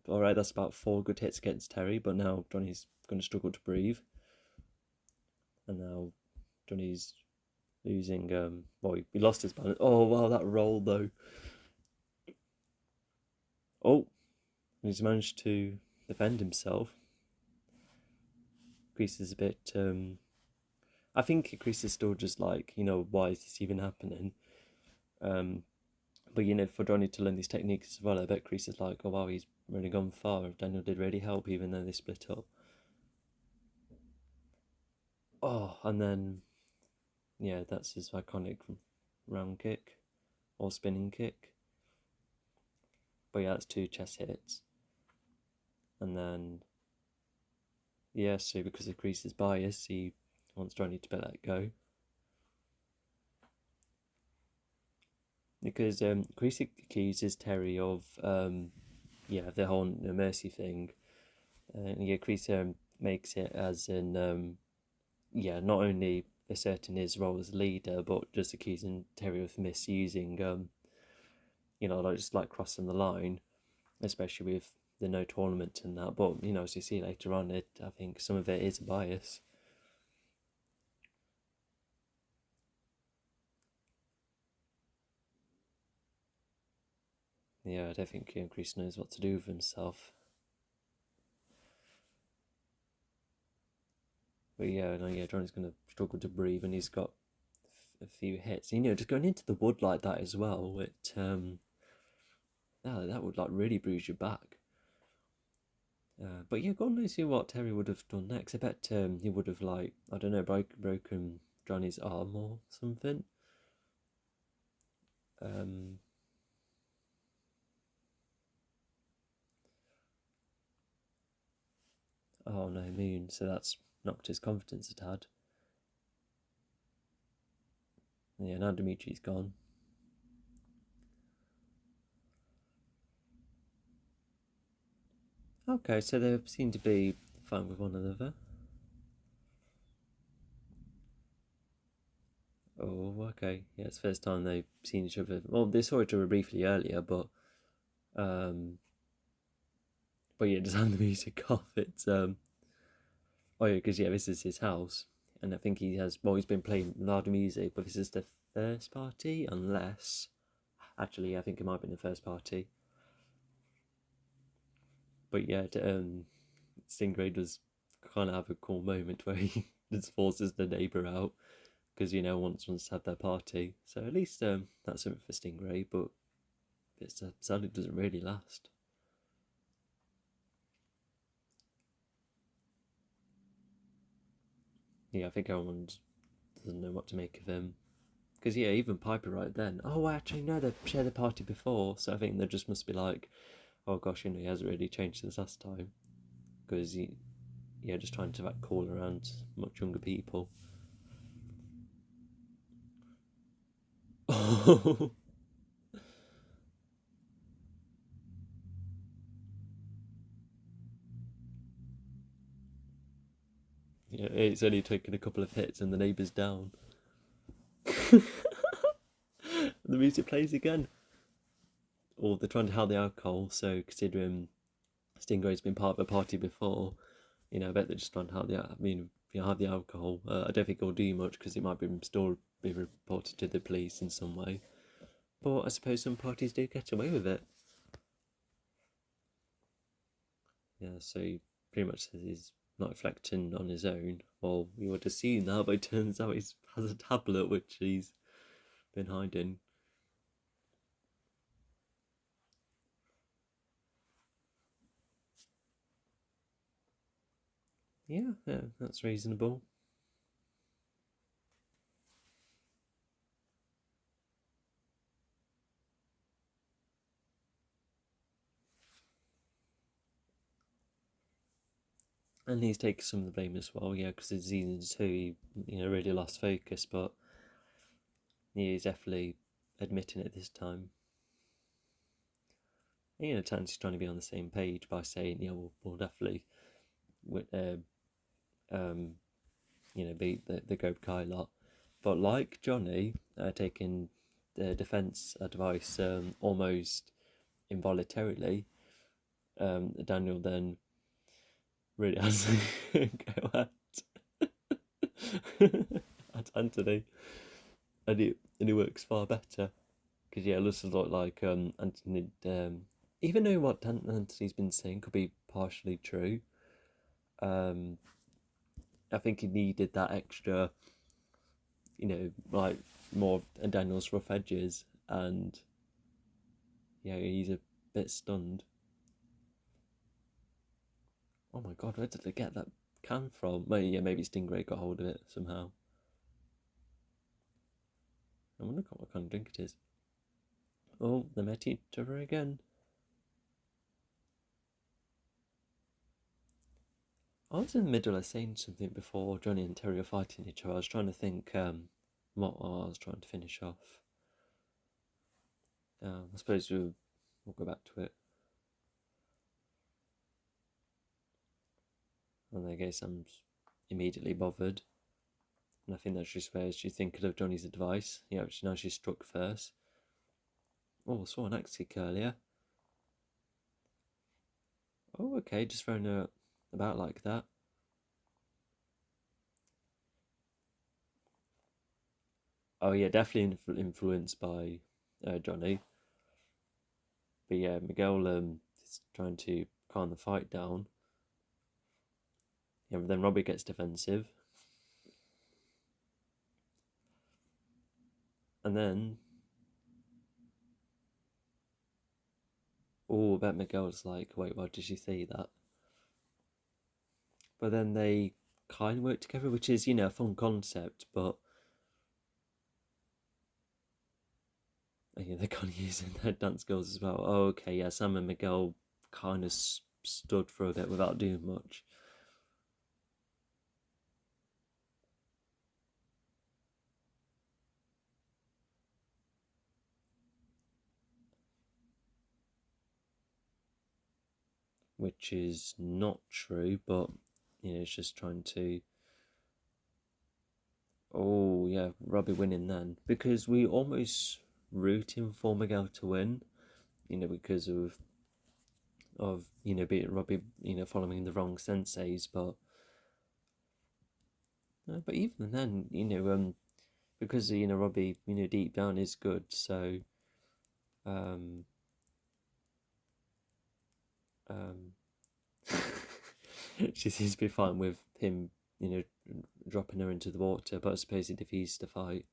Alright, that's about 4 good hits against Terry, but now Johnny's going to struggle to breathe. And now Johnny's losing... he lost his balance. Oh, wow, that roll, though. Oh, he's managed to defend himself. Kreese is a bit... I think Kreese is still just like, why is this even happening? But, for Johnny to learn these techniques as well, I bet Kreese is like, oh, wow, he's really gone far. Daniel did really help, even though they split up. Oh, and then, that's his iconic round kick, or spinning kick. But yeah, that's 2 chest hits. And then, so because of Kreese's bias, he wants Johnny to let go. Because Kreese accuses Terry of, the whole no mercy thing. Kreese makes it as in, not only asserting his role as leader, but just accusing Terry of misusing, just like crossing the line, especially with the no tournament and that. But, as you see later on, I think some of it is a bias. Yeah, I don't think Kreese knows what to do with himself. But Johnny's going to struggle to breathe, and he's got a few hits. Just going into the wood like that as well, that would like really bruise your back. But God knows what Terry would have done next. I bet he would have broken Johnny's arm or something. Oh no, Moon. So that's knocked his confidence a tad. Yeah, now Dimitri's gone. Okay, so they seem to be fine with one another. Oh, okay. Yeah, it's the first time they've seen each other. Well, they saw each other briefly earlier, but But yeah, just have the music off. It's oh yeah, because yeah, this is his house, and I think he's been playing loud music, but this is the first party, unless actually I think it might have been the first party. But yeah, Stingray does kind of have a cool moment where he just forces the neighbour out because wants to have their party. So at least that's something for Stingray, but it sadly doesn't really last. Yeah, I think everyone doesn't know what to make of him. Because yeah, even Piper right then. Oh, actually no, they've shared the party before, so I think they just must be like, oh gosh, he hasn't really changed since last time. Because yeah, just trying to like call around much younger people. Yeah, it's only taken a couple of hits and the neighbour's down. The music plays again. Or they're trying to hide the alcohol, so considering Stingray's been part of a party before, I bet they're just trying to hide the. I mean, if you hide the alcohol, I don't think it'll do much because it might still be reported to the police in some way. But I suppose some parties do get away with it. Yeah, so he pretty much says he's not reflecting on his own. Well, you would have seen that, but it turns out he has a tablet which he's been hiding. Yeah, that's reasonable. And he's taking some of the blame as well, yeah, because in season 2 he really lost focus, but he's definitely admitting it this time. Tan's trying to be on the same page by saying, yeah, we'll definitely, um, beat the Cobra Kai lot. But like Johnny, taking the defense advice almost involuntarily, Daniel then really has to go at Anthony, and it works far better because yeah, it looks a lot like Anthony. Even though what Anthony's been saying could be partially true, um, I think he needed that extra, like more of Daniel's rough edges, and yeah, he's a bit stunned. Oh my god, where did they get that can from? Maybe Stingray got hold of it somehow. I wonder what kind of drink it is. Oh, they met each other again. I was in the middle of saying something before Johnny and Terry were fighting each other. I was trying to think what I was trying to finish off. I suppose we'll go back to it. And I guess I'm immediately bothered. And I think that's just where she's thinking of Johnny's advice. Now she's struck first. Oh, I saw an axe kick earlier. Oh, okay, just throwing her about like that. Oh yeah, definitely influenced by Johnny. But yeah, Miguel is trying to calm the fight down. Yeah, but then Robbie gets defensive. And then, I bet Miguel's like, wait, why did you say that? But then they kind of work together, which is, a fun concept, but they're kind of using their dance skills as well. Oh, okay, yeah, Sam and Miguel kind of stood for a bit without doing much. Which is not true, but it's just trying to. Oh yeah, Robbie winning then because we almost rooting for Miguel to win, because of of being Robbie following the wrong senseis, but even then because Robbie deep down is good, so um um she seems to be fine with him dropping her into the water, but I suppose he defeats the fight.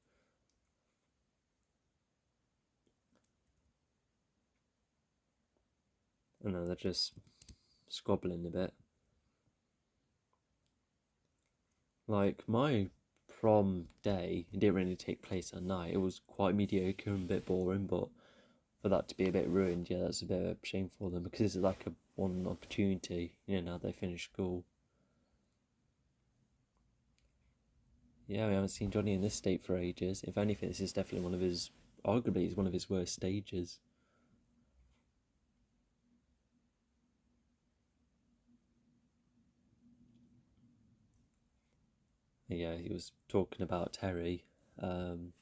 And then they're just squabbling a bit. Like, my prom day, it didn't really take place at night. It was quite mediocre and a bit boring, but for that to be a bit ruined, yeah, that's a bit of a shame for them, because it's like a one opportunity, now they finish school. Yeah, we haven't seen Johnny in this state for ages. If anything, this is definitely arguably, it's one of his worst stages. Yeah, he was talking about Terry. Um,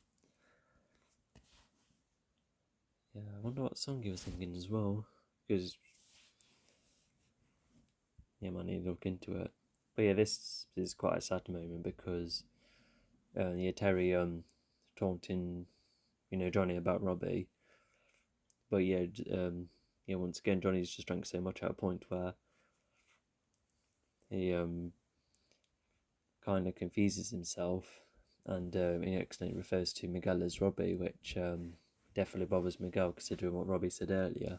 yeah, I wonder what song he was singing as well, because yeah, I might need to look into it. But yeah, this is quite a sad moment because yeah, Terry taunting Johnny about Robbie, but yeah, once again Johnny's just drank so much at a point where he kind of confuses himself, and he accidentally refers to Miguel as Robbie, which definitely bothers Miguel considering what Robbie said earlier.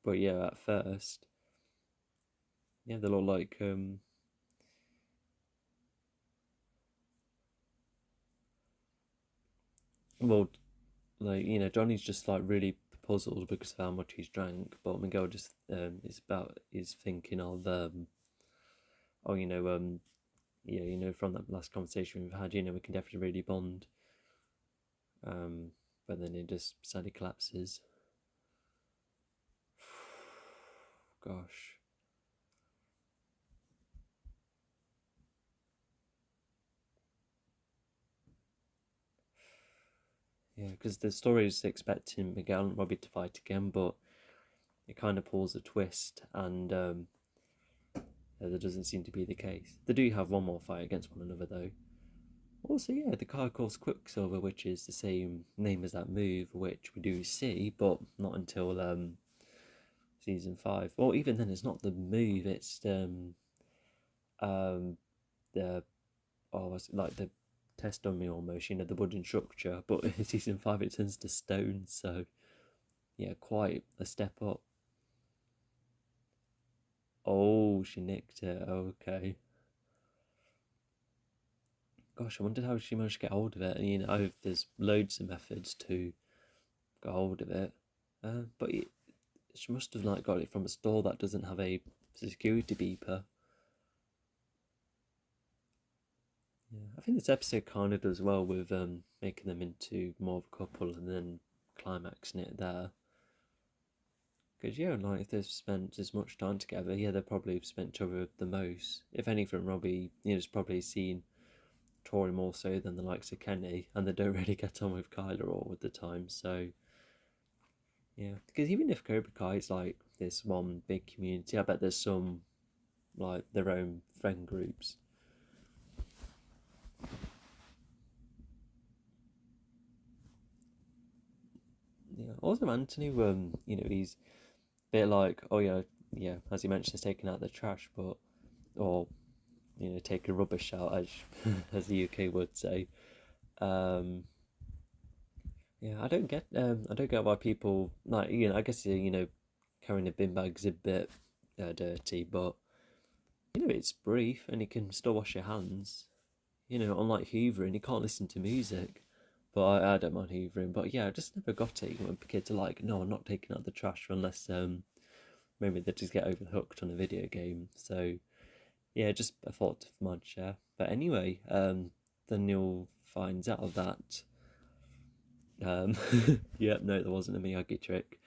But yeah, at first, yeah, they look like well, like Johnny's just like really puzzled because of how much he's drank, but Miguel just is thinking of oh yeah, from that last conversation we've had, we can definitely really bond. Um, but then it just sadly collapses. Gosh. Yeah, because the story is expecting Miguel and Robbie to fight again, but it kind of pulls a twist, and that doesn't seem to be the case. They do have one more fight against one another, though. Also, yeah, the card calls Quicksilver, which is the same name as that move, which we do see, but not until season 5. Or even then, it's not the move; it's um the it's like the test on me almost, the wooden structure. But in season 5, it turns to stone, so yeah, quite a step up. Oh, she nicked it. Okay. Gosh, I wondered how she managed to get hold of it. And there's loads of methods to get hold of it. But she must have like got it from a store that doesn't have a security beeper. Yeah, I think this episode kind of does well with making them into more of a couple and then climaxing it there. Because yeah, like if they've spent as much time together, yeah, they probably have spent each other the most. If anything, Robbie, has probably seen Tori more so than the likes of Kenny, and they don't really get on with Kyler all of the time. So yeah, because even if Cobra Kai is like this one big community, I bet there's some like their own friend groups. Yeah. Also, Anthony, he's a bit like, oh yeah, yeah, as he mentioned, he's taking out the trash, but or taking rubbish out, as as the UK would say. Um, yeah, I don't get why people like, I guess carrying a bin bag's a bit dirty, but it's brief and you can still wash your hands. Unlike hoovering, you can't listen to music. But I don't mind hoovering. But yeah, I just never got it when kids are like, no, I'm not taking out the trash unless maybe they just get overhooked on a video game. So yeah, just a thought of mine share. But anyway, then you'll find out that yeah, no, there wasn't a Miyagi trick.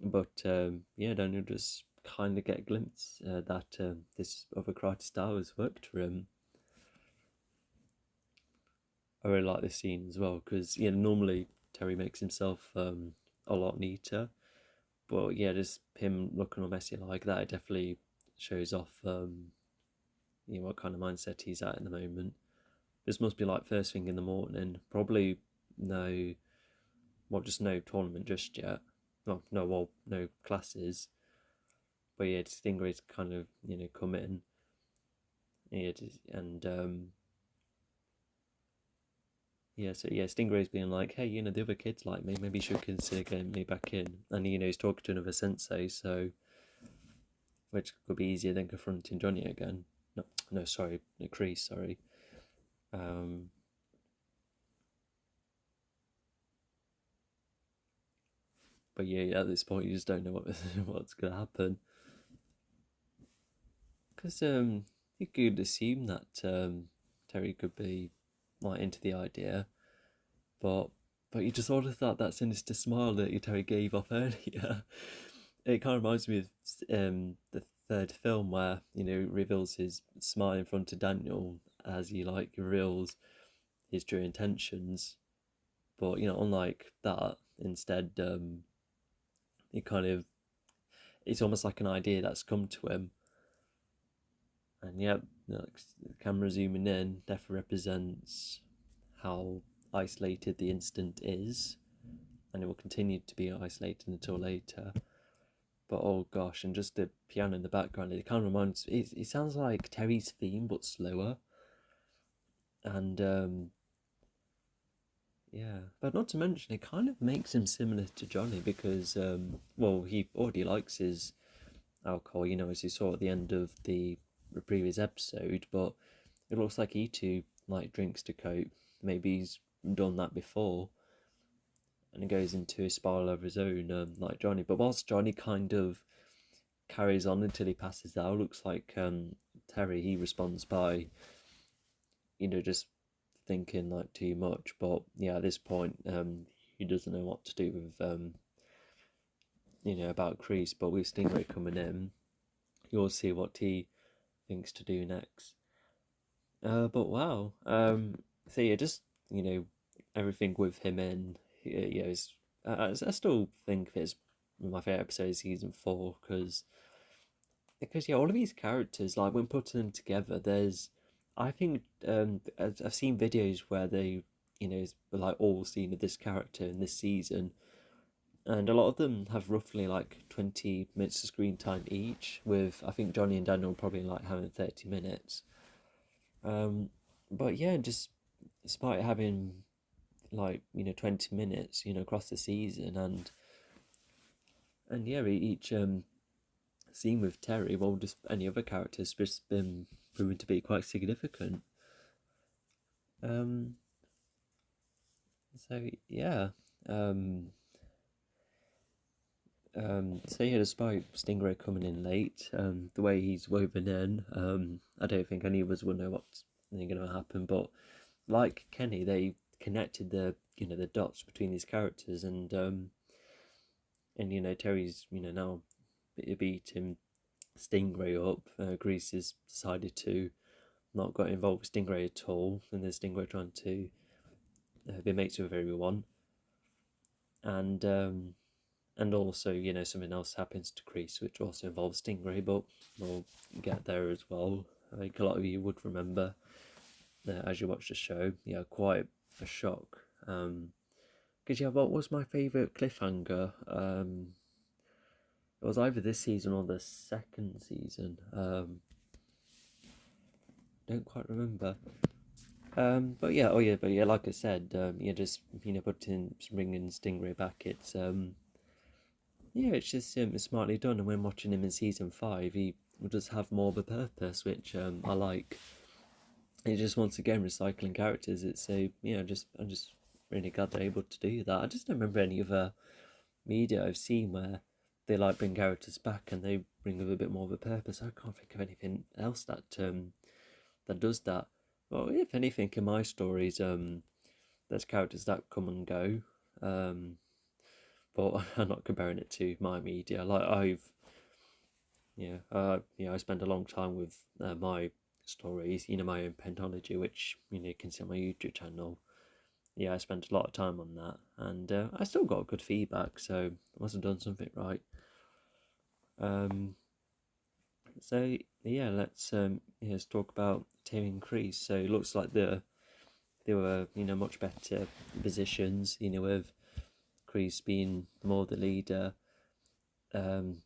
But yeah, then you'll just kind of get a glimpse that this other karate star has worked for him. I really like this scene as well because normally Terry makes himself a lot neater, but yeah, just him looking all messy like that, it definitely shows off what kind of mindset he's at the moment. This must be like first thing in the morning. Probably no, well, just no tournament just yet. No classes. But yeah, Stingray's kind of come in. Yeah, and Stingray's being like, hey, the other kids like me. Maybe you should consider getting me back in. And he's talking to another sensei, so which could be easier than confronting Johnny again. No, sorry, Kreese, sorry. But yeah, at this point, you just don't know what's gonna happen. Because you could assume that Terry could be like into the idea, but you just sort of thought that sinister smile that Terry gave off earlier. It kind of reminds me of the third film where reveals his smile in front of Daniel as he like reveals his true intentions. But unlike that, instead, it kind of it's almost like an idea that's come to him. And yep, the camera zooming in definitely represents how isolated the instant is, and it will continue to be isolated until later. But oh gosh, and just the piano in the background, it kind of reminds. It sounds like Terry's theme, but slower. And yeah, but not to mention, it kind of makes him similar to Johnny because he already likes his alcohol, as you saw at the end of the previous episode. But it looks like he too like drinks to cope. Maybe he's done that before, and he goes into a spiral of his own, like Johnny. But whilst Johnny kind of carries on until he passes out, looks like Terry, he responds by, just thinking like too much. But yeah, at this point, he doesn't know what to do with about Kreese. But with Stingray coming in, you'll see what he thinks to do next. But wow, so yeah, just everything with him in, I still think it's my favorite episode of season 4 because yeah, all of these characters, like when putting them together, I think I've seen videos where they like all seen of this character in this season, and a lot of them have roughly like 20 minutes of screen time each. With I think Johnny and Daniel probably like having 30 minutes. But yeah, just despite having like 20 minutes across the season, and yeah, each scene with Terry, well, just any other characters just been proven to be quite significant. Um, so yeah, um, so yeah, despite Stingray coming in late, the way he's woven in, I don't think any of us will know what's going to happen. But like Kenny, they connected the dots between these characters, and Terry's now beating Stingray up. Grease has decided to not got involved with Stingray at all, and there's Stingray trying to be mates with everyone, and also something else happens to Grease, which also involves Stingray, but we'll get there as well. I think a lot of you would remember as you watch the show. Yeah, quite a shock. Because what was my favourite cliffhanger? It was either this season or the second season. Don't quite remember. But yeah, like I said, just putting bringing Stingray back. It's it's just smartly done. And when watching him in season 5, he does have more of a purpose, which I like. He just once again recycling characters. It's I'm just really glad they're able to do that. I just don't remember any other media I've seen where they like bring characters back and they bring with a bit more of a purpose. I can't think of anything else that does that. Well, if anything, in my stories, there's characters that come and go, but I'm not comparing it to my media. Like I spend a long time with my stories, my own pentology, which you can see on my YouTube channel. yeah, I spent a lot of time on that, and I still got good feedback, so I must have done something right. So yeah, let's talk about Terry and Crease. So it looks like they were much better positions, with Crease being more the leader. Um,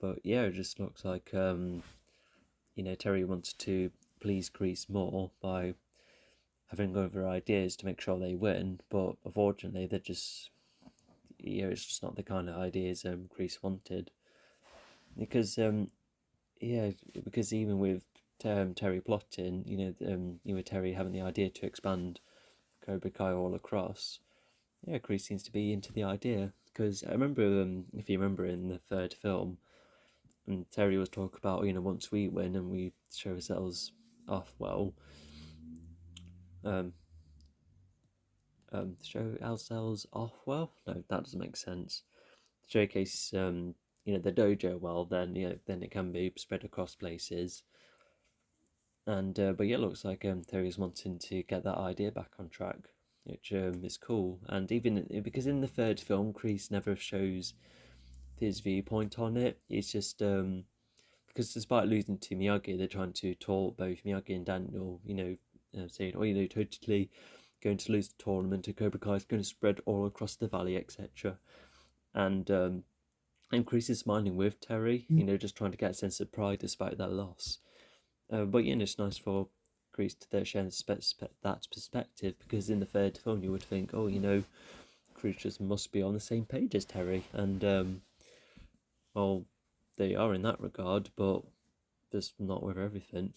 but yeah, it just looks like Terry wants to please Crease more by having other ideas to make sure they win. But unfortunately, they're just it's just not the kind of ideas Crease wanted, because yeah, because even with Terry plotting, Terry having the idea to expand Cobra Kai all across. Yeah, Chris seems to be into the idea, because I remember, if you remember in the third film, and Terry was talking about, once we win and we show ourselves off well, um, show ourselves off well. No, that doesn't make sense. Showcase, the dojo well, then then it can be spread across places. And but yeah, it looks like Terry's wanting to get that idea back on track, which is cool. And even because in the third film, Kreese never shows his viewpoint on it. It's just because despite losing to Miyagi, they're trying to talk both Miyagi and Daniel, saying, oh, totally going to lose the tournament, and Cobra Kai is going to spread all across the valley, etc. And Kreese is smiling with Terry, just trying to get a sense of pride despite that loss. But it's nice for Greece to share that perspective, because in the third film you would think, oh, creatures must be on the same page as Terry, and well, they are in that regard, but just not with everything.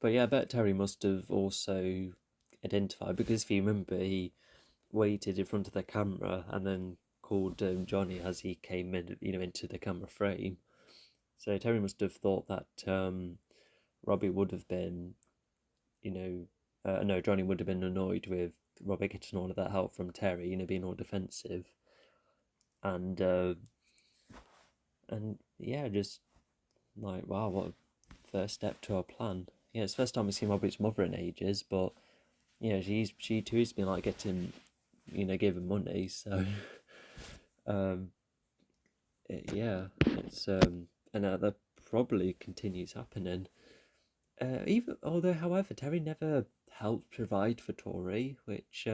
But yeah, I bet Terry must have also identified, because if you remember, he waited in front of the camera and then called Johnny as he came in, into the camera frame. So Terry must have thought that Robbie would have been, no, Johnny would have been annoyed with Robbie getting all of that help from Terry, being all defensive, and yeah, just like, wow, what a first step to our plan. Yeah, it's the first time we've seen Robbie's mother in ages, but she too has been like getting, given money, so um, yeah, it's and that probably continues happening. Even although, however, Terry never helped provide for Tori, which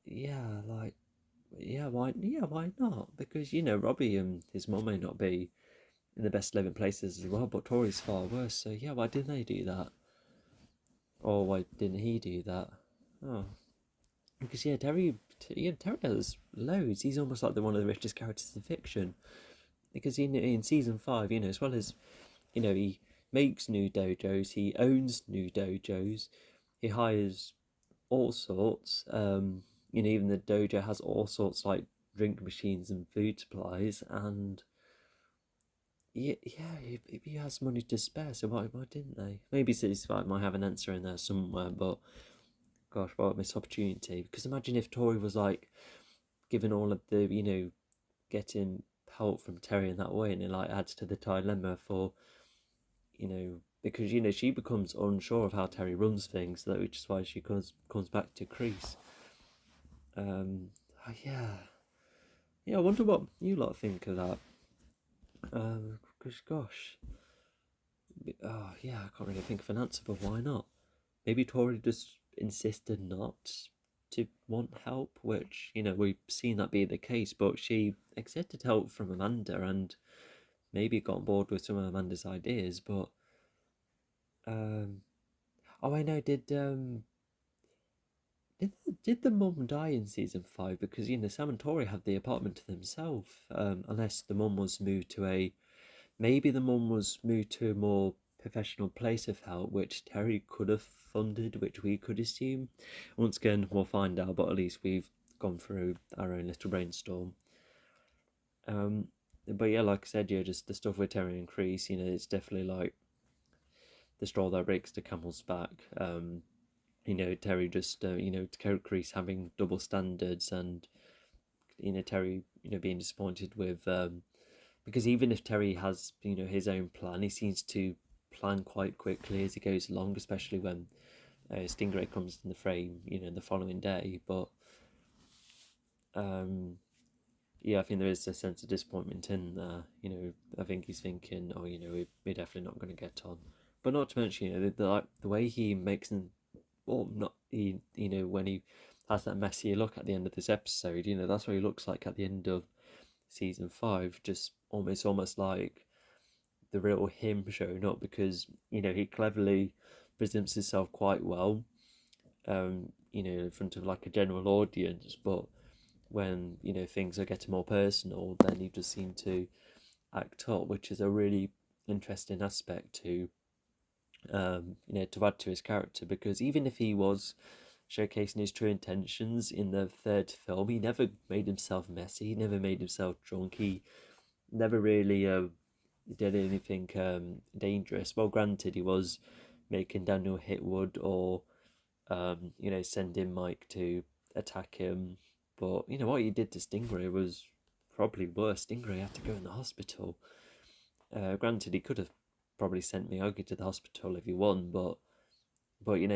yeah, like why not? Because Robbie and his mum may not be in the best living places as well, but Tori's far worse. So yeah, why didn't they do that? Or why didn't he do that? Oh, because Terry has loads. He's almost like one of the richest characters in fiction. Because in season 5, as well as he makes new dojos, he owns new dojos, he hires all sorts. Even the dojo has all sorts like drink machines and food supplies, and yeah, he has money to spare. So why didn't they? Maybe Cities Five might have an answer in there somewhere, but gosh, what a missed opportunity. Because imagine if Tori was like given all of the getting help from Terry in that way, and it like adds to the dilemma for because she becomes unsure of how Terry runs things, which is why she comes back to Crease. Yeah, I wonder what you lot think of that. Because gosh, oh yeah, I can't really think of an answer, but why not? Maybe Tori just insisted not to want help, which we've seen that be the case, but she accepted help from Amanda and maybe got on board with some of Amanda's ideas. But oh, I know, did the mum die in season 5? Because Sam and Tori had the apartment to themselves, unless the mum was moved to a more professional place of help, which Terry could have funded, which we could assume. Once again, we'll find out, but at least we've gone through our own little brainstorm. But yeah, like I said, just the stuff with Terry and Crease, it's definitely like the straw that breaks the camel's back. Terry just, Crease having double standards, and Terry, being disappointed with because even if Terry has his own plan, he seems to plan quite quickly as it goes along, especially when Stingray comes in the frame, the following day. But yeah, I think there is a sense of disappointment in there. I think he's thinking, oh, we're definitely not going to get on. But not to mention, the way he makes them, well, not he, when he has that messy look at the end of this episode, that's what he looks like at the end of season 5, just almost like the real him showing up, because he cleverly presents himself quite well, in front of like a general audience, but when things are getting more personal, then he just seemed to act up, which is a really interesting aspect to to add to his character, because even if he was showcasing his true intentions in the third film, he never made himself messy, he never made himself drunk, he never really did anything dangerous. Well, granted, he was making Daniel hit Wood, or sending Mike to attack him, but what he did to Stingray was probably worse. Stingray had to go in the hospital. Granted, he could have probably sent Miyagi to the hospital if he won, but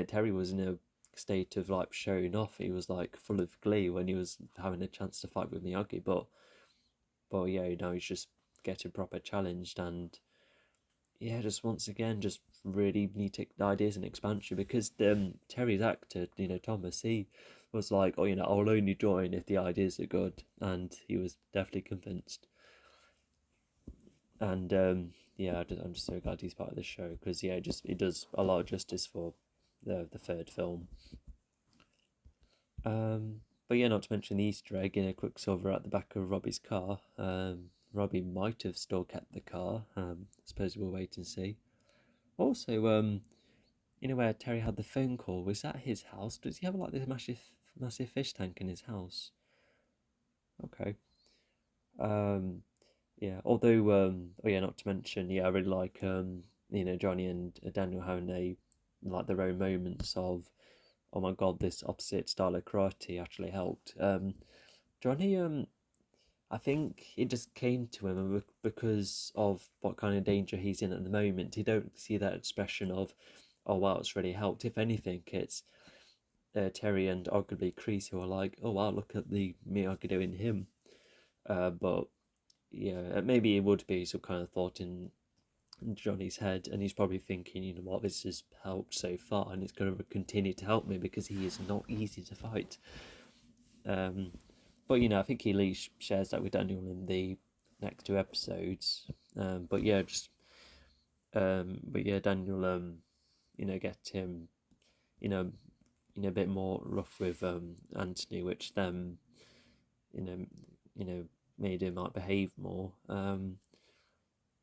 Terry was in a state of like showing off. He was like full of glee when he was having a chance to fight with Miyagi, but yeah, now he's just getting proper challenged, and yeah, just once again, just really neat ideas and expansion, because Terry's actor, Thomas, he was like, oh, I'll only join if the ideas are good, and he was definitely convinced. And yeah, I'm just so glad he's part of the show, because yeah, it does a lot of justice for the third film. But yeah, not to mention the Easter egg in a Quicksilver at the back of Robbie's car. Robbie might have still kept the car. I suppose we'll wait and see. Also, where Terry had the phone call, was that his house? Does he have like this massive fish tank in his house? Okay. Yeah. Although, oh yeah, not to mention, yeah, I really like Johnny and Daniel having their own moments of, oh my god, this opposite style of karate actually helped. Johnny, I think it just came to him because of what kind of danger he's in at the moment. You don't see that expression of, oh wow, it's really helped. If anything, it's Terry and arguably Kreese who are like, oh wow, look at the Miyagi doing him. But yeah, maybe it would be some kind of thought in Johnny's head, and he's probably thinking, you know what, this has helped so far, and it's going to continue to help me because he is not easy to fight. But I think he at least shares that with Daniel in the next 2 episodes. But yeah, Daniel, get him, a bit more rough with Anthony, which then, you know, made him like behave more.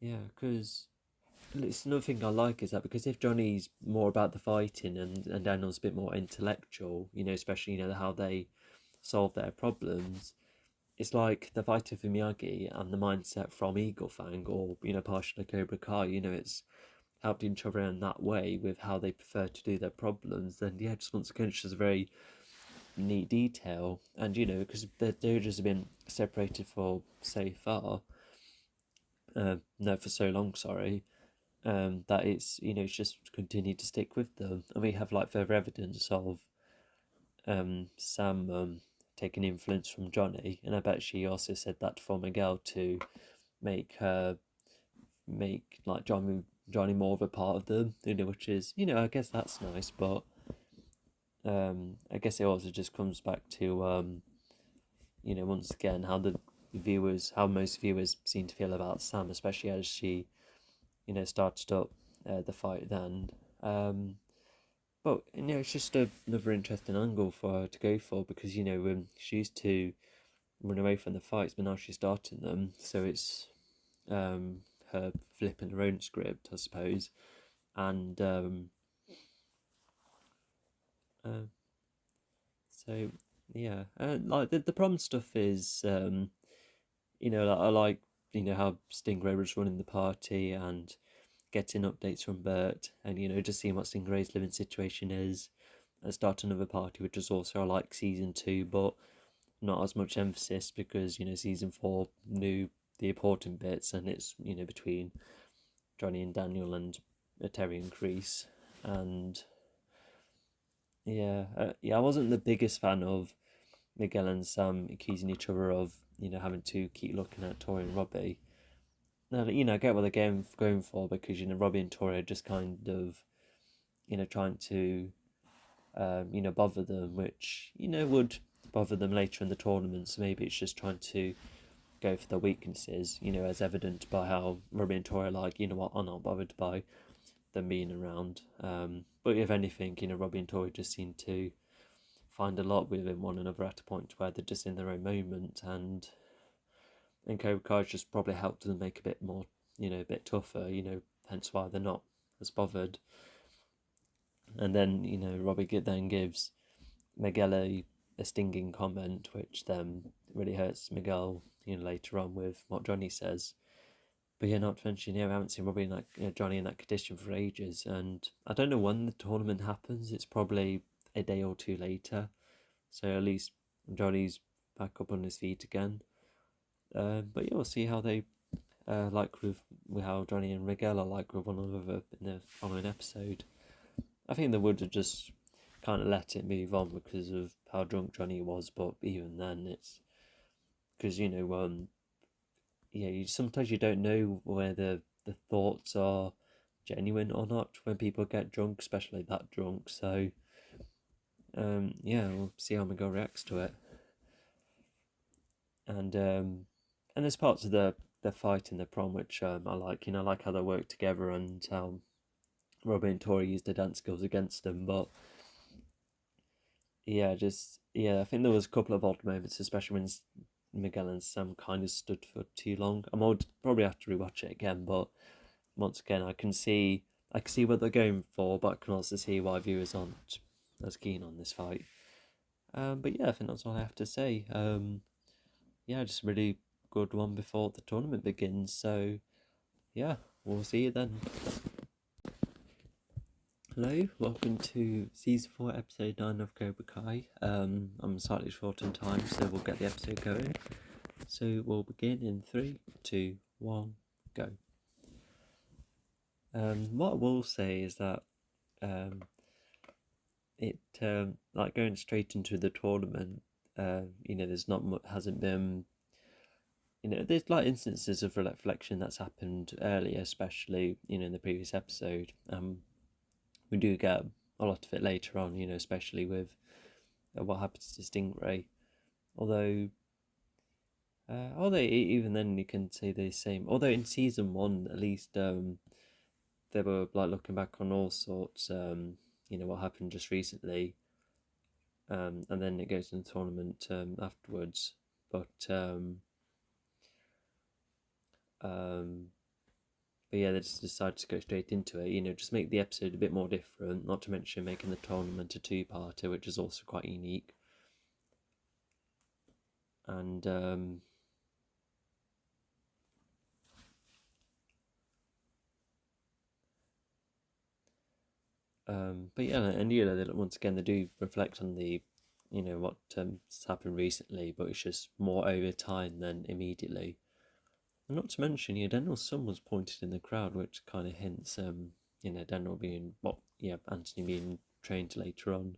Yeah, because it's another thing I like is that, because if Johnny's more about the fighting and Daniel's a bit more intellectual, especially how they solve their problems, it's like the fighter for Miyagi and the mindset from Eagle Fang, or partially Cobra Kai. It's helped each other in that way with how they prefer to do their problems. Then yeah, just once again, it's just a very neat detail, and because the dojas have been separated for so far, no, for so long, sorry, that it's just continued to stick with them, and we have like further evidence of Sam taking influence from Johnny, and I bet she also said that for Miguel to make like Johnny more of a part of them, which is I guess that's nice, but I guess it also just comes back to once again how most viewers seem to feel about Sam, especially as she started up the fight at the end. But it's just another interesting angle for her to go for, because she used to run away from the fights, but now she's starting them, so it's her flipping her own script, I suppose. And so yeah, like the problem stuff is I like how Stingray was running the party and getting updates from Bert, and just seeing what Stingray's living situation is, and start another party, which is also I like season 2, but not as much emphasis, because season 4 knew the important bits, and it's between Johnny and Daniel, and Terry and Crease, and I wasn't the biggest fan of Miguel and Sam accusing each other of having to keep looking at Tori and Robbie. Now I get what they're going for, because Robbie and Tori are just kind of trying to bother them, which would bother them later in the tournament. So maybe it's just trying to go for their weaknesses, as evident by how Robbie and Tori are like, what, I'm not bothered by them being around. But if anything, Robbie and Tori just seem to find a lot within one another at a point where they're just in their own moment, and Cobra Kai just probably helped them make a bit more, a bit tougher, hence why they're not as bothered. And then, Robbie then gives Miguel a stinging comment, which then really hurts Miguel, later on with what Johnny says. But not to mention, we haven't seen Robbie Johnny in that condition for ages, and I don't know when the tournament happens. It's probably a day or two later, so at least Johnny's back up on his feet again. But we'll see how they like with how Johnny and Miguel are like with one another in the following episode. I think they would have just kind of let it move on because of how drunk Johnny was, but even then, it's because sometimes you don't know whether the thoughts are genuine or not when people get drunk, especially that drunk. So we'll see how Miguel reacts to it. And there's parts of the fight in the prom which I like. I like how they work together, and how Robin and Tori use their dance skills against them. But I think there was a couple of odd moments, especially when Miguel and Sam kind of stood for too long. I would probably have to rewatch it again, but once again, I can see what they're going for, but I can also see why viewers aren't as keen on this fight. But I think that's all I have to say. Just a really good one before the tournament begins. So we'll see you then. Hello, welcome to Season 4, Episode 9 of Cobra Kai. I'm slightly short on time, so we'll get the episode going. So we'll begin in 3, 2, 1, go. What I will say is that it like going straight into the tournament, there's not much, hasn't been, there's like instances of reflection that's happened earlier, especially in the previous episode. We do get a lot of it later on, especially with what happens to Stingray. Although even then you can say the same. Although in season 1, at least, they were like looking back on all sorts. What happened just recently, and then it goes to the tournament afterwards. But they just decided to go straight into it. Just make the episode a bit more different. Not to mention making the tournament a two-parter, which is also quite unique. And once again they do reflect on the, what has happened recently, but it's just more over time than immediately. And not to mention, Daniel's son was pointed in the crowd, which kind of hints, Daniel being Anthony being trained later on.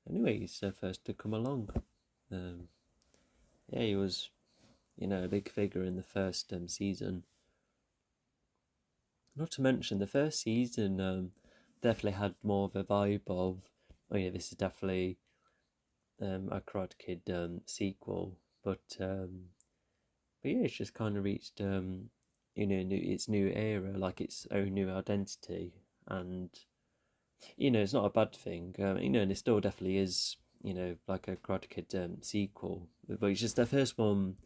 Anyway, he's the first to come along. He was, a big figure in the first season. Not to mention, the first season definitely had more of a vibe of, this is definitely a Karate Kid sequel, but it's just kind of reached its new era, like its own new identity, and it's not a bad thing. And it still definitely is, like a Karate Kid sequel, but it's just the first one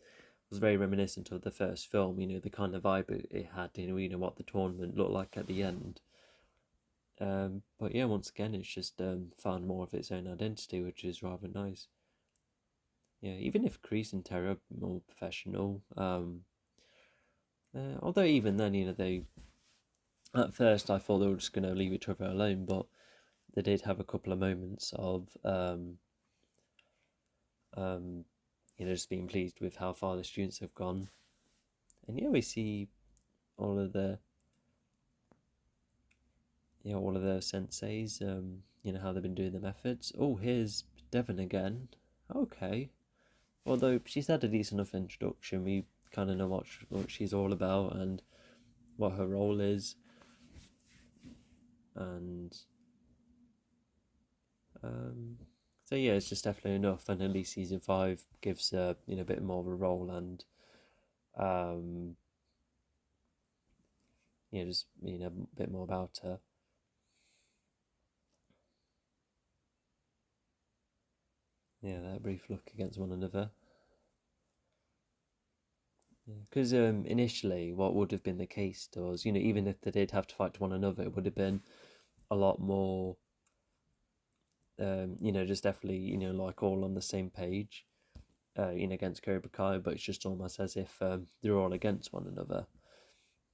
was very reminiscent of the first film. The kind of vibe it had. What the tournament looked like at the end. But once again, it's just found more of its own identity, which is rather nice. Even if Kreese and Terry are more professional, although even then, they at first I thought they were just going to leave each other alone, but they did have a couple of moments of just being pleased with how far the students have gone. And we see all of the all of their senseis, how they've been doing the methods. Oh, here's Devon again. Okay. Although she's had a decent enough introduction, we kind of know what she's all about and what her role is. And so yeah, it's just definitely enough. And at least season 5 gives her, a bit more of a role and, just, a bit more about her. Yeah, that brief look against one another. Because initially, what would have been the case was, even if they did have to fight one another, it would have been a lot more, just definitely, like all on the same page, against Cobra Kai, but it's just almost as if they're all against one another,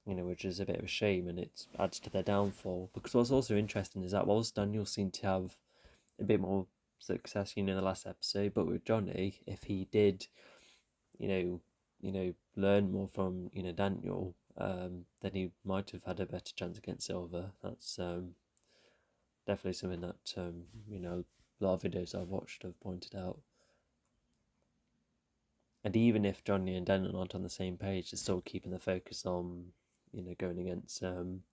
which is a bit of a shame and it adds to their downfall. Because what's also interesting is that whilst Daniel seemed to have a bit more success, in the last episode, but with Johnny, if he did, learn more from Daniel, then he might have had a better chance against Silver. That's definitely something that a lot of videos I've watched have pointed out. And even if Johnny and Daniel aren't on the same page, they're still keeping the focus on going against um,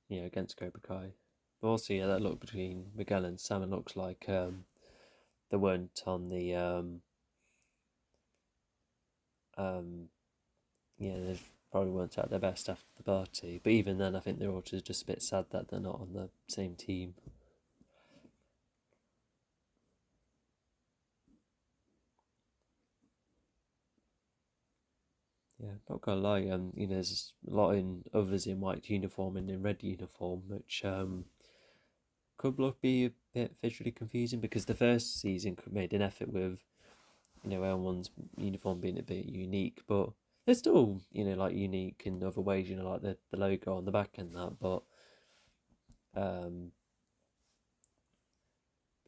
against Cobra Kai. But also, yeah, that look between Miguel and Sam, it looks like they weren't on the they probably weren't at their best after the party. But even then, I think they're all just a bit sad that they're not on the same team. Yeah, not gonna lie. There's a lot in others in white uniform and in red uniform, which could look be a bit visually confusing because the first season made an effort with everyone's uniform being a bit unique, but they're still like unique in other ways. Like the logo on the back and that, um,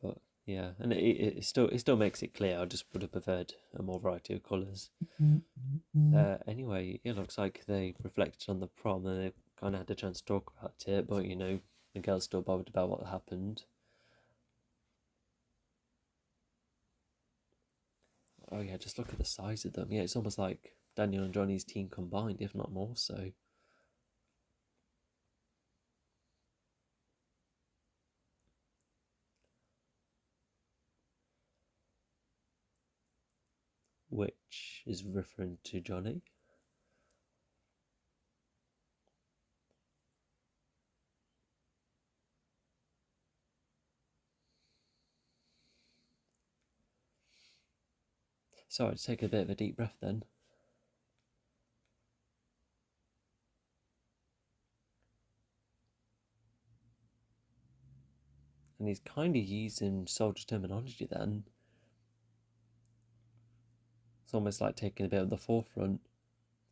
but yeah, and it still makes it clear. I just would have preferred a more variety of colours. Anyway, it looks like they reflected on the prom and they kind of had a chance to talk about it, but the girl's still bothered about what happened. Oh yeah, just look at the size of them. Yeah, it's almost like Daniel and Johnny's team combined, if not more so. Which is referring to Johnny. Sorry, to take a bit of a deep breath then. And he's kind of using soldier terminology then. It's almost like taking a bit of the forefront.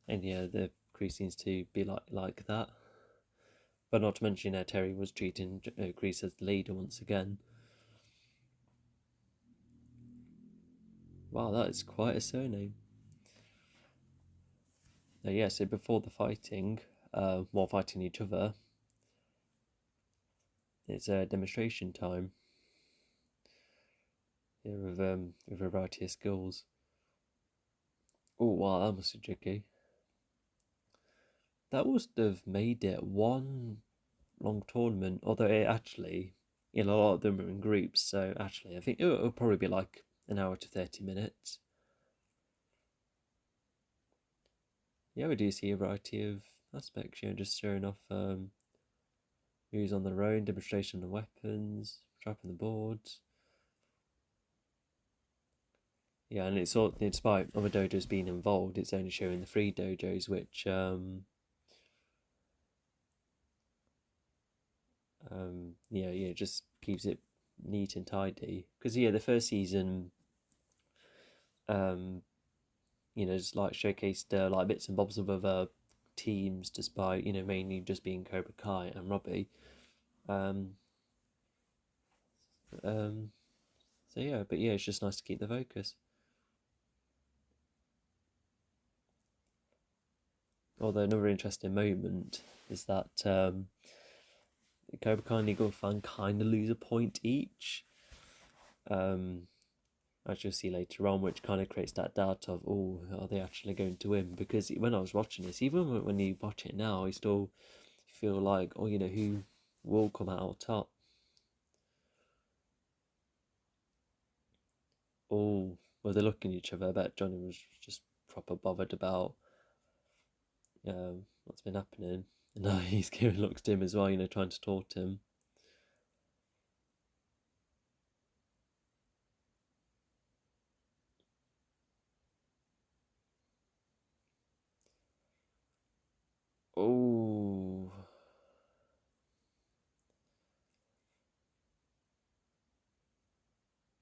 And yeah, the crew seems to be like that. But not to mention, Terry was treating Grease as the leader once again. Wow, that is quite a surname. Yeah, so before the fighting, while fighting each other, it's demonstration time. Yeah, with a variety of skills. Oh wow, that must be tricky. That must have made it one long tournament, although it actually, a lot of them are in groups, so actually I think it'll probably be like an hour to 30 minutes. Yeah, we do see a variety of aspects, just showing off moves on their own, demonstration of weapons, trapping the boards. Yeah, and it's all, despite other dojos being involved, it's only showing the 3 dojos, which just keeps it neat and tidy. Because the first season, just like showcased like bits and bobs of other teams, despite mainly just being Cobra Kai and Robbie. Um, um, so yeah, but yeah, it's just nice to keep the focus. Although another interesting moment is that Cobra Kai and Eagle Fan kind of lose a point each. As you'll see later on, which kind of creates that doubt of, oh, are they actually going to win? Because when I was watching this, even when you watch it now, you still feel like, oh, who will come out top? Oh, well, they're looking at each other. I bet Johnny was just proper bothered about what's been happening. And now he's giving looks to him as well, trying to talk to him. Oh,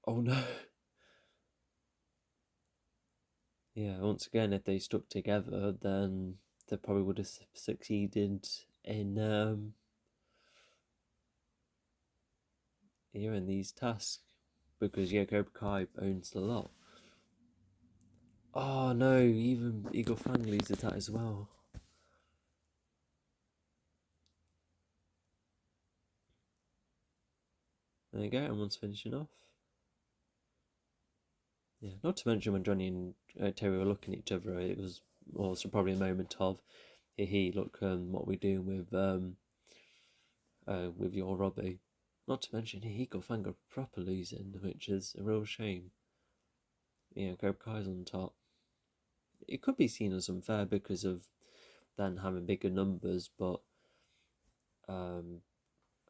oh no. Yeah, once again, if they stuck together, then they probably would have succeeded in in these tasks, because Cobra Kai owns a lot. Oh no, even Eagle Fang loses that as well. There you go, everyone's finishing off. Yeah, not to mention when Johnny and Terry were looking at each other, it was also probably a moment of, hey, look, what we're doing with your Robbie. Not to mention Eagle Fang are proper losing, which is a real shame. Cobra Kai's on top. It could be seen as unfair because of them having bigger numbers, but I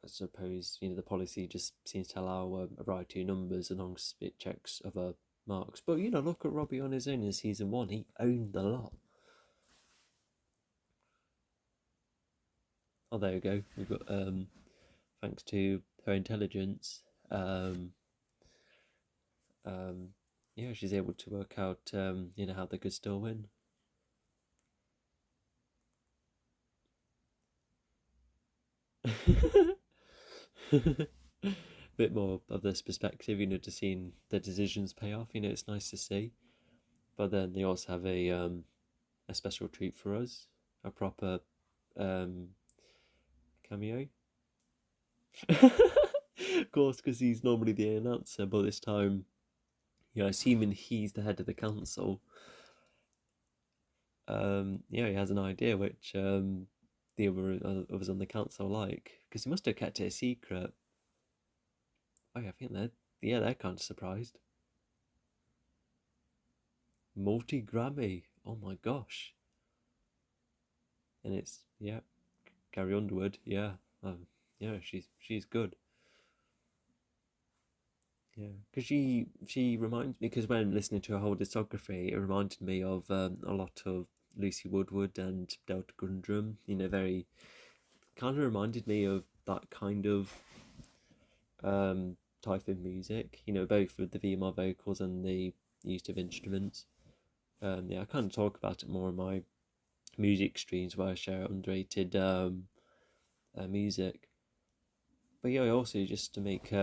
suppose the policy just seems to allow a variety of numbers as long as it checks other marks. But look at Robbie on his own in season 1; he owned a lot. Oh, there we go. We've got thanks to her intelligence, she's able to work out how they could still win. Bit more of this perspective, to seeing the decisions pay off. It's nice to see. But then they also have a special treat for us, a proper cameo. Of course, because he's normally the announcer, but this time, assuming he's the head of the council, he has an idea which the others on the council like, because he must have kept it a secret. Oh yeah, I think they're kind of surprised. Multi-Grammy, oh my gosh. And it's Carrie Underwood, she's good. Yeah, because she reminds me, because when listening to her whole discography, it reminded me of a lot of Lucy Woodward and Delta Gundrum. Very kind of reminded me of that kind of type of music. Both with the VMR vocals and the use of instruments. I kind of talk about it more in my music streams where I share underrated music. But also just to make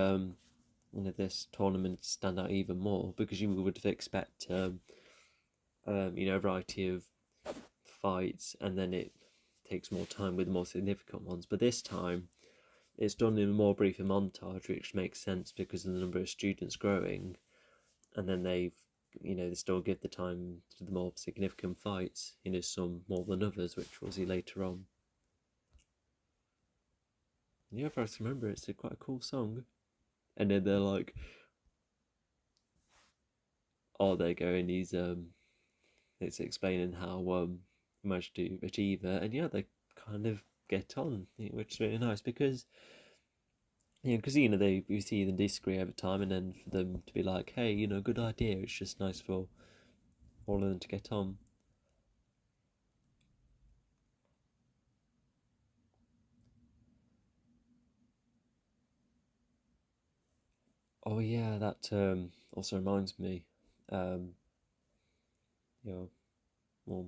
this tournament stand out even more, because you would expect a variety of fights, and then it takes more time with the more significant ones. But this time, it's done in a more brief montage, which makes sense because of the number of students growing, and then they still give the time to the more significant fights. Some more than others, which we'll see later on. If I remember, it's quite a cool song. And then they're like, oh, there you go, and he's it's explaining how he managed to achieve it, and they kind of get on, which is really nice, because you see them disagree over time, and then for them to be like, hey, good idea. It's just nice for all of them to get on. Oh yeah, that also reminds me. Um, we'll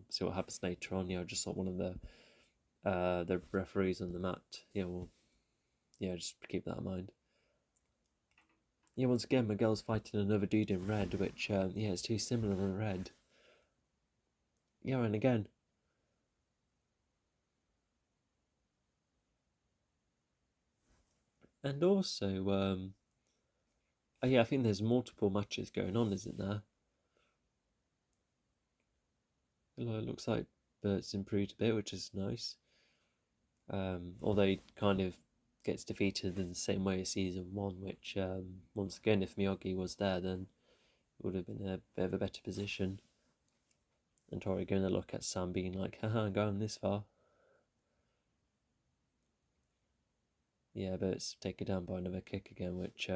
see what happens later on. Just saw one of the referees on the mat. Just keep that in mind. Once again, Miguel's fighting another dude in red, which it's too similar in red. And again, And also, oh yeah, I think there's multiple matches going on, isn't there? It looks like Bert's improved a bit, which is nice. Although he kind of gets defeated in the same way as season one, which once again, if Miyagi was there, then it would have been a bit of a better position. And Tori going to look at Sam being like, haha, I'm going this far. Yeah, but it's taken down by another kick again, which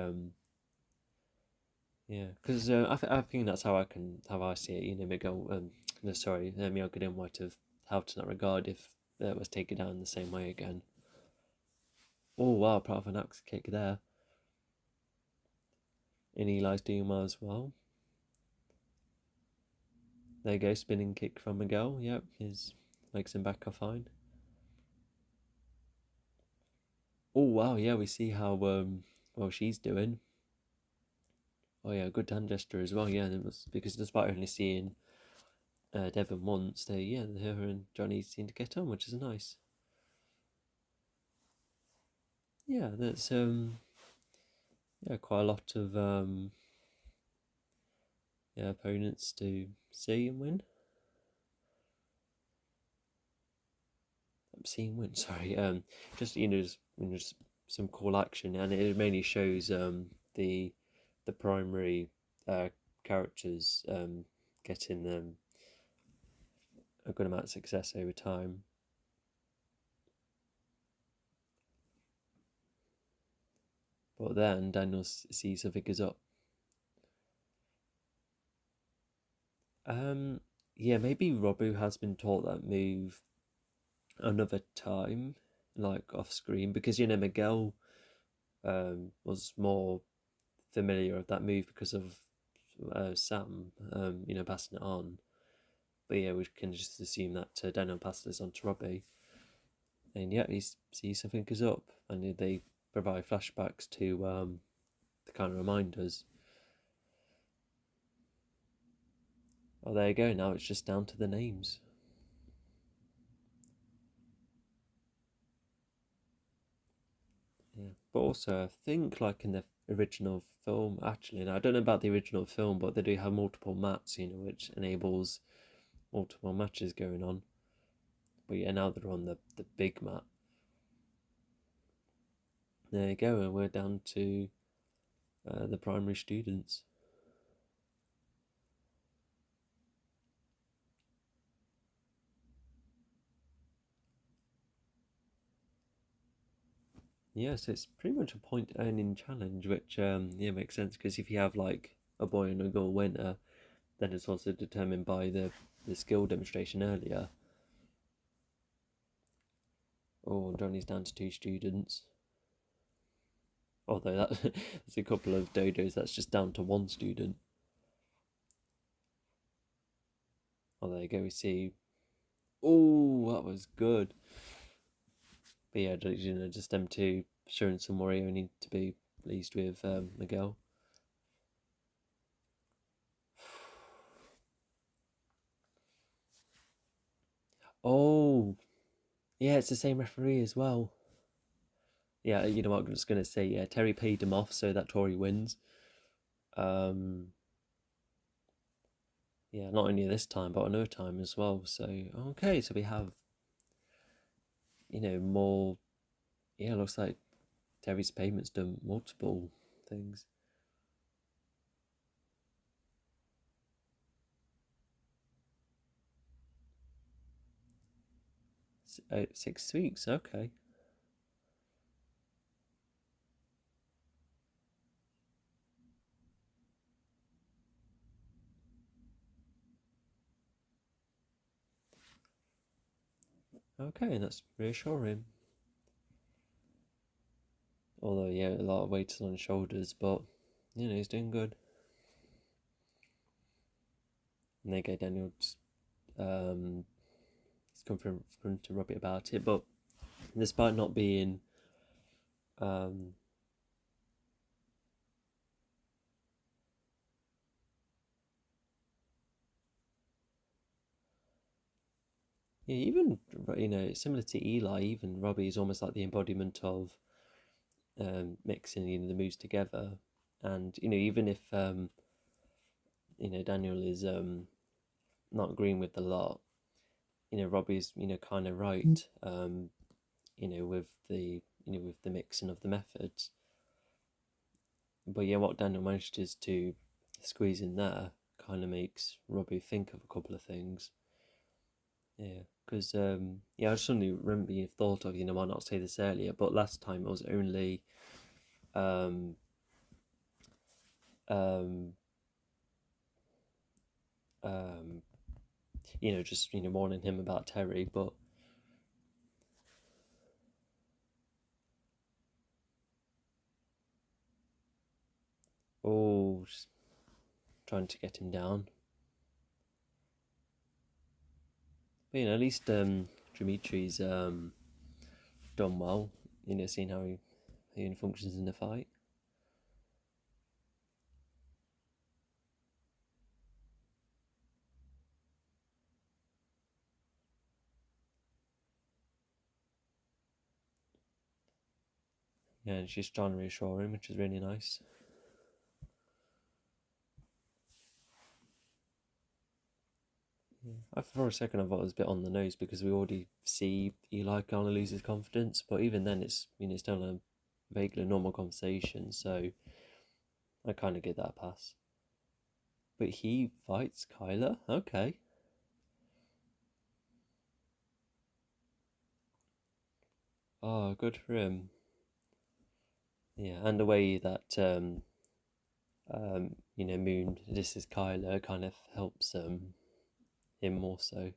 yeah, because I think that's how I see it. You know, Miguel, no, sorry, Miyagi might have helped in that regard if it was taken down the same way again. Oh wow, part of an axe kick there. And Eli's doing well as well. There you go, spinning kick from Miguel. Yep, his legs and back are fine. Oh wow, yeah, we see how well she's doing. Oh yeah, good hand gesture as well. Yeah, and it was because despite only seeing Devon once, her and Johnny seem to get on, which is nice. Yeah, that's quite a lot of opponents to see and win. See and win. Sorry, just just some cool action, and it mainly shows the primary characters getting a good amount of success over time. But then Daniel sees the figures up. Yeah, maybe Robu has been taught that move another time, like off screen, because Miguel was more familiar with that move because of Sam, passing it on. But yeah, we can just assume that Daniel passed this on to Robbie. And yeah, he sees something goes up, and they provide flashbacks to kind of remind us. Oh, there you go. Now it's just down to the names. Yeah, but also I think like in the original film, actually, and I don't know about the original film, but they do have multiple mats, which enables multiple matches going on. But yeah, now they're on the big mat. There you go, and we're down to the primary students. Yeah, so it's pretty much a point earning challenge, which makes sense because if you have like a boy and a girl winner, then it's also determined by the skill demonstration earlier. Oh, Johnny's down to 2 students. Although there's a couple of dodos that's just down to 1 student. Oh, there you go. We see. Oh, that was good. But yeah, just them two showing some worry. We need to be pleased with Miguel. Oh, yeah, it's the same referee as well. Yeah, you know what? I'm just gonna say, yeah, Terry paid him off so that Tori wins. Um, yeah, not only this time but another time as well. So okay, so we have more. Yeah, looks like Terry's payments done multiple things. 6 weeks, okay. Okay, that's reassuring. Although, yeah, a lot of weight on his shoulders, but he's doing good. And they get Daniel. He's confronting Robbie about it, but despite not being um, yeah, even similar to Eli, even Robbie is almost like the embodiment of mixing the moves together, and even if Daniel is not agreeing with the lot, Robbie's kind of right, with the with the mixing of the methods. But yeah, what Daniel manages to squeeze in there kind of makes Robbie think of a couple of things. Yeah, because I just suddenly remember you thought of, might not say this earlier, but last time it was only um um um just warning him about Terry, but just trying to get him down. But at least Dimitri's done well. Seeing how he functions in the fight. Yeah, and she's trying to reassure him, which is really nice. Yeah. For a second I thought it was a bit on the nose because we already see Eli kind of lose his confidence, but even then it's still a vaguely normal conversation, so I kind of get that pass. But he fights Kyler? Okay. Oh, good for him. Yeah, and the way that Moon this is Kyler kind of helps him more so.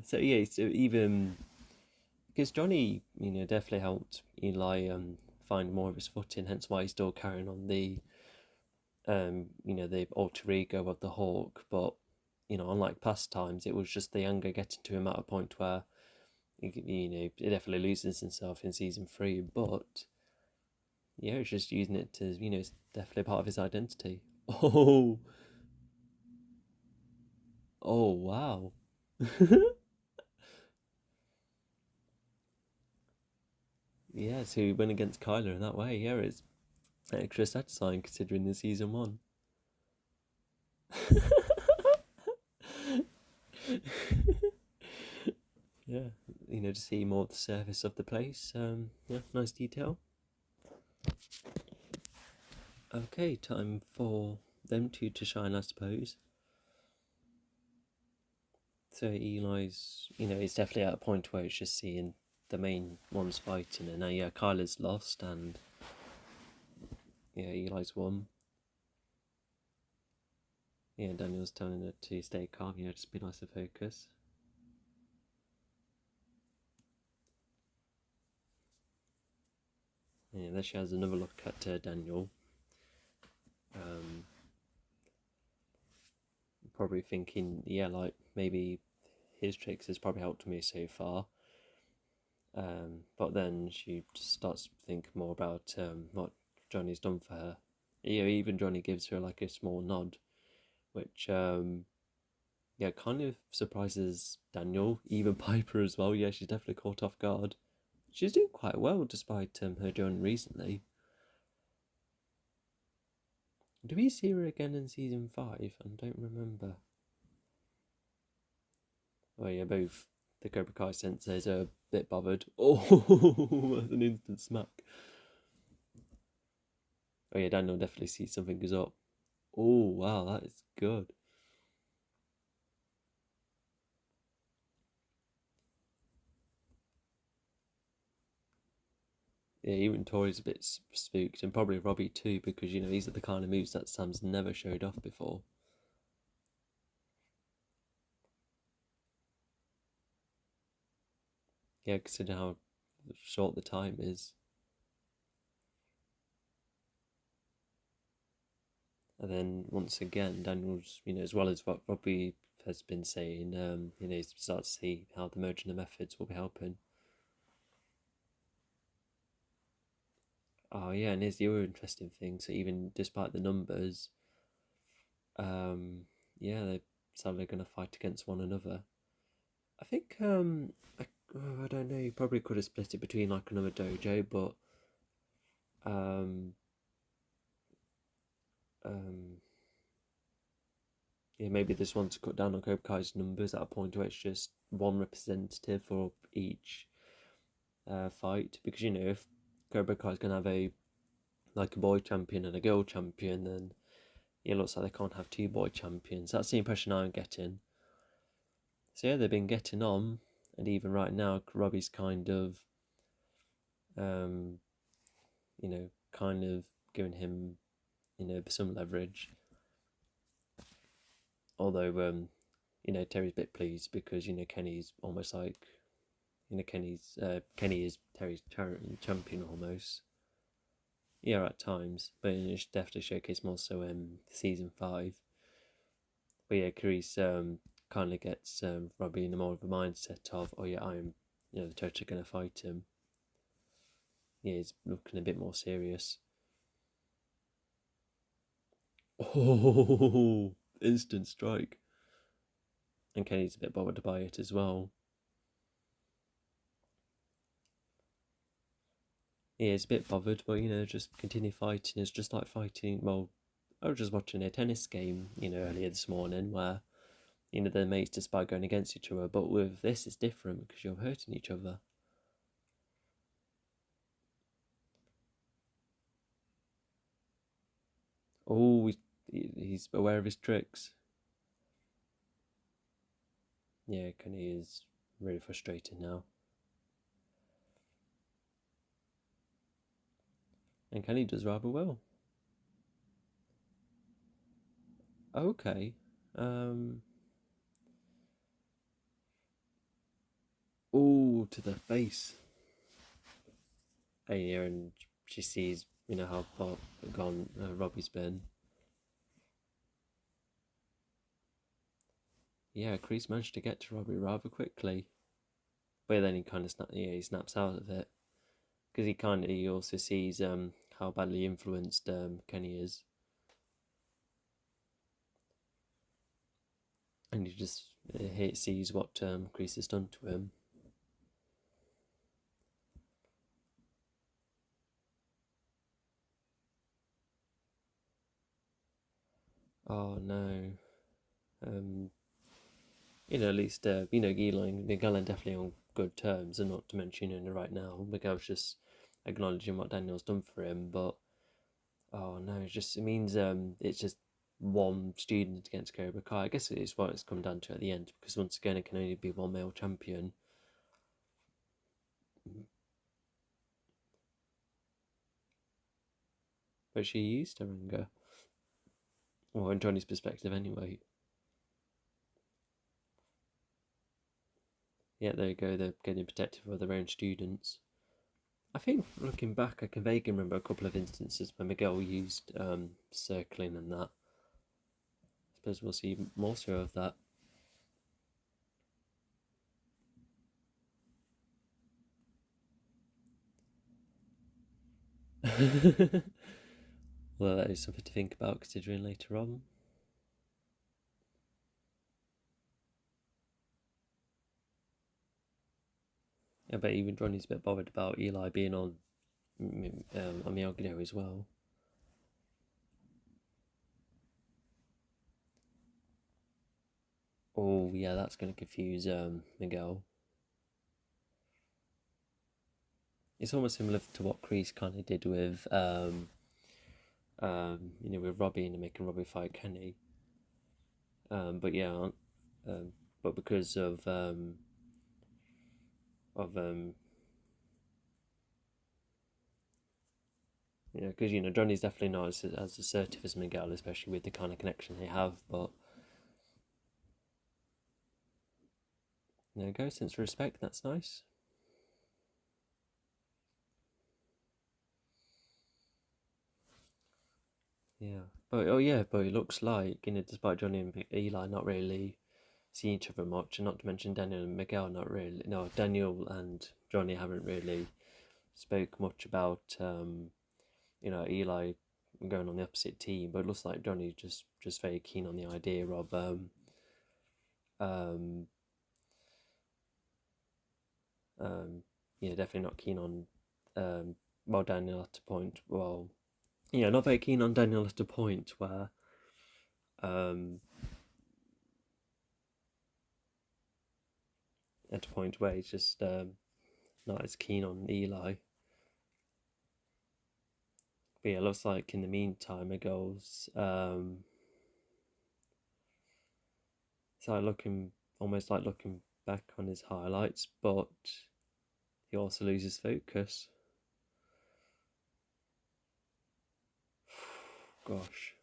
So even because Johnny, definitely helped Eli find more of his footing, hence why he's still carrying on the alter ego of the Hawk. But unlike past times, it was just the anger getting to him at a point where he definitely loses himself in season 3. But yeah, it's just using it to it's definitely part of his identity. Oh, oh wow. Yeah, so he went against Kyler in that way. Yeah, it's extra satisfying considering the season 1. Yeah, to see more of the surface of the place. Yeah, nice detail. Okay, time for them two to shine, I suppose. So Eli's, it's definitely at a point where it's just seeing the main ones fighting, and now yeah, Kyler's lost, and yeah, Eli's won. Yeah, Daniel's telling her to stay calm. Just be nice to focus. Yeah, then she has another look at Daniel. Probably thinking, yeah, like maybe his tricks has probably helped me so far. But then she starts to think more about what Johnny's done for her. Even Johnny gives her like a small nod, which kind of surprises Daniel, even Piper as well. Yeah, she's definitely caught off guard. She's doing quite well despite her doing recently. Do we see her again in season 5? I don't remember. Oh yeah, both the Cobra Kai senseis are a bit bothered. Oh, that's an instant smack. Oh yeah, Daniel definitely sees something goes up. Oh wow, that is good. Yeah, even Tori's a bit spooked, and probably Robbie too, because these are the kind of moves that Sam's never showed off before. Yeah, considering how short the time is. And then once again, Daniel's, as well as what Robbie has been saying, he starts to see how the merging of methods will be helping. Oh yeah, and here's the other interesting thing. So even despite the numbers, yeah, they're sadly going to fight against one another. I think I don't know. You probably could have split it between like another dojo, but um, um, yeah, maybe this one to cut down on Cobra Kai's numbers at a point where it's just one representative for each fight. Because if Cobra Kai's gonna have a boy champion and a girl champion, then it looks like they can't have two boy champions. That's the impression I'm getting. So yeah, they've been getting on, and even right now, Robbie's kind of, um, kind of giving him, some leverage. Although, Terry's a bit pleased because Kenny's almost like, Kenny is Terry's champion almost. Yeah, at times, but it should definitely showcase more so in season 5. But yeah, Carice kind of gets Robbie in more of a mindset of, oh yeah, I'm, the Tocha gonna fight him. Yeah, he's looking a bit more serious. Oh, instant strike. And Kenny's a bit bothered by it as well. Yeah, he's a bit bothered, but just continue fighting. It's just like fighting. Well, I was just watching a tennis game, earlier this morning where, they're mates despite going against each other. But with this, it's different because you're hurting each other. Oh, he's aware of his tricks. Yeah, Kenny is really frustrated now. And Kenny does rather well. Okay. Oh, to the face. And she sees, how far gone Robbie's been. Yeah, Kreese managed to get to Robbie rather quickly. But then he kind of he snaps out of it. Because he also sees how badly influenced Kenny is. And he just sees what Kreese has done to him. Oh no. At least, Eli and Miguel are definitely on good terms, and not to mention, right now, Miguel's just acknowledging what Daniel's done for him, but, oh no, it means it's just one student against Cobra Kai. I guess it is what it's come down to at the end, because once again, it can only be one male champion. But she used her anger. Well, in Johnny's perspective, anyway. Yeah, there you go, they're getting protective of their own students. I think looking back, I can vaguely remember a couple of instances where Miguel used circling and that. I suppose we'll see more so of that. Well, that is something to think about considering later on. I bet even Ronnie's a bit bothered about Eli being on Miyagi-Do as well. Oh yeah, that's going to confuse Miguel. It's almost similar to what Kreese kind of did with with Robbie and making Robbie fight Kenny. But yeah, but because of because Johnny's definitely not as assertive as Miguel, especially with the kind of connection they have. But there you go, sense of respect. That's nice. Yeah, but it looks like despite Johnny and Eli not really seeing each other much, and not to mention Daniel and Miguel not really. No, Daniel and Johnny haven't really spoke much about Eli going on the opposite team, but it looks like Johnny just very keen on the idea of um Definitely not keen on Daniel at a point. Well, not very keen on Daniel at a point where he's just not as keen on Eli. But yeah, it looks like in the meantime it goes. It's like almost like looking back on his highlights, but he also loses focus. Gosh.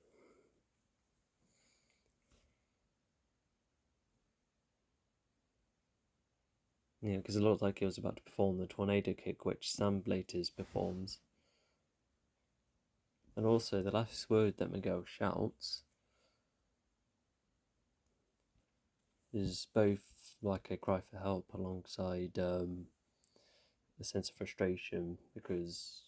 Yeah, because it looked like he was about to perform the tornado kick, which Sam Blaters performs. And also, the last word that Miguel shouts is both like a cry for help alongside a sense of frustration because,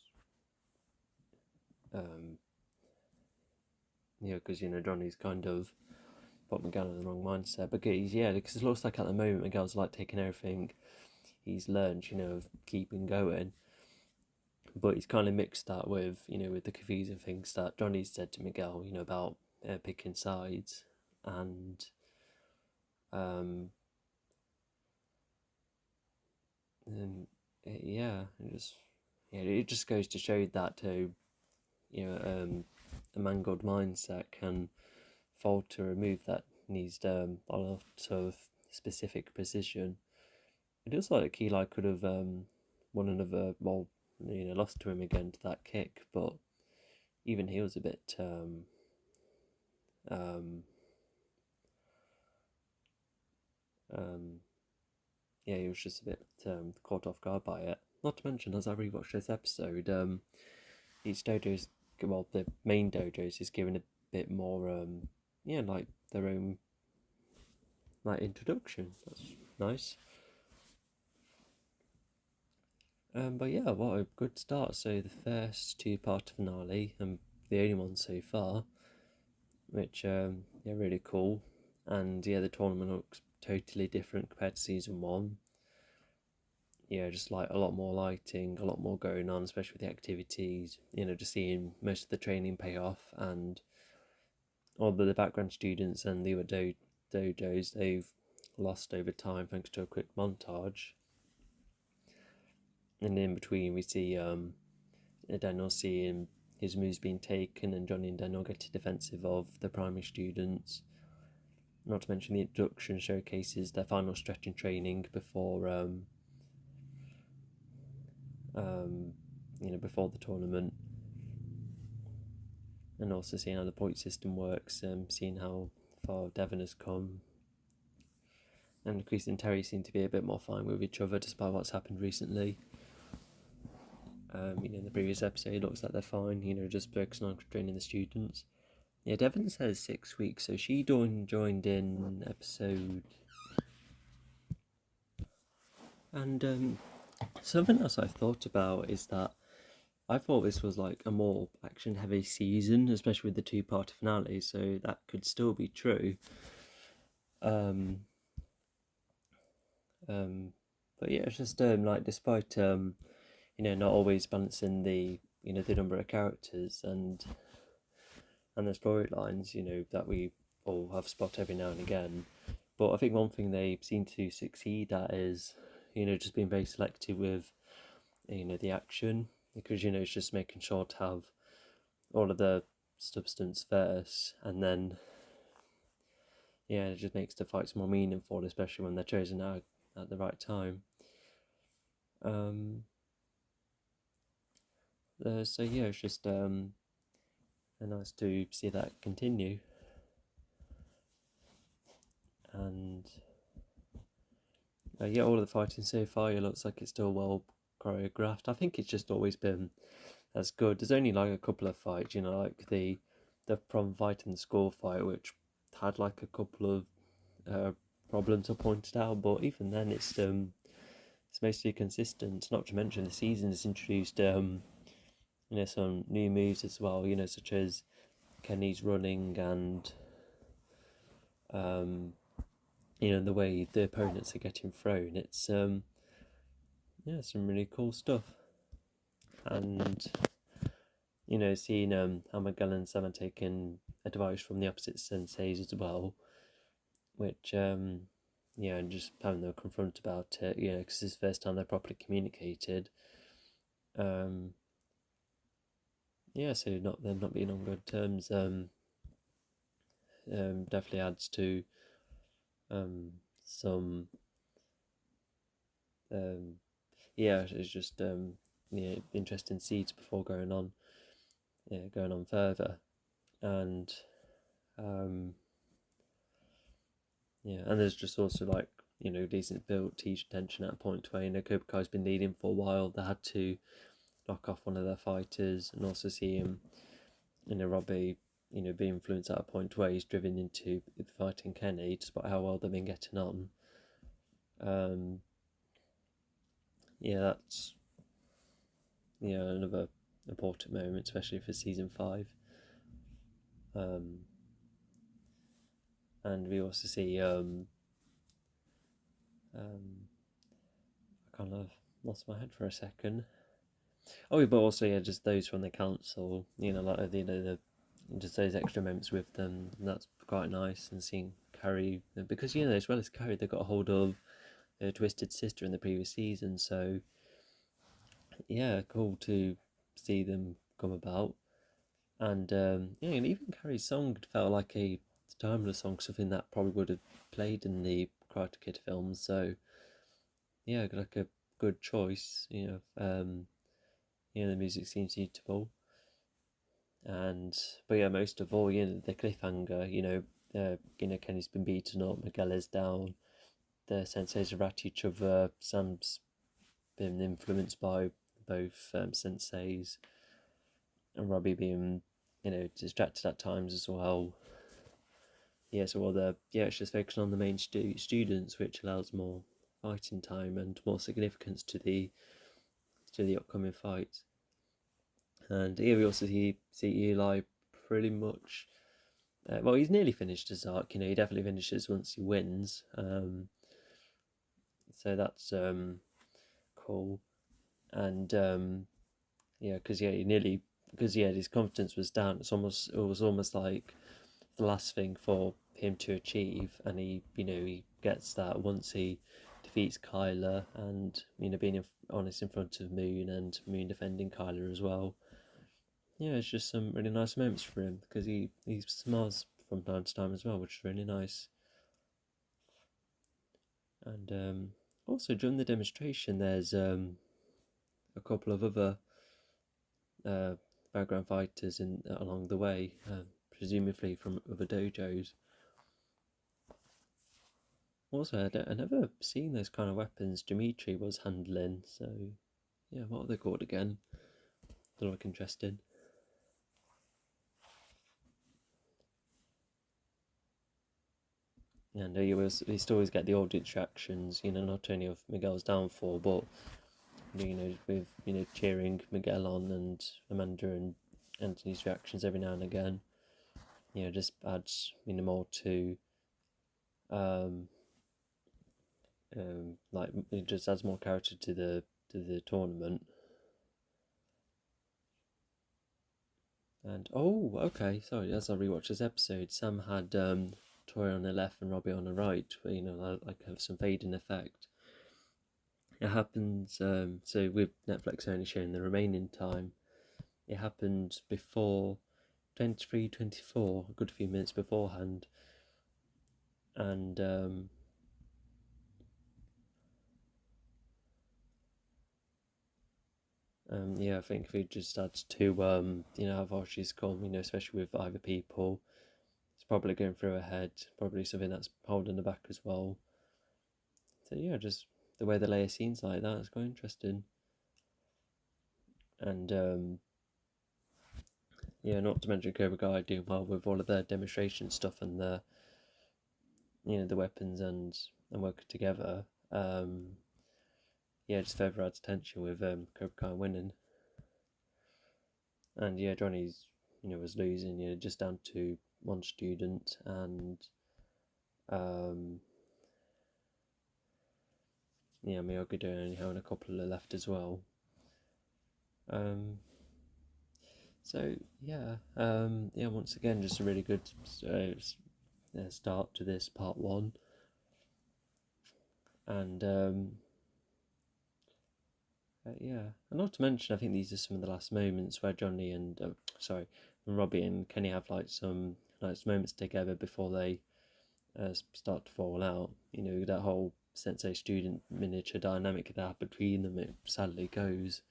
Johnny's kind of put Miguel in the wrong mindset. Because it looks like at the moment Miguel's like taking everything he's learned, of keeping going. But he's kind of mixed that with, with the confusing things that Johnny said to Miguel, about picking sides and it just goes to show that a mangled mindset can falter a move that needs a lot of specific precision. It looks like Eli could have won another, lost to him again to that kick, but even he was a bit he was just a bit caught off guard by it. Not to mention, as I rewatched this episode, each dojo's, the main dojos is given a bit more, like their own, like, introduction. That's nice. But yeah, what a good start. So the first two-part finale, and the only one so far, which, really cool. And yeah, the tournament looks totally different compared to season one. Just like a lot more lighting, a lot more going on, especially with the activities, just seeing most of the training pay off, and all the background students and the other dojos they've lost over time thanks to a quick montage. And in between we see Daniel seeing his moves being taken, and Johnny and Daniel getting defensive of the primary students. Not to mention the introduction showcases their final stretching training before before the tournament, and also seeing how the point system works, seeing how far Devon has come. And Chris and Terry seem to be a bit more fine with each other despite what's happened recently. In the previous episode, it looks like they're fine, just focusing on training the students. Yeah, Devon says 6 weeks, so she joined in episode. And something else I've thought about is that I thought this was like a more action-heavy season, especially with the two-part finale, so that could still be true. But yeah, it's just like despite not always balancing the the number of characters and the storylines that we all have spot every now and again. But I think one thing they seem to succeed at is just being very selective with the action, because it's just making sure to have all of the substance first, and then it just makes the fights more meaningful, especially when they're chosen out at the right time. So yeah, it's just nice to see that continue. And all of the fighting so far, it looks like it's still well choreographed. I think it's just always been as good. There's only like a couple of fights, like the prom fight and the school fight, which had like a couple of problems I pointed out, but even then it's mostly consistent. Not to mention the season has introduced some new moves as well, such as Kenny's running and the way the opponents are getting thrown. It's yeah, some really cool stuff. And seeing how Miguel and Sam are taking advice from the opposite senseis as well, which and just having them confront about it, because it's the first time they're properly communicated. So them not being on good terms definitely adds to some it's just interesting seeds before going on further. And and there's just also like decent built teach tension at a point where Cobra Kai's been leading for a while. They had to knock off one of their fighters, and also see him Robbie be influenced at a point where he's driven into fighting Kenny despite how well they've been getting on. That's another important moment, especially for season 5. And we also see I kind of lost my head for a second. Oh, but also just those from the council, like just those extra moments with them. That's quite nice, and seeing Carrie, because as well as Carrie, they got a hold of her twisted sister in the previous season. So cool to see them come about. And and even Carrie's song felt like a timeless song, something that probably would have played in the Karate Kid films. So like a good choice. The music seems suitable. But most of all, the cliffhanger. Kenny's been beaten up, Miguel is down. The senseis are at each other. Sam's been influenced by both senseis, and Robbie being distracted at times as well. It's just focusing on the main students, which allows more fighting time and more significance to the upcoming fights. And here we also see Eli pretty much. He's nearly finished his arc. He definitely finishes once he wins. So that's cool. And because his confidence was down. It was almost like the last thing for him to achieve, and he gets that once he defeats Kyler, and being honest in front of Moon, and Moon defending Kyler as well. It's just some really nice moments for him, because he smiles from time to time as well, which is really nice. And also during the demonstration, there's a couple of other background fighters along the way, presumably from other dojos. Also, I never seen those kind of weapons Dimitri was handling, so what are they called again? They look interesting. And you still always get the old distractions, not only of Miguel's downfall, but with cheering Miguel on, and Amanda and Anthony's reactions every now and again. Just adds more to like it just adds more character to the tournament. And okay, sorry. As I rewatched this episode, Sam had Tori on the left and Robbie on the right, where like have some fading effect. It happens. So with Netflix only showing the remaining time, it happened before 23:24, a good few minutes beforehand, and I think if it just adds to how far she's come, especially with other people, it's probably going through her head, probably something that's holding her back as well. So just the way they lay scenes like that is quite interesting. And not to mention Cobra Kai doing well with all of their demonstration stuff and the weapons and working together. Just further adds tension with Cobra Kai winning. And Johnny's was losing, just down to one student, and Miyagi only having a couple of left as well. Once again, just a really good start to this part 1, and and not to mention, I think these are some of the last moments where Robbie and Kenny have like some nice moments together before they start to fall out. That whole sensei student miniature dynamic that between them, it sadly goes.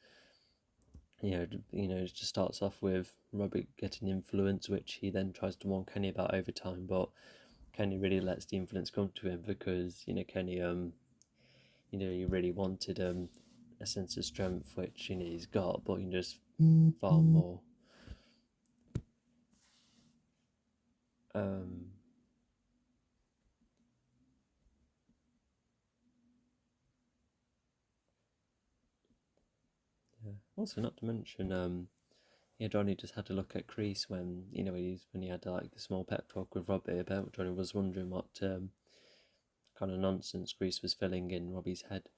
It just starts off with Robert getting influence, which he then tries to warn Kenny about over time, but Kenny really lets the influence come to him because Kenny he really wanted a sense of strength, which he's got, but just far more. Also, not to mention, Johnny just had to look at Kreese when when he had like the small pep talk with Robbie about Johnny was wondering what kind of nonsense Kreese was filling in Robbie's head.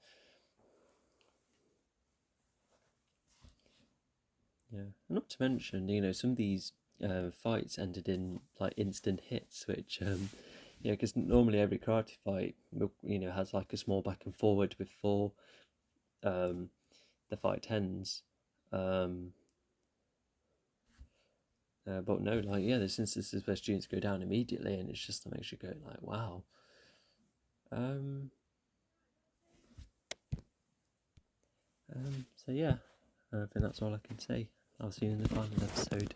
Yeah, and not to mention, some of these fights ended in like instant hits, which because normally every karate fight has like a small back and forward before the fight ends. But no, there's instances where students go down immediately, and it's just that makes you go like, wow. So yeah, I think that's all I can say. I'll see you in the final episode.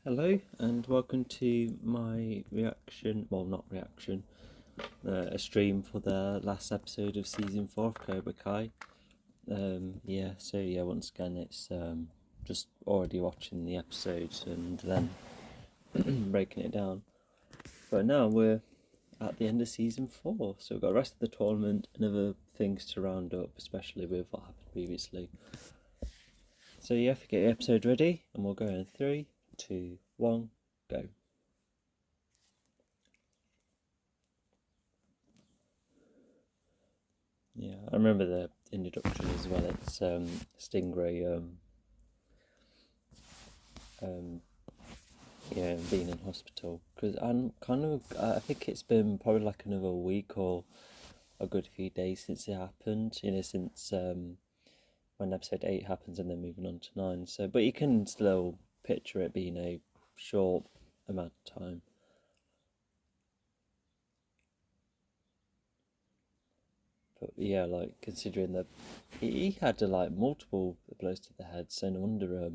Hello, and welcome to my reaction, well, not reaction, a stream for the last episode of season 4 of Cobra Kai. Once again, it's just already watching the episodes and then breaking it down. But now we're at the end of season 4, so we've got the rest of the tournament and other things to round up, especially with what happened previously. So yeah, get your episode ready, and we'll go in 3, 2, 1, go. Yeah, I remember the introduction as well. It's Stingray being in hospital, because I think it's been probably like another week or a good few days since it happened, since when episode 8 happens and then moving on to 9, so but you can still picture it being a short amount of time. But yeah, like considering that he had to like multiple blows to the head, so no wonder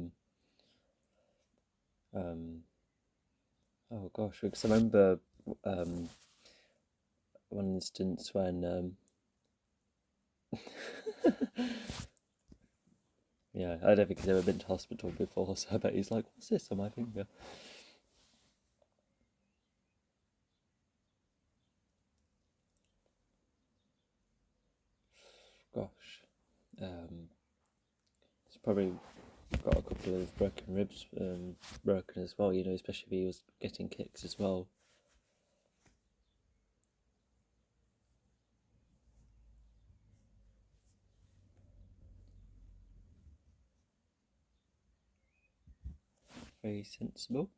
oh gosh, because I remember one instance when yeah, I don't think he's ever been to hospital before, so I bet he's like, what's this on my finger? Gosh, he's probably got a couple of broken ribs broken as well, especially if he was getting kicks as well. Very sensible.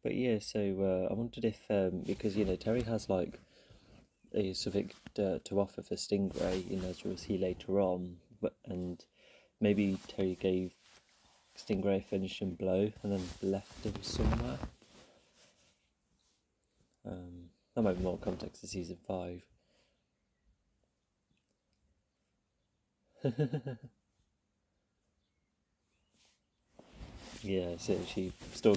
But yeah, so I wondered if, because Terry has like something to offer for Stingray, as we'll see later on, and maybe Terry gave Stingray a finishing blow and then left him somewhere. That might be more context to season 5. Yeah, so she still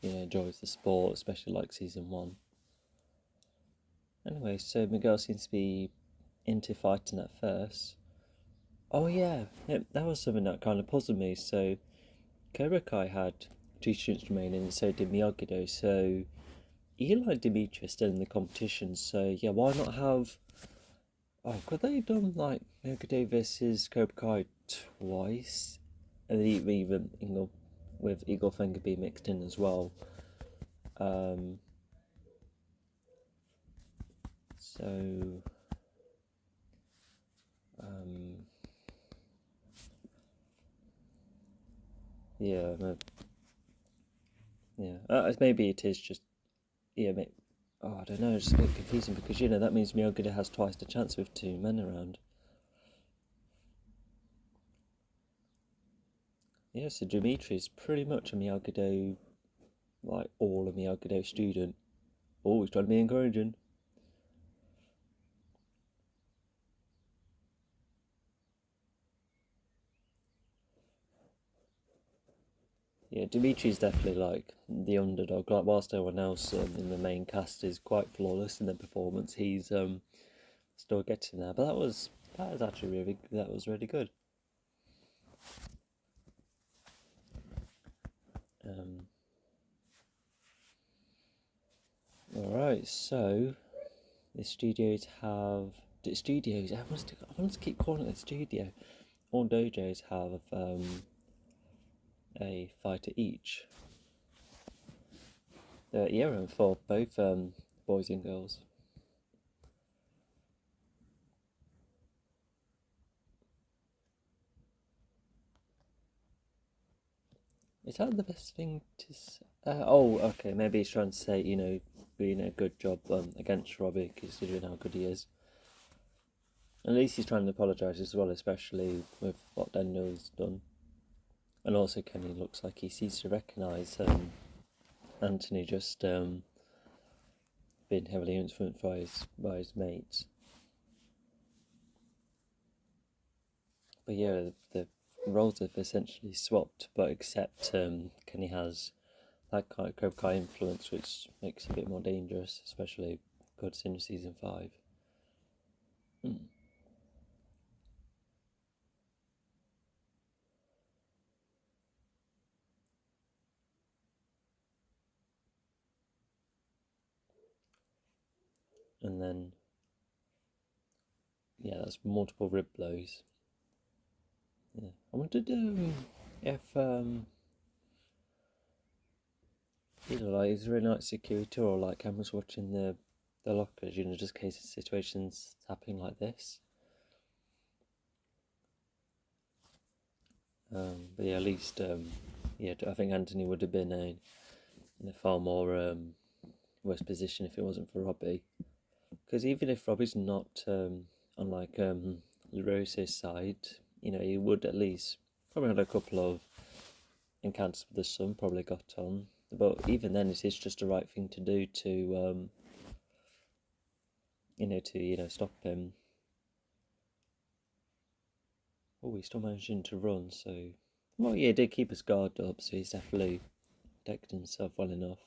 enjoys the sport, especially like season 1. Anyway, so Miguel seems to be into fighting at first. Oh yeah, that was something that kind of puzzled me. So Cobra Kai had 2 students remaining, and so did Miyagi-Do. So Eli and Dimitri are still in the competition. So yeah, why not have? Oh, could they have done like Miyagi-Do versus Cobra Kai twice, and even with Eagle Finger be mixed in as well. So, yeah, maybe it is just, I don't know, it's just a bit confusing because, that means Miyagi has twice the chance with two men around. Yeah, so Dimitri's pretty much a Miyagi-Do, like all a Miyagi-Do student. Always trying to be encouraging. Yeah, Dimitri's definitely like the underdog. Like whilst everyone else in the main cast is quite flawless in their performance, he's still getting there. But that was actually really good. All right, so the studios have studios. I want to keep calling it a studio. All dojos have a fighter each. Yeah, for both boys and girls. Is that the best thing to say? Oh, okay. Maybe he's trying to say, doing a good job against Robbie, considering how good he is. At least he's trying to apologise as well, especially with what Daniel's done. And also, Kenny looks like he seems to recognise Anthony just being heavily influenced by his mates. But yeah, the roles have essentially swapped, but except Kenny has that kind of Cobra Kai influence, which makes it a bit more dangerous, especially God's in season 5. And then, yeah, that's multiple rib blows. Yeah, I wondered if like is there a night security or like cameras watching the lockers, just in case of situations happening like this. But yeah, at least I think Anthony would have been in a far more worse position if it wasn't for Robbie. Because even if Robbie's not on like LaRosa's side, he would at least probably had a couple of encounters with the sun, probably got on. But even then, it is just the right thing to do to stop him. Oh, he's still managing to run, so well, yeah, he did keep his guard up, so he's definitely protected himself well enough.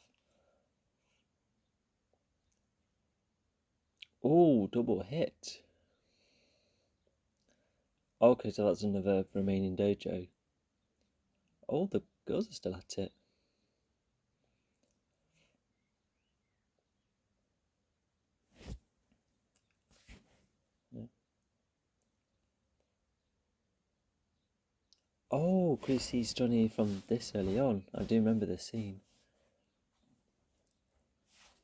Oh, double hit. Okay, so that's another remaining dojo. Oh, the girls are still at it. Yeah. Oh, Chris sees Johnny from this early on. I do remember this scene.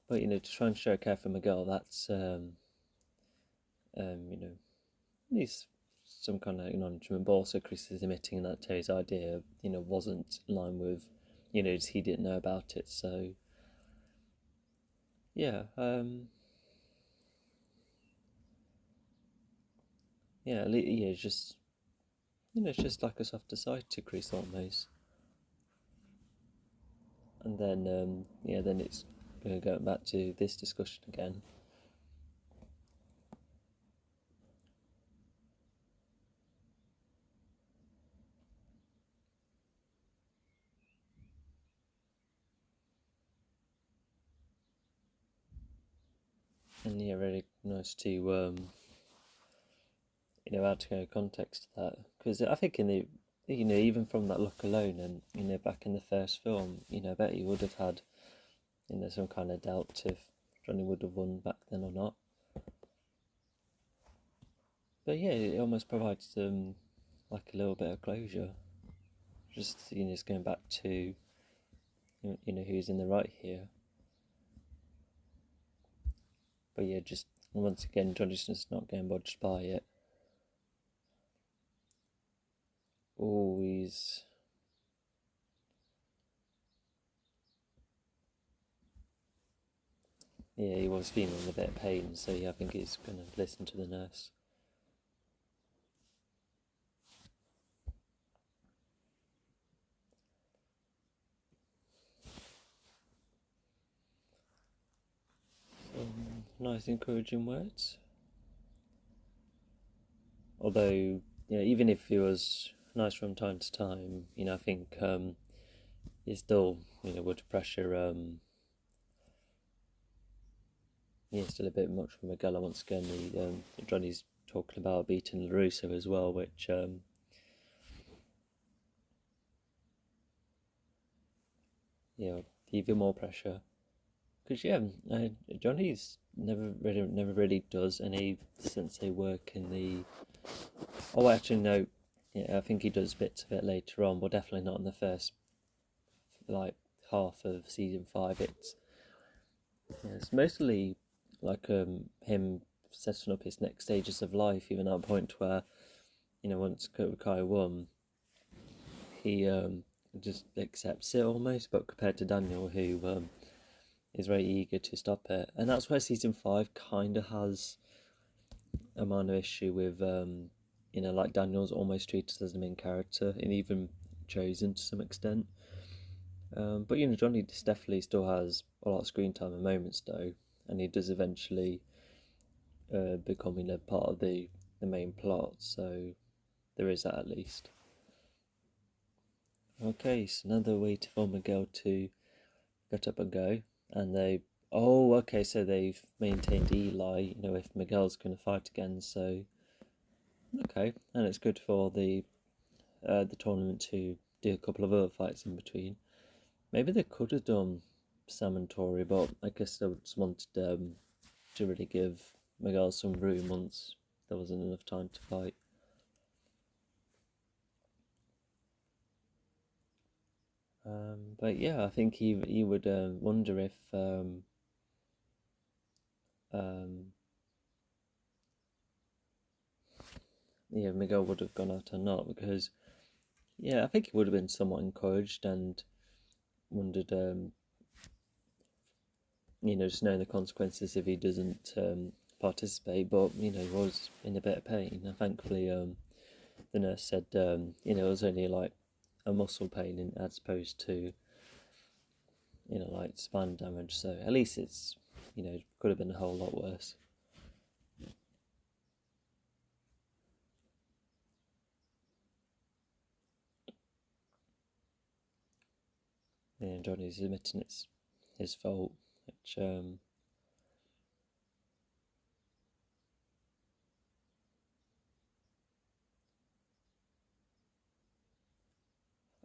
But to try and show care for Miguel, that's at least some kind of acknowledgement. But also, Chris is admitting that Terry's idea, wasn't in line with, just he didn't know about it. So yeah, it's just it's just like a softer side to Chris almost. And then then it's going back to this discussion again. And yeah, really nice to add to go context to that, because I think in the even from that look alone, and back in the first film, I bet you would have had some kind of doubt if Johnny would have won back then or not. But yeah, it almost provides like a little bit of closure. Just just going back to who's in the right here. But yeah, just And once again, Johnny's just not getting budged by it. Always. Yeah, he was feeling a bit of pain, so yeah, I think he's going to listen to the nurse. Nice encouraging words. Although, even if he was nice from time to time, I think he still, would pressure. Still a bit much for Miguel. Once again, Johnny's talking about beating LaRusso as well, which even more pressure. Because Johnny's never really does any sensei work in the. Oh, actually no, I think he does bits of it later on, but definitely not in the first half of season 5. It's mostly like him setting up his next stages of life, even at a point where once Cobra Kai won, he just accepts it almost, but compared to Daniel, who is very eager to stop it. And that's where season 5 kind of has a minor issue with, like Daniel's almost treated as the main character and even chosen to some extent. But Johnny definitely still has a lot of screen time and moments though, and he does eventually becoming a part of the main plot, so there is that at least. Okay, so another way for Miguel to get up and go, and so they've maintained Eli, if Miguel's going to fight again, so okay, and it's good for the tournament to do a couple of other fights in between. Maybe they could have done Sam and Tori, but I guess they just wanted to really give Miguel some room once there wasn't enough time to fight. But yeah, I think he would wonder if Miguel would have gone out or not, because I think he would have been somewhat encouraged and wondered, just knowing the consequences if he doesn't participate. But he was in a bit of pain, and thankfully the nurse said it was only like a muscle pain as opposed to like spine damage, so at least it's could have been a whole lot worse. Johnny's admitting it's his fault, which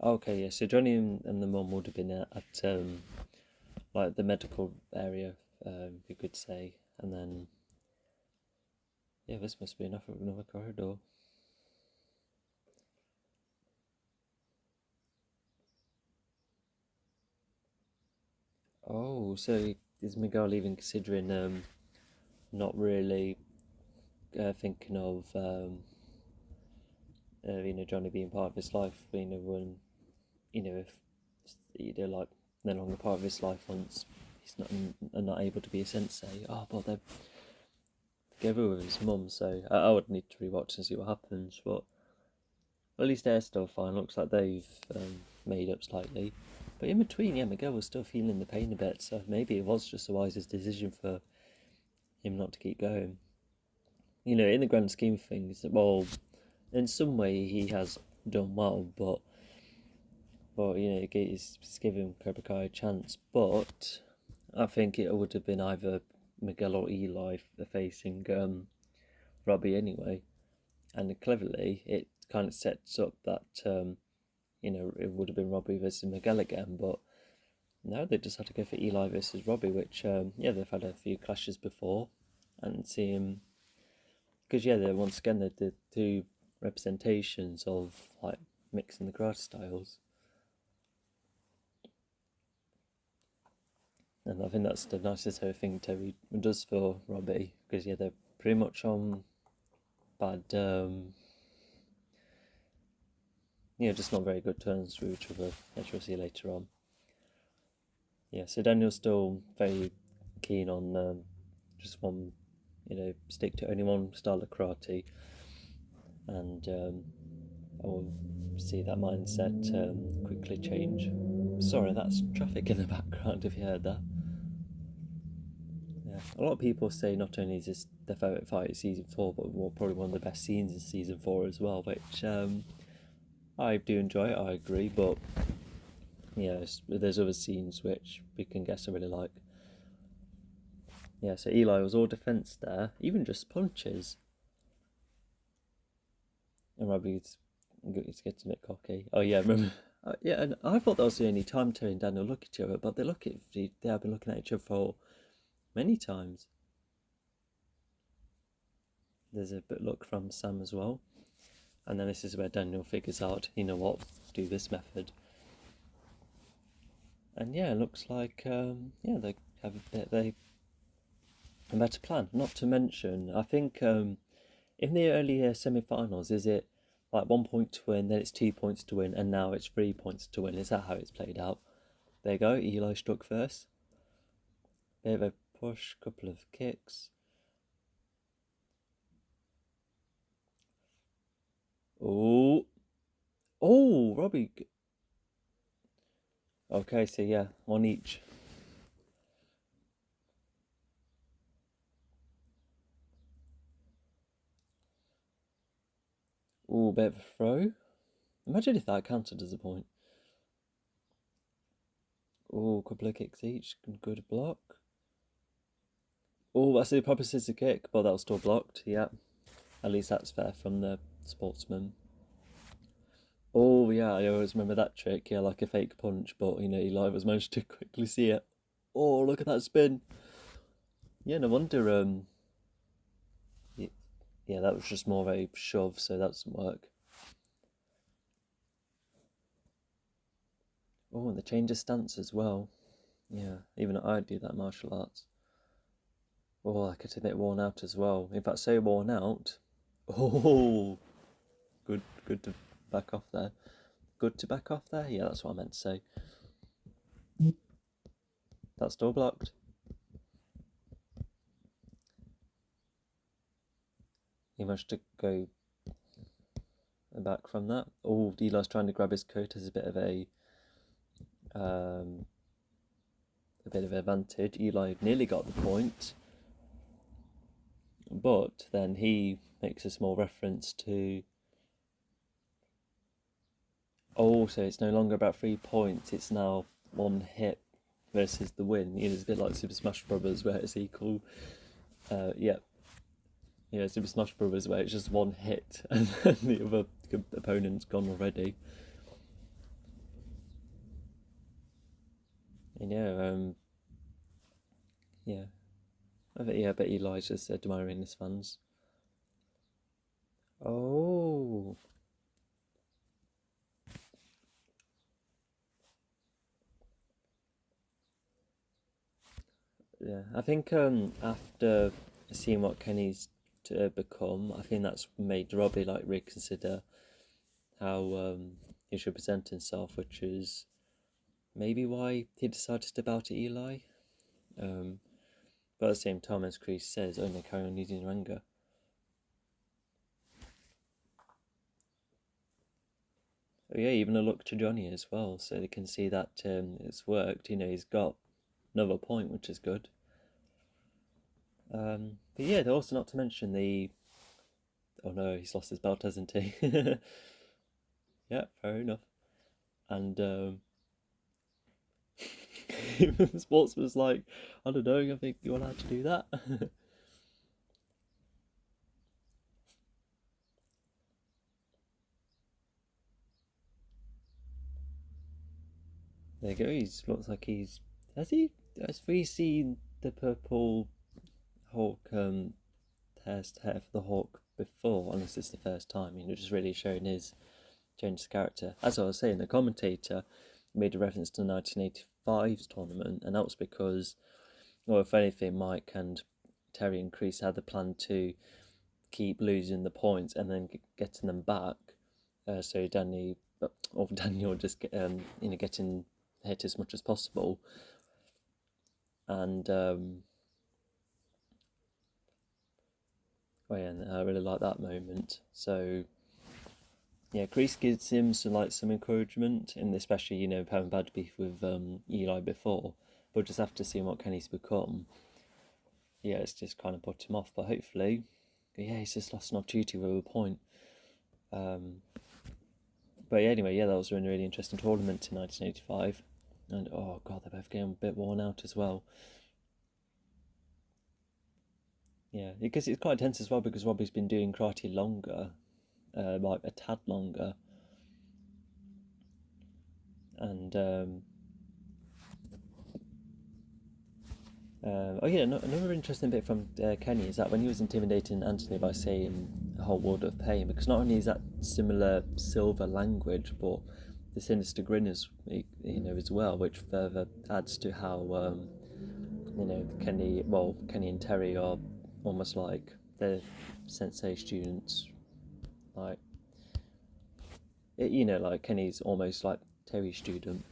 okay, yeah, so Johnny and the mum would have been at like the medical area, you could say, and then this must be enough of another corridor. Oh, so is Miguel even considering not really thinking of Johnny being part of his life, when if like no longer part of his life once he's not able to be a sensei. Oh, but they're together with his mum, so I would need to rewatch and see what happens. But at least they're still fine. Looks like they've made up slightly. But in between, Miguel was still feeling the pain a bit, so maybe it was just the wisest decision for him not to keep going. In the grand scheme of things, well, in some way he has done well, but he's giving Cobra Kai a chance. But I think it would have been either Miguel or Eli facing Robbie anyway, and cleverly it kind of sets up that it would have been Robbie versus Miguel again, but no, they just had to go for Eli versus Robbie, which they've had a few clashes before, and see him because they're once again the two representations of like mixing the karate styles, and I think that's the nicest thing Terry does for Robbie, because yeah, they're pretty much on bad, just not very good terms with each other, as you'll see later on. Yeah, so Daniel's still very keen on just one, stick to only one style of karate, and I will see that mindset quickly change. Sorry, that's traffic in the background if you heard that. Yeah, a lot of people say not only is this their favourite fight in season 4, but probably one of the best scenes in season 4 as well, which I do enjoy it, I agree, but yeah, there's other scenes which we can guess I really like. Yeah, so Eli was all defence there, even just punches. And Robbie's getting a bit cocky. Oh yeah, remember? Yeah, and I thought that was the only time Terry and Daniel look at each other, but they have been looking at each other for many times. There's a bit look from Sam as well, and then this is where Daniel figures out, you know what, do this method. And yeah, it looks like they have a better plan. Not to mention, I think in the earlier semi-finals, is it like 1 point to win, then it's 2 points to win, and now it's 3 points to win? Is that how it's played out? There you go. Eli struck first. Bit of a push, couple of kicks. Oh, Robbie. Okay, so yeah, one each. Oh, bit of a throw. Imagine if that counted as a point. Oh, couple of kicks each. Good block. Oh, that's the proper scissor kick, but that was still blocked. Yeah, at least that's fair from the sportsman. Oh yeah, I always remember that trick. Yeah, like a fake punch, but Eli was managed to quickly see it. Oh, look at that spin. Yeah, no wonder. Yeah, that was just more of a shove, so that doesn't work. Oh, and the change of stance as well. Yeah, even I do that martial arts. Oh, I get a bit worn out as well. In fact, so worn out. Oh, good to back off there. Good to back off there? Yeah, that's what I meant to say. That's still blocked. He managed to go back from that. Oh, Eli's trying to grab his coat as a bit of advantage. Eli nearly got the point, but then he makes a small reference to. Oh, so it's no longer about 3 points. It's now one hit versus the win. It's a bit like Super Smash Brothers, where it's equal. Super Smash Brothers, where it's just one hit and then the other opponent's gone already. And I bet Eli's just admiring his fans. Oh. Yeah, I think after seeing what Kenny's to become, I think that's made Robbie reconsider how he should present himself, which is maybe why he decided to bow to Eli. But at the same time, as Chris says, only carry on using your anger. Oh yeah, even a look to Johnny as well, so they can see that it's worked. He's got another point, which is good. But yeah, also not to mention the. Oh no, he's lost his belt, hasn't he? Yeah, fair enough. And the sportsman's like, I don't know, I think you're allowed to do that. There you go. Looks like he's. Has we seen the purple Hulk hair for the Hulk before? Unless it's the first time. Just really showing his changed character. As I was saying, the commentator made a reference to the 1985's tournament, and that was because, well, if anything, Mike and Terry and Kreese had the plan to keep losing the points and then getting them back. So Daniel just getting hit as much as possible, and I really like that moment. So yeah, Kreese gives him some encouragement, and especially having bad beef with Eli before, but just after seeing what Kenny's become, yeah, it's just kind of put him off. But hopefully, yeah, he's just lost an opportunity with a point. But yeah, anyway, yeah, that was a really interesting tournament in 1985, and oh god, they're both getting a bit worn out as well. Yeah, because it's quite intense as well because Robbie's been doing karate longer, like a tad longer, and oh yeah, another interesting bit from Kenny is that when he was intimidating Anthony by saying a whole world of pain, because not only is that similar silver language, but the sinister grin is as well, which further adds to how Kenny and Terry are almost like they're sensei students, like like Kenny's almost like Terry's student.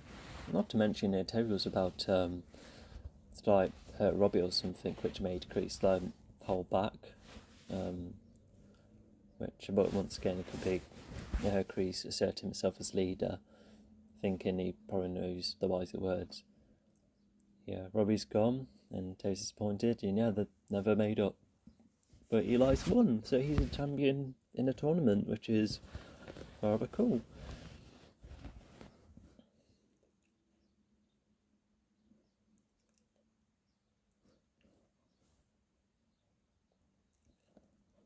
Not to mention, Terry was about to like hurt Robbie or something, which made Kreese hold back. But once again, it could be Kreese asserting himself as leader, thinking he probably knows the wiser words. Yeah, Robbie's gone, and Terry's disappointed. They've never made up. But Eli's won, so he's a champion in a tournament, which is rather cool.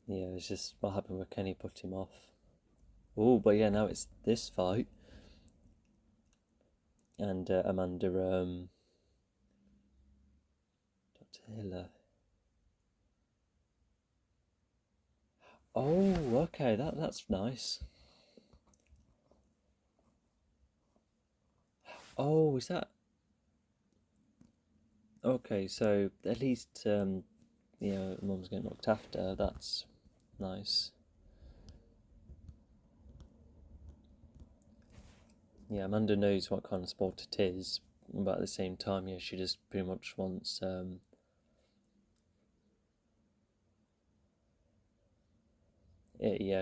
Yeah, it's just what happened with Kenny put him off. Oh, but yeah, now it's this fight. And Amanda, Dr. Hiller. Oh, okay, that's nice. Oh, is that? Okay, so at least Mum's getting looked after. That's nice. Yeah, Amanda knows what kind of sport it is, but at the same time, yeah, she just pretty much wants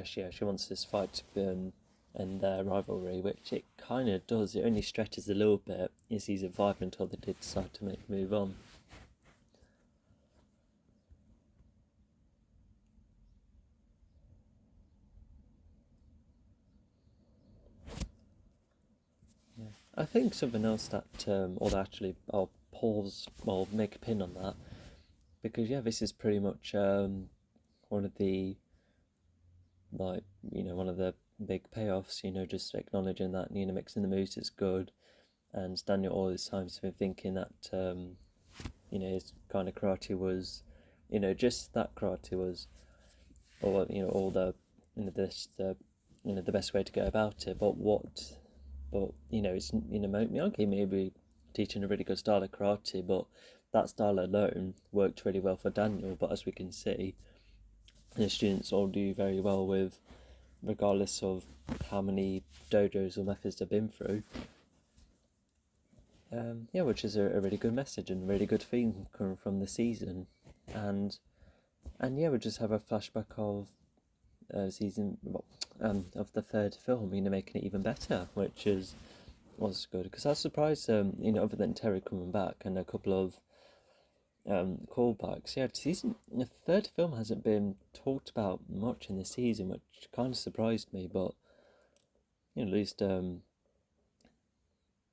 she wants this fight to end their rivalry, which it kind of does. It only stretches a little bit in season 5 until they did decide to move on. Yeah. I think something else that, I'll pause, I'll make a pin on that, because yeah, this is pretty much one of the one of the big payoffs. Just acknowledging that mixing the moves is good, and Daniel all this time's been thinking that his kind of karate was, just that karate was, or all the the best way to go about it. But it's Miyagi maybe teaching a really good style of karate, but that style alone worked really well for Daniel. But as we can see, the students all do very well with, regardless of how many dojos or methods they've been through. Which is a really good message and a really good theme coming from the season, and we just have a flashback of of the third film, making it even better, which was good, because I was surprised, other than Terry coming back and a couple of callbacks. Yeah, the third film hasn't been talked about much in the season, which kind of surprised me. But at least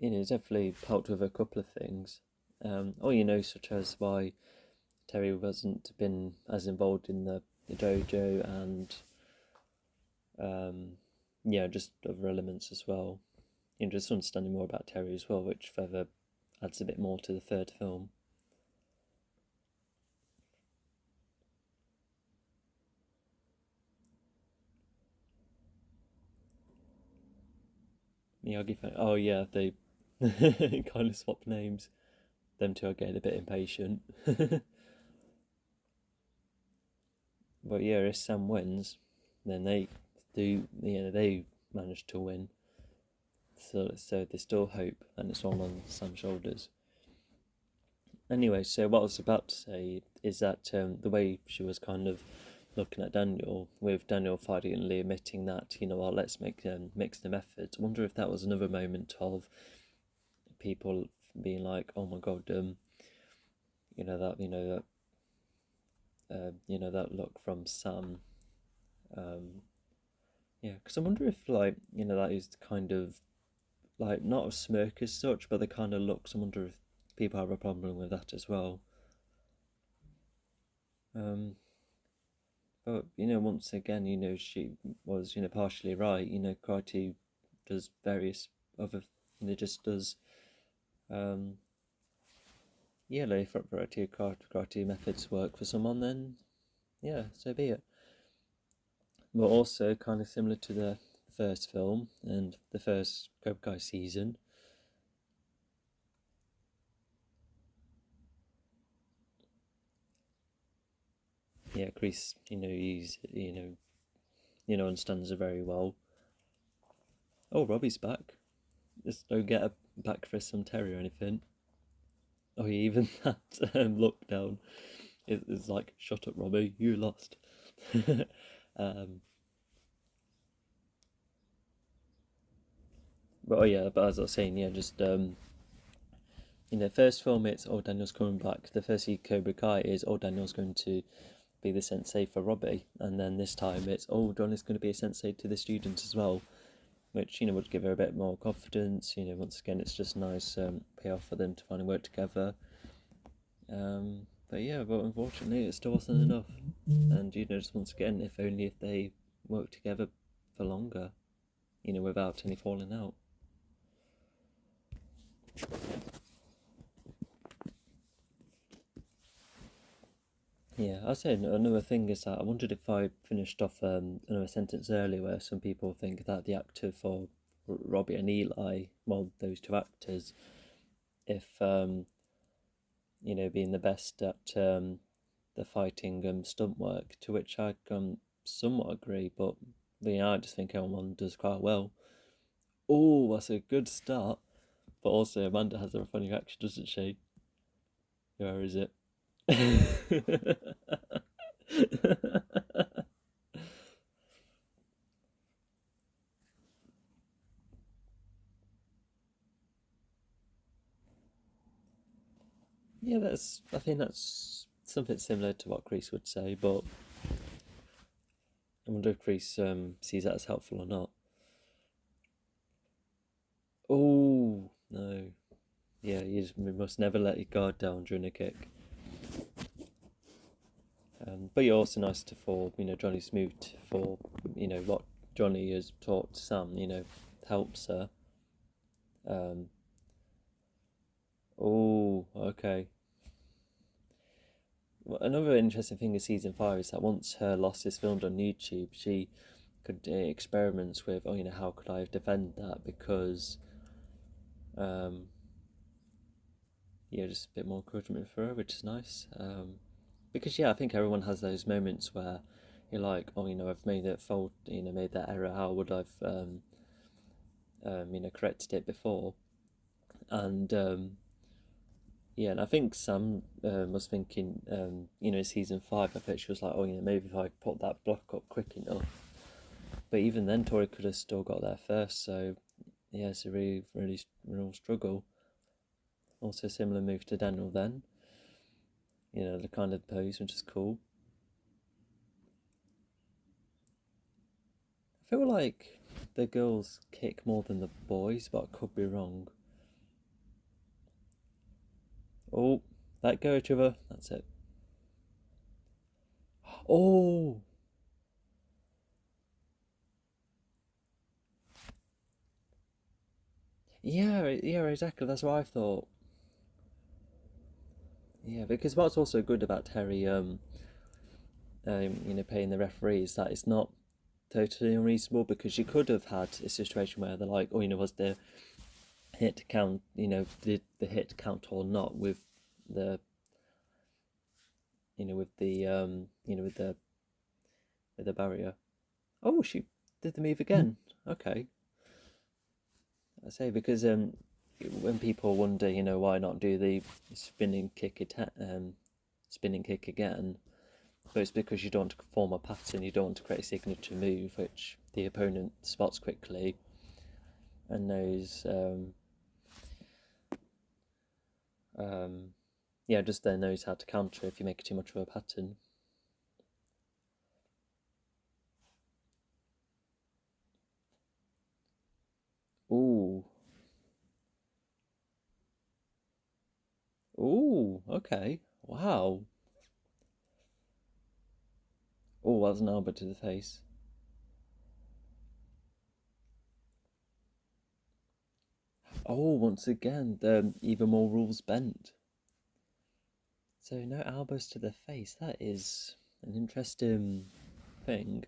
it's definitely helped with a couple of things. Such as why Terry wasn't been as involved in the dojo, and just other elements as well. Just understanding more about Terry as well, which further adds a bit more to the third film. Miyagi fan. Oh yeah, they kind of swapped names. Them two are getting a bit impatient. But yeah, if Sam wins, then they do, they manage to win. So there's still hope, and it's all on Sam's shoulders. Anyway, so what I was about to say is that the way she was kind of looking at Daniel, with Daniel finally admitting that, let's mix them efforts. I wonder if that was another moment of people being like, oh my god, that look from Sam. Yeah, because I wonder if that is kind of not a smirk as such, but the kind of looks. I wonder if people have a problem with that as well. But once again, she was partially right. Karate does various other, just does if variety of karate methods work for someone, then yeah, so be it. But also kind of similar to the first film and the first Cobra Kai season. Yeah, Chris, he's understands it very well. Oh, Robbie's back. Just don't get a back for some Terry or anything. Oh, yeah, even that lockdown is like, shut up, Robbie, you lost. But oh yeah, but as I was saying, yeah, just first film it's Daniel's coming back. The first Cobra Kai is Daniel's going to be the sensei for Robbie, and then this time it's Johnny's going to be a sensei to the students as well, which would give her a bit more confidence. Once again, it's just nice payoff for them to finally work together. But unfortunately, it still wasn't enough. And just once again, if only if they worked together for longer, without any falling out. Yeah, I said another thing is that I wondered if I finished off another sentence earlier where some people think that the actor for Robbie and Eli, well, those two actors, if being the best at the fighting stunt work, to which I can somewhat agree, but I just think everyone does quite well. Oh, that's a good start. But also Amanda has a funny reaction, doesn't she? Where is it? Yeah, I think that's something similar to what Chris would say, but I wonder if Chris sees that as helpful or not. Oh, no. Yeah, you must never let your guard down during a kick. But you're also nice for Johnny's moved for what Johnny has taught Sam. Helps her. Oh, okay. Well, another interesting thing in season 5 is that once her loss is filmed on YouTube, she could experiments with how could I defend that, because just a bit more encouragement for her, which is nice. Because I think everyone has those moments where you're like, I've made that fault, made that error. How would I've corrected it before? And and I think Sam was thinking, season 5, I bet she was like, maybe if I put that block up quick enough. But even then, Tori could have still got there first. So yeah, it's a really, really real struggle. Also, similar move to Daniel then. The kind of pose, which is cool. I feel like the girls kick more than the boys, but I could be wrong. Oh, let go each other. That's it. Oh! Yeah, exactly. That's what I thought. Yeah, because what's also good about Terry, paying the referee is that it's not totally unreasonable, because you could have had a situation where they're like, was the hit count, did the hit count or not with the, with the with the barrier. Oh, she did the move again. Okay. I say, because when people wonder, why not do the spinning kick spinning kick again, but it's because you don't want to form a pattern, you don't want to create a signature move which the opponent spots quickly and knows, just then knows how to counter if you make it too much of a pattern. Ooh. Ooh, okay. Wow. Oh, that's an elbow to the face. Oh, once again, even more rules bent. So no elbows to the face. That is an interesting thing.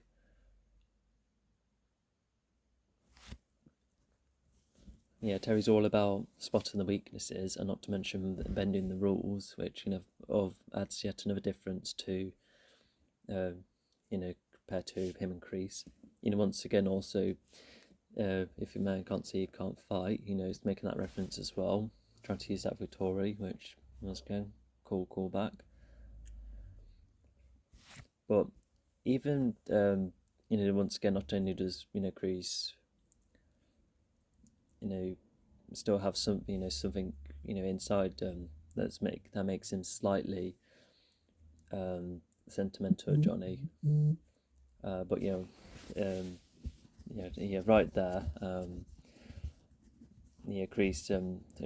Yeah, Terry's all about spotting the weaknesses, and not to mention bending the rules, which adds yet another difference to, compared to him and Kreese. Once again, also, if a man can't see, he can't fight. He's making that reference as well, trying to use that with Tori, which once again, cool callback. But even once again, not only does Kreese still have some something inside that makes him slightly sentimental, Johnny. But right there. Kreese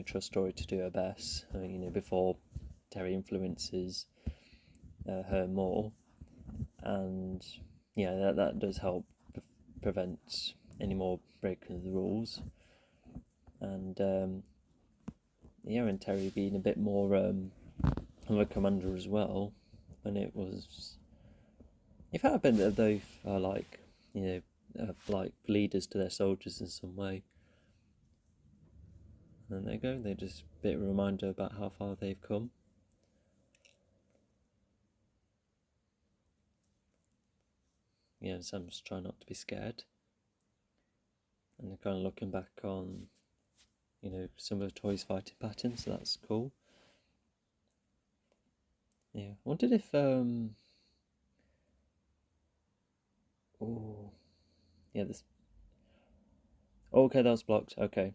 trust Tori to do her best. Before Terry influences her more, and that does help prevent any more breaking of the rules. And and Terry being a bit more of a commander as well. And it was, if it had been that they are like like leaders to their soldiers in some way, and there you go. They're just a bit of a reminder about how far they've come. Sam's trying not to be scared, and they're kind of looking back on some of the toys fighting patterns, so that's cool. Yeah, I wondered if oh yeah, this, okay, that was blocked. Okay.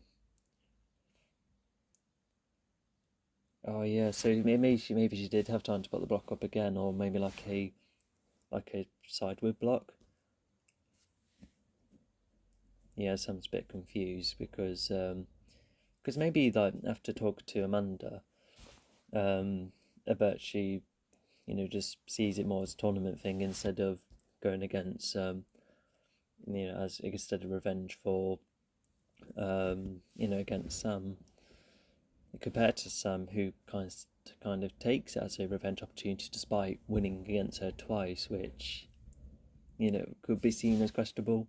Oh yeah, so maybe she did have time to put the block up again, or maybe like a sideward block. Yeah, Sam's a bit confused because maybe like after talking to Amanda, I bet she just sees it more as a tournament thing instead of going against as instead of revenge for against Sam, compared to Sam, who kind of takes it as a revenge opportunity despite winning against her twice, which could be seen as questionable.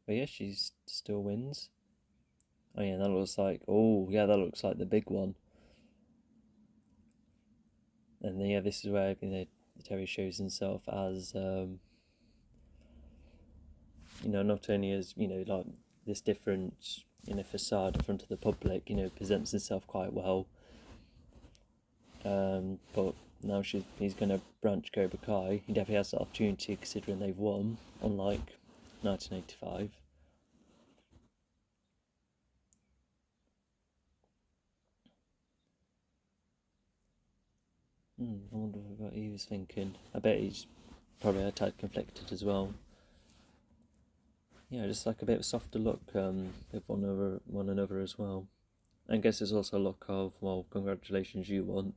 But yeah, she still wins. Oh yeah, that looks like the big one. And yeah, this is where Terry shows himself as not only as like this different facade in front of the public, presents himself quite well. But now he's going to branch Cobra Kai. He definitely has the opportunity considering they've won, unlike 1985. I wonder what he was thinking. I bet he's probably a tad conflicted as well. Just like a bit of a softer look with one another as well. I guess there's also a look of, well, congratulations, you won.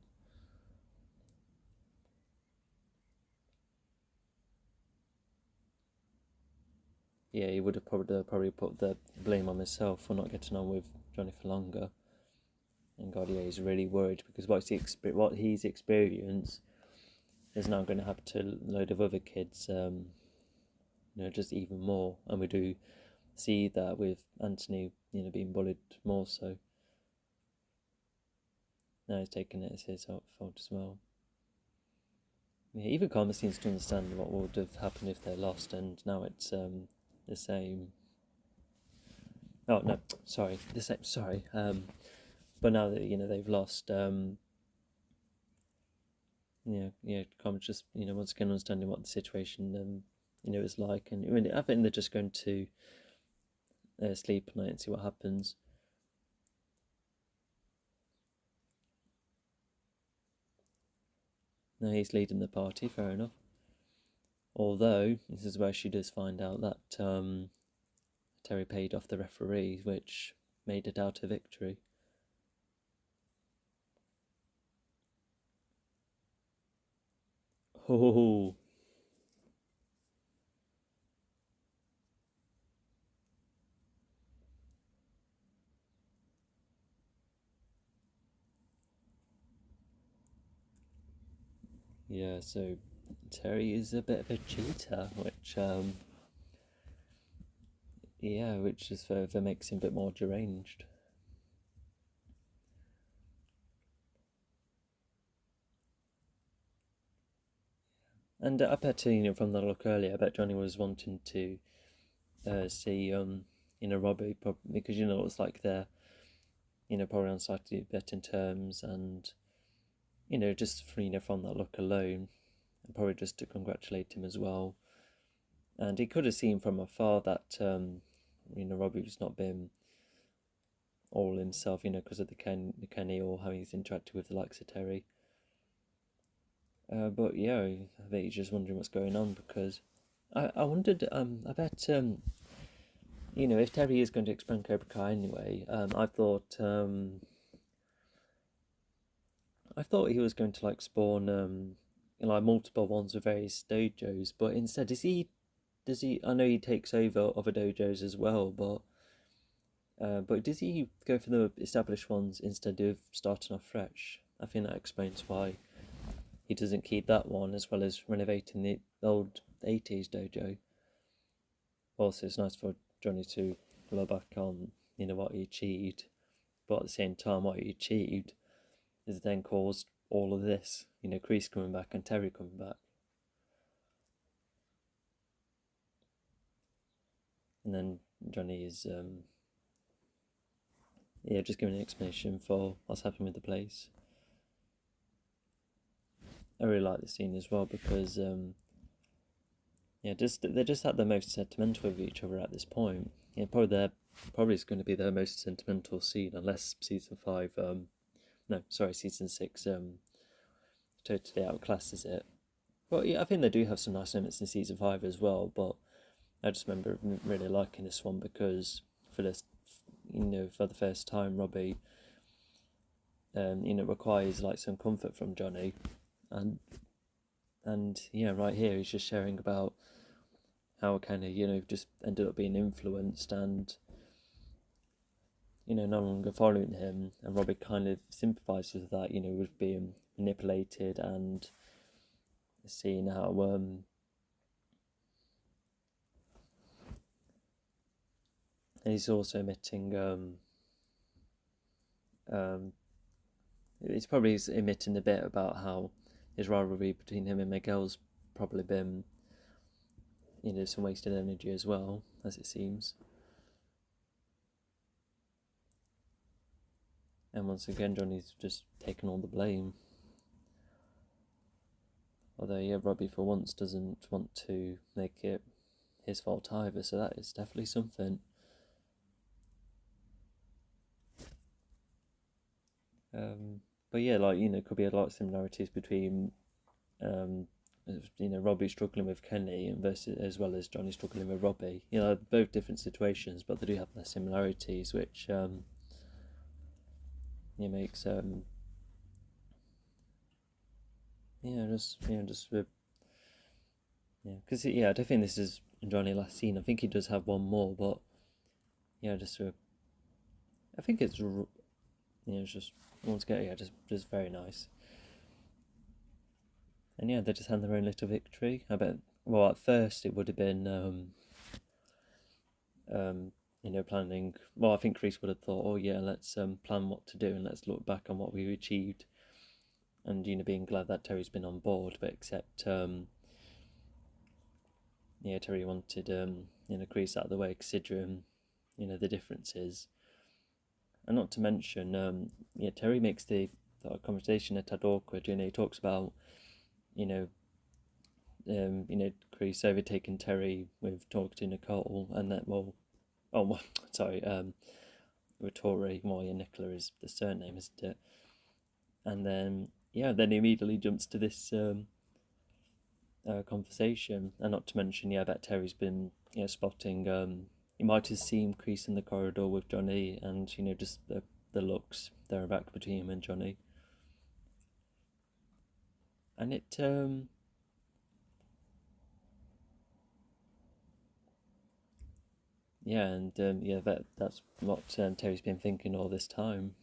Yeah, he would have probably put the blame on himself for not getting on with Johnny for longer. And God, yeah, he's really worried because what he's experienced is now going to happen to a load of other kids, just even more. And we do see that with Anthony, being bullied more so. Now he's taking it as his fault as well. Yeah, even Karma seems to understand what would have happened if they lost, and now it's the same. Oh no, sorry, the same. Sorry, but now that they've lost, Karma's just once again understanding what the situation is like, and I mean, I think they're just going to sleep at night and see what happens. Now he's leading the party, fair enough. Although this is where she does find out that Terry paid off the referee, which made it out a victory. Oh, yeah. So Terry is a bit of a cheater, which which just further makes him a bit more deranged. And I bet from the look earlier, I bet Johnny was wanting to see Robbie, because it's like they're probably on slightly betting terms, and just from that look alone, and probably just to congratulate him as well. And he could have seen from afar that Robbie was not being all himself, because of the Kenny or how he's interacted with the likes of Terry. But yeah, I bet he's just wondering what's going on, because I wondered, I bet if Terry is going to expand Cobra Kai anyway, I thought he was going to like spawn like multiple ones with various dojos, but instead does he I know he takes over other dojos as well, but does he go for the established ones instead of starting off fresh? I think that explains why he doesn't keep that one, as well as renovating the old 80s dojo. Also, it's nice for Johnny to look back on what he achieved, but at the same time what he achieved has then caused all of this, Kreese coming back and Terry coming back. And then Johnny is just giving an explanation for what's happened with the place. I really like this scene as well, because they're just at the most sentimental with each other at this point. Probably is going to be their most sentimental scene, unless season 6 totally outclasses it. Well, yeah, I think they do have some nice moments in season 5 as well, but I just remember really liking this one because for the first time, Robbie, requires like some comfort from Johnny, and right here he's just sharing about how kind of just ended up being influenced and no longer following him, and Robbie kind of sympathises with that, with being manipulated and seeing how and he's also admitting he's probably admitting a bit about how his rivalry between him and Miguel's probably been some wasted energy as well, as it seems. And once again, Johnny's just taken all the blame. Although, yeah, Robbie for once doesn't want to make it his fault either, so that is definitely something. But yeah, could be a lot of similarities between, Robbie struggling with Kenny and versus as well as Johnny struggling with Robbie. Both different situations, but they do have their similarities, which makes because I don't think this is Johnny last scene. I think he does have one more, but I think it's it's just once again just very nice. And they just had their own little victory. I bet. Well, at first it would have been planning. Well, I think Kreese would have thought, oh yeah, let's plan what to do and let's look back on what we achieved. and being glad that Terry's been on board, but except Terry wanted Kreese out of the way, considering the differences, and not to mention Terry makes the conversation a tad awkward. He talks about Kreese overtaking Terry with talking to Nicole, and that sorry, with Tori. Nicola is the surname, isn't it? And then then he immediately jumps to this conversation, and not to mention that Terry's been spotting. He might have seen Kreese in the corridor with Johnny, and just the looks thereabout between him and Johnny, and it that's what Terry's been thinking all this time,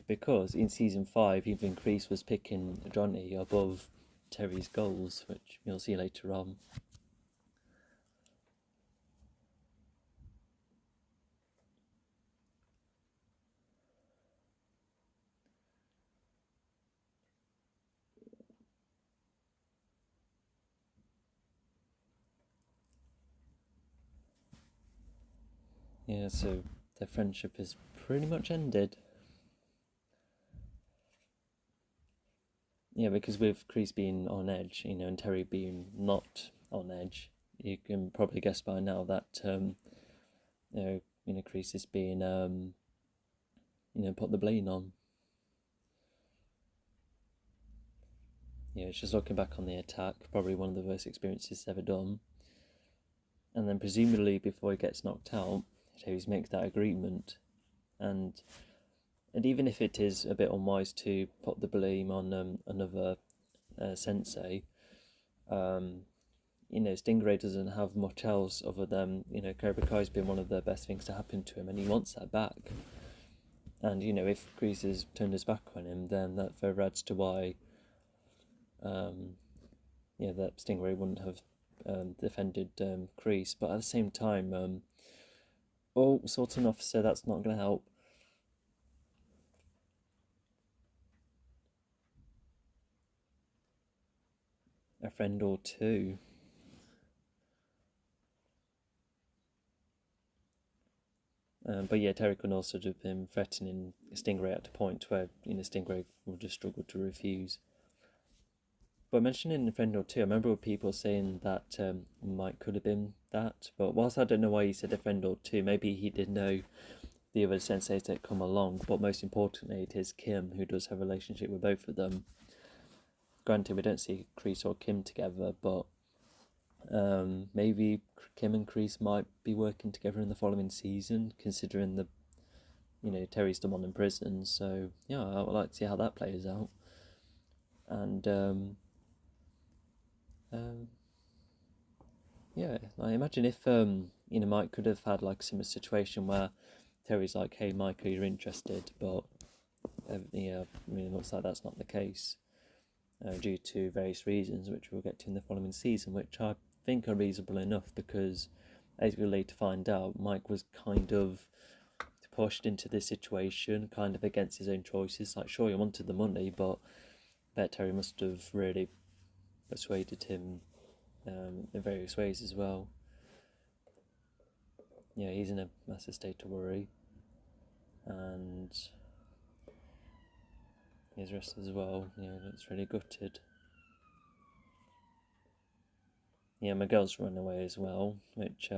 because in season 5 even Kreese was picking Johnny above Terry's goals, which you'll see later on. Yeah, so their friendship is pretty much ended. Yeah, because with Kreese being on edge, and Terry being not on edge, you can probably guess by now that Kreese is being put the blame on. She's looking back on the attack, probably one of the worst experiences ever done. And then presumably before he gets knocked out, Terry makes that agreement, and even if it is a bit unwise to put the blame on another sensei, Stingray doesn't have much else other than Cobra Kai's been one of the best things to happen to him, and he wants that back. And if Kreese has turned his back on him, then that further adds to why that Stingray wouldn't have defended Kreese. But at the same time, sorting officer, that's not going to help. A friend or two. But Terry can also have been threatening Stingray at a point where Stingray will just struggle to refuse. But mentioning a friend or two, I remember people saying that Mike could have been that. But whilst I don't know why he said a friend or two, maybe he did know the other senseis that come along. But most importantly, it is Kim who does have a relationship with both of them. Granted, we don't see Kreese or Kim together, but maybe Kim and Kreese might be working together in the following season, considering the Terry's the one in prison. So I would like to see how that plays out. And I imagine if Mike could have had like a similar situation where Terry's like, "Hey, Mike, are you interested?" But it looks like that's not the case due to various reasons, which we'll get to in the following season, which I think are reasonable enough, because as we'll later find out, Mike was kind of pushed into this situation, kind of against his own choices. Like, sure, he wanted the money, but I bet Terry must have really persuaded him in various ways as well. He's in a massive state of worry, and his rest as well. Looks really gutted. Miguel's run away as well, which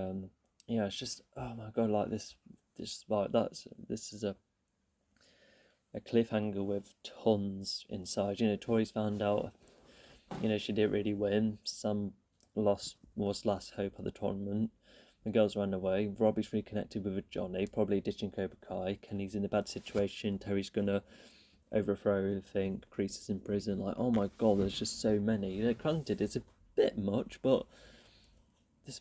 it's just, oh my god, like this is a cliffhanger with tons inside. Tori's found out she didn't really win. Sam was last hope of the tournament. Miguel's run away. Robbie's reconnected with Johnny, probably ditching Cobra Kai. Kenny's in a bad situation. Terry's gonna overthrow everything. Kreese is in prison. Like, oh my god, there's just so many. Granted, it's a bit much, but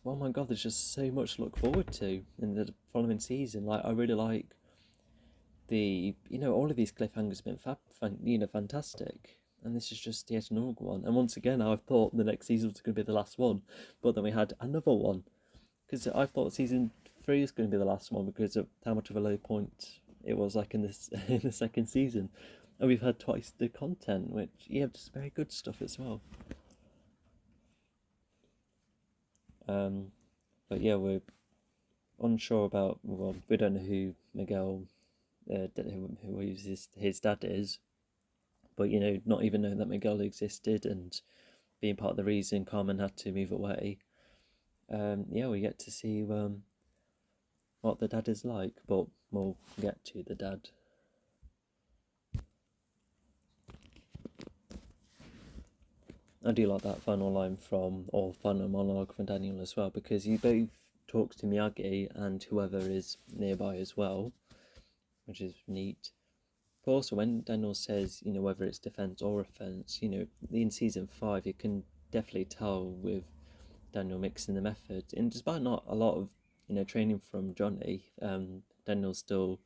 oh my god, there's just so much to look forward to in the following season. Like, I really like all of these cliffhangers have been fantastic, and this is just yet another one. And once again, I thought the next season was going to be the last one, but then we had another one, because I thought season 3 was going to be the last one because of how much of a low point it was, like in the second season. And we've had twice the content, which, yeah, just very good stuff as well. But yeah, we're unsure about, well, we don't know who Miguel, who his dad is, but, you know, not even knowing that Miguel existed and being part of the reason Carmen had to move away. Yeah, we get to see what the dad is like, but we'll get to the dad. I do like that final line or final monologue from Daniel as well, because he both talks to Miyagi and whoever is nearby as well, which is neat. But also when Daniel says, you know, whether it's defense or offense, you know, in season 5 you can definitely tell with Daniel mixing the methods, and despite not a lot of, you know, training from Johnny, Daniel still,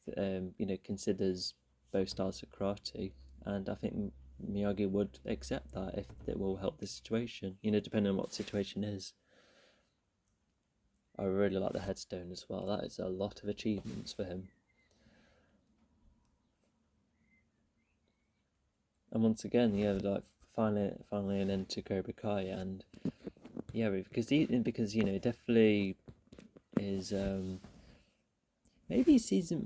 you know, considers both styles of karate, and I think Miyagi would accept that if it will help the situation, you know, depending on what the situation is. I really like the headstone as well. That is a lot of achievements for him. And once again, yeah, like finally an end to Cobra Kai, and yeah, because you know, definitely is maybe season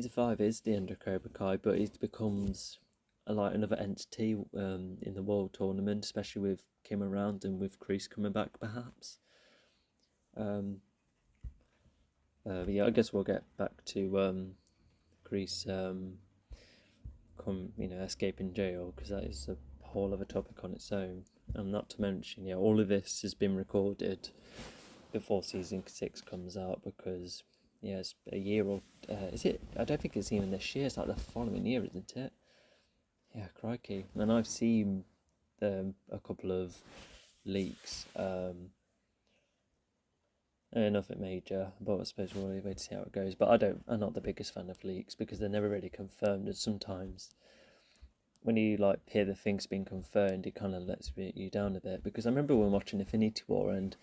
5 is the end of Cobra Kai, but it becomes like another entity in the world tournament, especially with Kim around and with Kreese coming back, perhaps. Yeah, I guess we'll get back to Kreese, escaping jail, because that is a whole other topic on its own. And not to mention, yeah, all of this has been recorded before season 6 comes out, because yeah, it's a year or is it? I don't think it's even this year. It's like the following year, isn't it? Yeah, crikey. And I've seen a couple of leaks. Nothing major, but I suppose we'll wait to see how it goes. But I'm not the biggest fan of leaks, because they're never really confirmed, and sometimes when you like hear the things being confirmed, it kind of lets you down a bit. Because I remember when watching Infinity War, and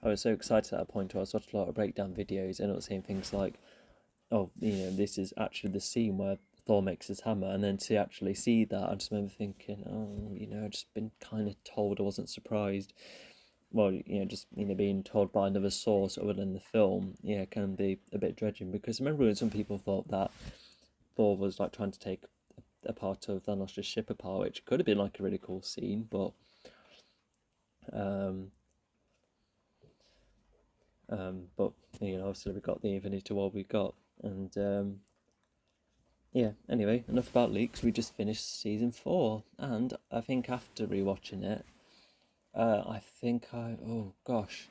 I was so excited at that point where I was watching a lot of breakdown videos, and I was saying things like, oh, you know, this is actually the scene where Thor makes his hammer, and then to actually see that, I just remember thinking, oh, you know, I've just been kind of told, I wasn't surprised. Well, you know, just, you know, being told by another source other than the film, yeah, can be a bit dredging. Because I remember when some people thought that Thor was like trying to take a part of Thanos' ship apart, which could have been like a really cool scene, but but you know, obviously we got the Infinity War we got, and yeah. Anyway, enough about leaks. We just finished season 4, and I think after rewatching it, I think oh gosh,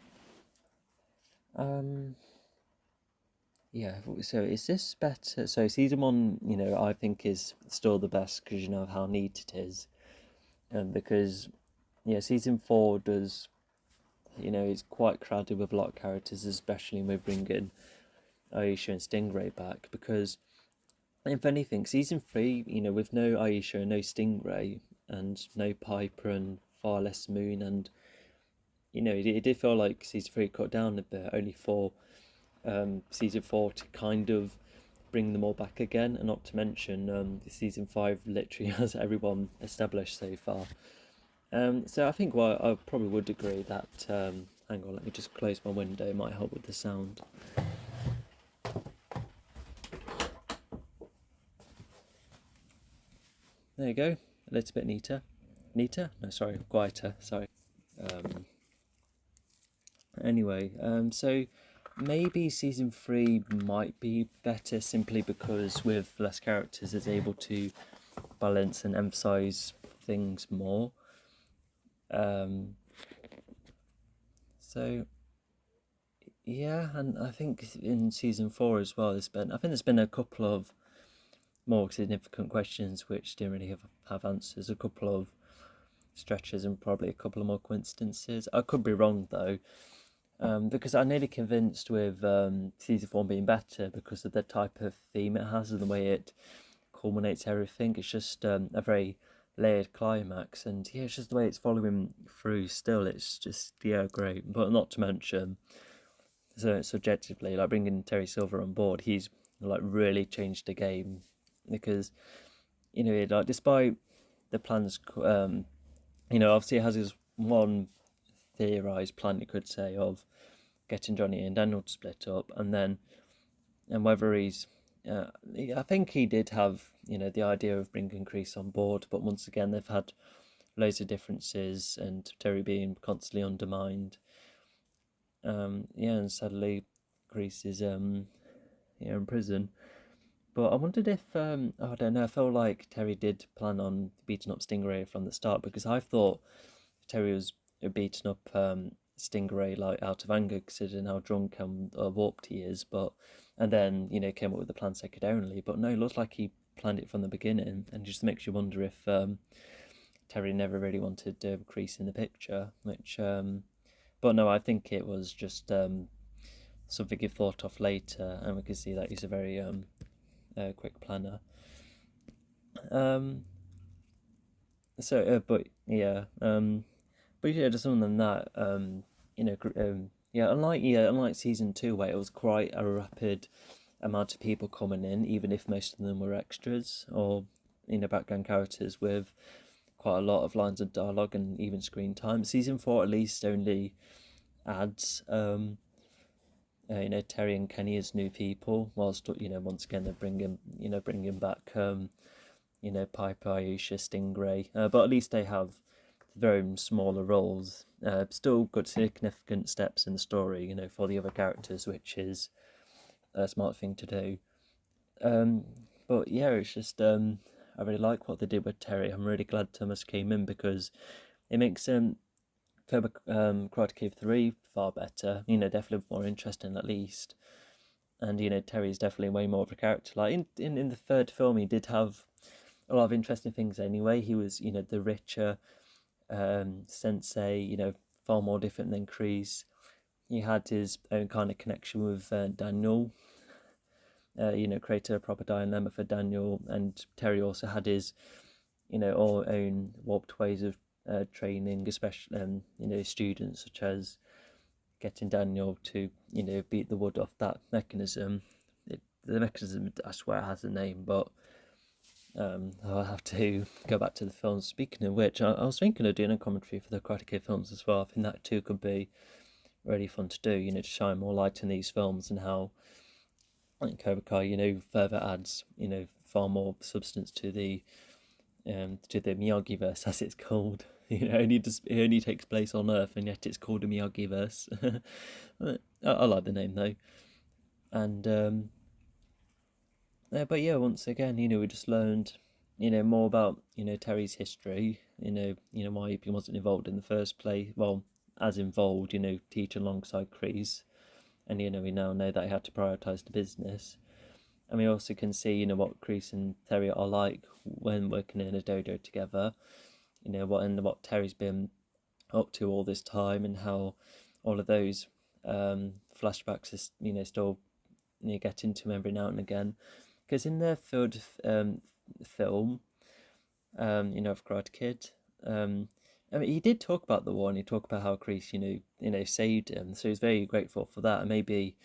yeah. So is this better? So season 1, you know, I think is still the best because you know how neat it is, and because yeah, season 4 does. You know, it's quite crowded with a lot of characters, especially when we're bringing Aisha and Stingray back. Because, if anything, season 3, you know, with no Aisha and no Stingray and no Piper and far less Moon, and you know, it did feel like season 3 cut down a bit, only for season 4 to kind of bring them all back again. And not to mention, season 5 literally has everyone established so far. So I think I probably would agree that, hang on, let me just close my window, it might help with the sound. There you go, a little bit neater. Neater? No, sorry, quieter, sorry. Anyway, so maybe season 3 might be better simply because with less characters it's able to balance and emphasise things more. So yeah, and I think in season 4 as well, there's been a couple of more significant questions which didn't really have answers, a couple of stretches and probably a couple of more coincidences. I could be wrong though, because I'm nearly convinced with season 4 being better because of the type of theme it has and the way it culminates everything. It's just a very layered climax, and yeah, it's just the way it's following through still, it's just, yeah, great. But not to mention, so subjectively, like bringing Terry Silver on board, he's like really changed the game, because like despite the plans, obviously it has his one theorized plan, you could say, of getting Johnny and Daniel to split up, and whether he's, I think he did have, the idea of bringing Kreese on board, but once again they've had loads of differences, and Terry being constantly undermined. And sadly, Kreese is in prison. But I wondered if, I don't know, I felt like Terry did plan on beating up Stingray from the start, because I thought Terry was beating up Stingray like out of anger, considering how drunk and warped he is. And then came up with the plan secondarily. But no, it looks like he planned it from the beginning, and just makes you wonder if Terry never really wanted Kreese in the picture. But no, I think it was just something he thought of later, and we can see that he's a very quick planner. But yeah, just other than that, unlike season 2, where it was quite a rapid amount of people coming in, even if most of them were extras or background characters with quite a lot of lines of dialogue and even screen time. Season 4 at least only adds Terry and Kenny as new people, whilst once again they're bringing back Piper, Aisha, Stingray, but at least they have very smaller roles. Still good significant steps in the story, for the other characters, which is a smart thing to do. But yeah, it's just I really like what they did with Terry. I'm really glad Thomas came in, because it makes Cobra Karate Kid 3 far better. Definitely more interesting at least. And Terry's definitely way more of a character. Like in the third film, he did have a lot of interesting things anyway. He was the richer sensei, far more different than Kreese. He had his own kind of connection with Daniel. Created a proper dilemma for Daniel, and Terry also had his own warped ways of training, especially students, such as getting Daniel to beat the wood off that mechanism. The mechanism, I swear, has a name, but I'll have to go back to the films. Speaking of which, I was thinking of doing a commentary for the Karate Kid films as well. I think that too could be really fun to do, to shine more light on these films, and how Cobra Kai, further adds, far more substance to the Miyagi-verse, as it's called. It only takes place on Earth, and yet it's called a Miyagi-verse. I like the name though. And but yeah, once again, we just learned, more about Terry's history. Why he wasn't involved in the first place. Well, as involved, teaching alongside Kreese, and we now know that he had to prioritize the business. And we also can see, what Kreese and Terry are like when working in a dojo together. What Terry's been up to all this time, and how all of those flashbacks are, still get into him every now and again. Because in their third film, of Karate Kid, he did talk about the war, and he talked about how Kreese, saved him. So he's very grateful for that. And maybe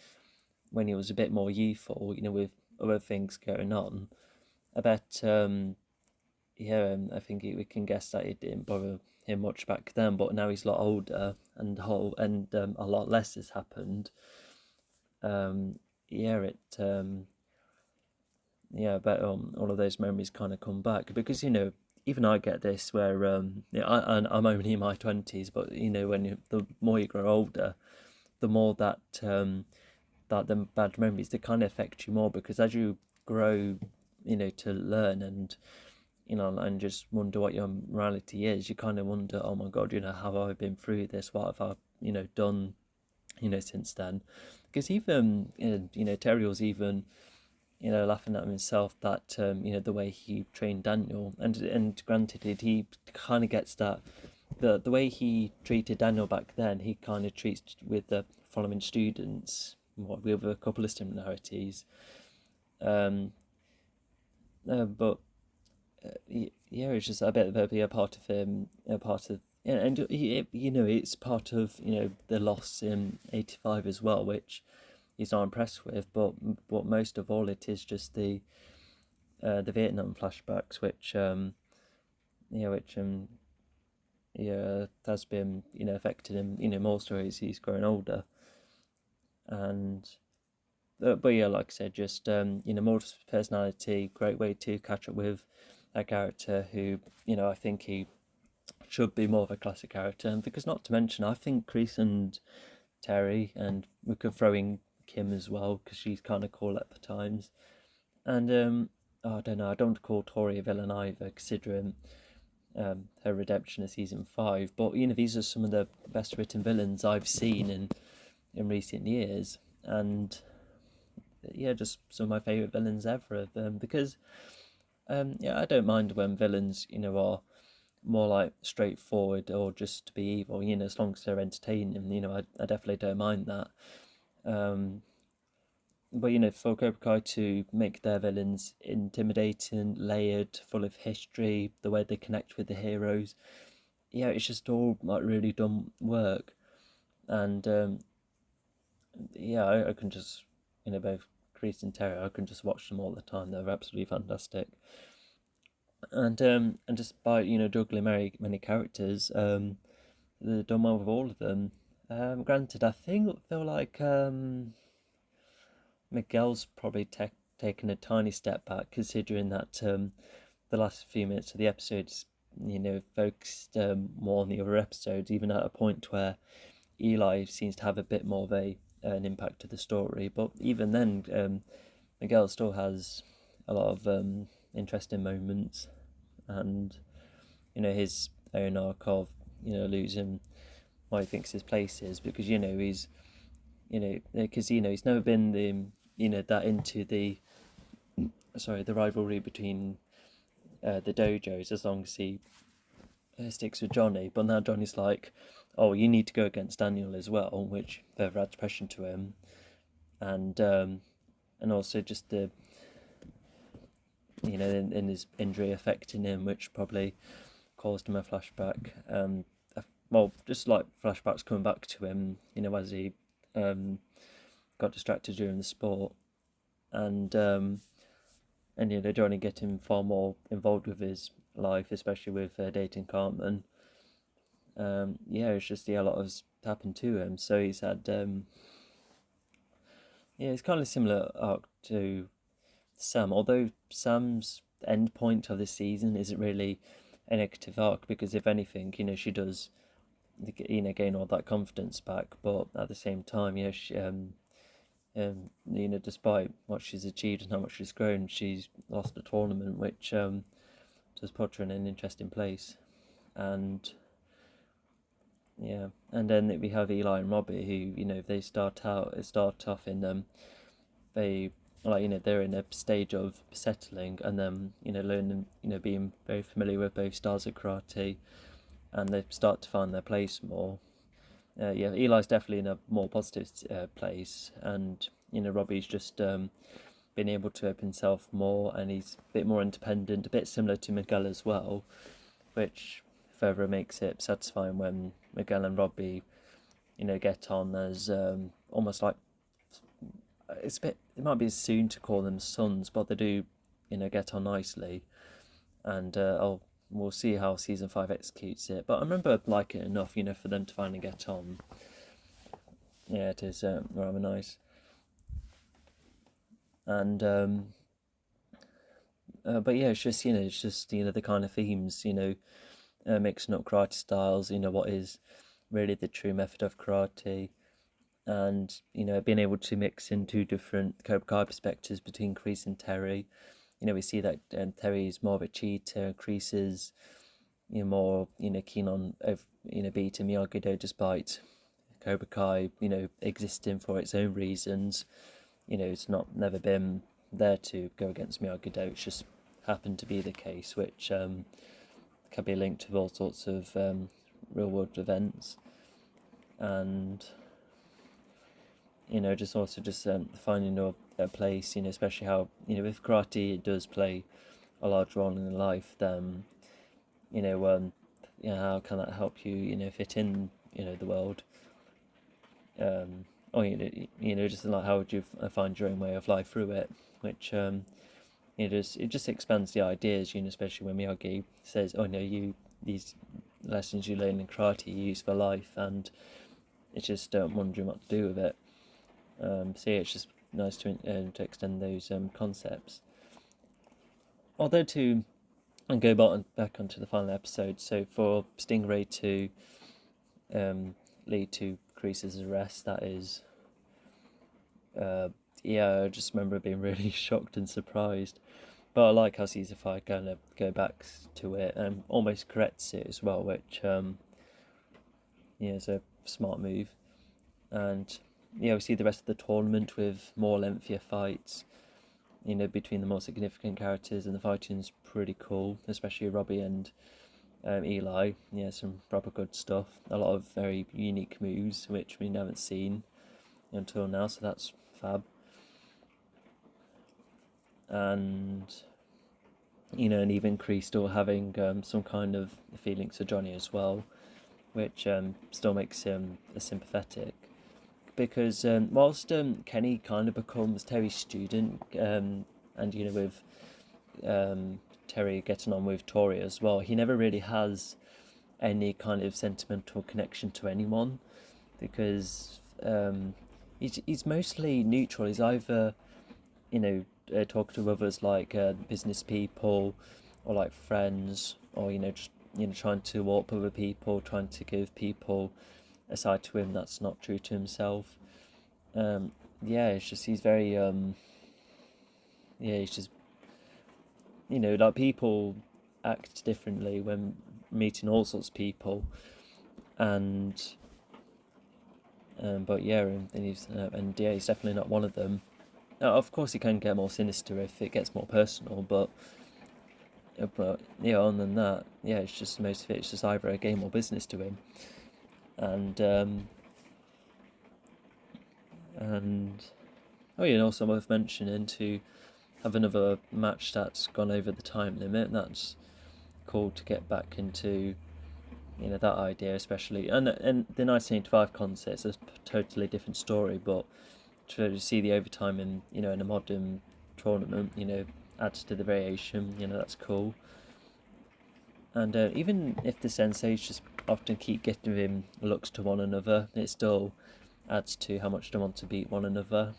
when he was a bit more youthful, with other things going on, I bet, I think we can guess that it didn't bother him much back then. But now he's a lot older, and a lot less has happened. But all of those memories kind of come back, because even I get this, where I'm only in my 20s, but the more you grow older, the more that that the bad memories, they kind of affect you more, because as you grow, to learn, and and just wonder what your morality is, you kind of wonder, oh my god, have I been through this? What have I done since then? Because even Terry was even laughing at himself, that the way he trained Daniel, and granted, he kind of gets that the way he treated Daniel back then, he kind of treats with the following students, with a couple of similarities. It's just a bit of a part of him, and it's part of the loss in '85 as well, which he's not impressed with. But most of all, it is just the the Vietnam flashbacks, which has been affected him more so as he's grown older. And but yeah, like I said, just more personality, great way to catch up with a character who I think he should be more of a classic character. And because not to mention, I think Kreese and Terry, and we could throw in Kim as well because she's kind of cool at the times. And I don't know, I don't want to call Tori a villain either, considering her redemption in season 5. But these are some of the best written villains I've seen in recent years, and yeah, just some of my favourite villains ever. Because I don't mind when villains are more like straightforward or just to be evil. As long as they're entertaining, I definitely don't mind that. But for Cobra Kai to make their villains intimidating, layered, full of history, the way they connect with the heroes, it's just all like really done work. And I can just both Kreese and Terry, I can just watch them all the time. They're absolutely fantastic. And despite juggling many characters, they've done well with all of them. Granted, I feel like Miguel's probably taken a tiny step back, considering that the last few minutes of the episodes, focused more on the other episodes, even at a point where Eli seems to have a bit more of an impact to the story. But even then, Miguel still has a lot of interesting moments, and his own arc of losing what he thinks his place is, because he's because he's never been that into the rivalry between the dojos, as long as he sticks with Johnny. But now Johnny's like, oh, you need to go against Daniel as well, which further adds pressure to him. And also just the in his injury affecting him, which probably caused him a flashback. Just like flashbacks coming back to him, as he got distracted during the sport, and Johnny getting far more involved with his life, especially with dating Cartman. It's just a lot has happened to him, so he's had it's kind of a similar arc to Sam, although Sam's end point of the season isn't really a negative arc, because if anything, she does gain all that confidence back, but at the same time, she despite what she's achieved and how much she's grown, she's lost a tournament, which does put her in an interesting place. And and then we have Eli and Robbie, who they start off in they they're in a stage of settling, and then learning being very familiar with both styles of karate, and they start to find their place more. Eli's definitely in a more positive place, and Robbie's just been able to open himself more, and he's a bit more independent, a bit similar to Miguel as well, which further makes it satisfying when Miguel and Robbie get on as almost like, it might be soon to call them sons, but they do get on nicely, and we'll see how season 5 executes it. But I remember liking it enough for them to finally get on. It is rather nice. And but it's just the kind of themes, mixing up karate styles, what is really the true method of karate, and being able to mix in two different Cobra Kai perspectives between Kreese and Terry. We see that Terry is more of a cheater, and Kreese is more keen on beating Miyagi-Do, despite Cobra Kai existing for its own reasons. It's never been there to go against Miyagi-Do. It's just happened to be the case, which can be linked to all sorts of real world events, and just finding a place, especially how if karate it does play a large role in life, then how can that help you fit in the world, or just like how would you find your own way of life through it, which it just expands the ideas, especially when Miyagi says, "Oh no, these lessons you learn in karate you use for life," and it's just wondering what to do with it. So yeah, it's just nice to extend those concepts. Although to and go back onto the final episode, so for Stingray to lead to Kreese's arrest, that is, I just remember being really shocked and surprised. But I like how Season 5 kind of go back to it and almost corrects it as well, which is a smart move. And we see the rest of the tournament with more lengthier fights, between the more significant characters, and the fighting's pretty cool, especially Robbie and Eli. Some proper good stuff. A lot of very unique moves which we haven't seen until now, so that's fab. And and even Kreese still having some kind of feelings for Johnny as well, which still makes him sympathetic. Because whilst Kenny kind of becomes Terry's student, and with Terry getting on with Tori as well, he never really has any kind of sentimental connection to anyone, because he's mostly neutral. He's either talking to others like business people, or like friends, or just trying to walk with other people, trying to give people a side to him that's not true to himself. It's just he's very he's just like people act differently when meeting all sorts of people, and but he's definitely not one of them. Of course, he can get more sinister if it gets more personal, but other than that, it's just most of it's just either a game or business to him, and also worth mentioning to have another match that's gone over the time limit. That's cool to get back into that idea, especially, and the 1985 concept is a totally different story, but to see the overtime in a modern tournament adds to the variation. That's cool. And even if the senseis just often keep getting him looks to one another, it still adds to how much they want to beat one another.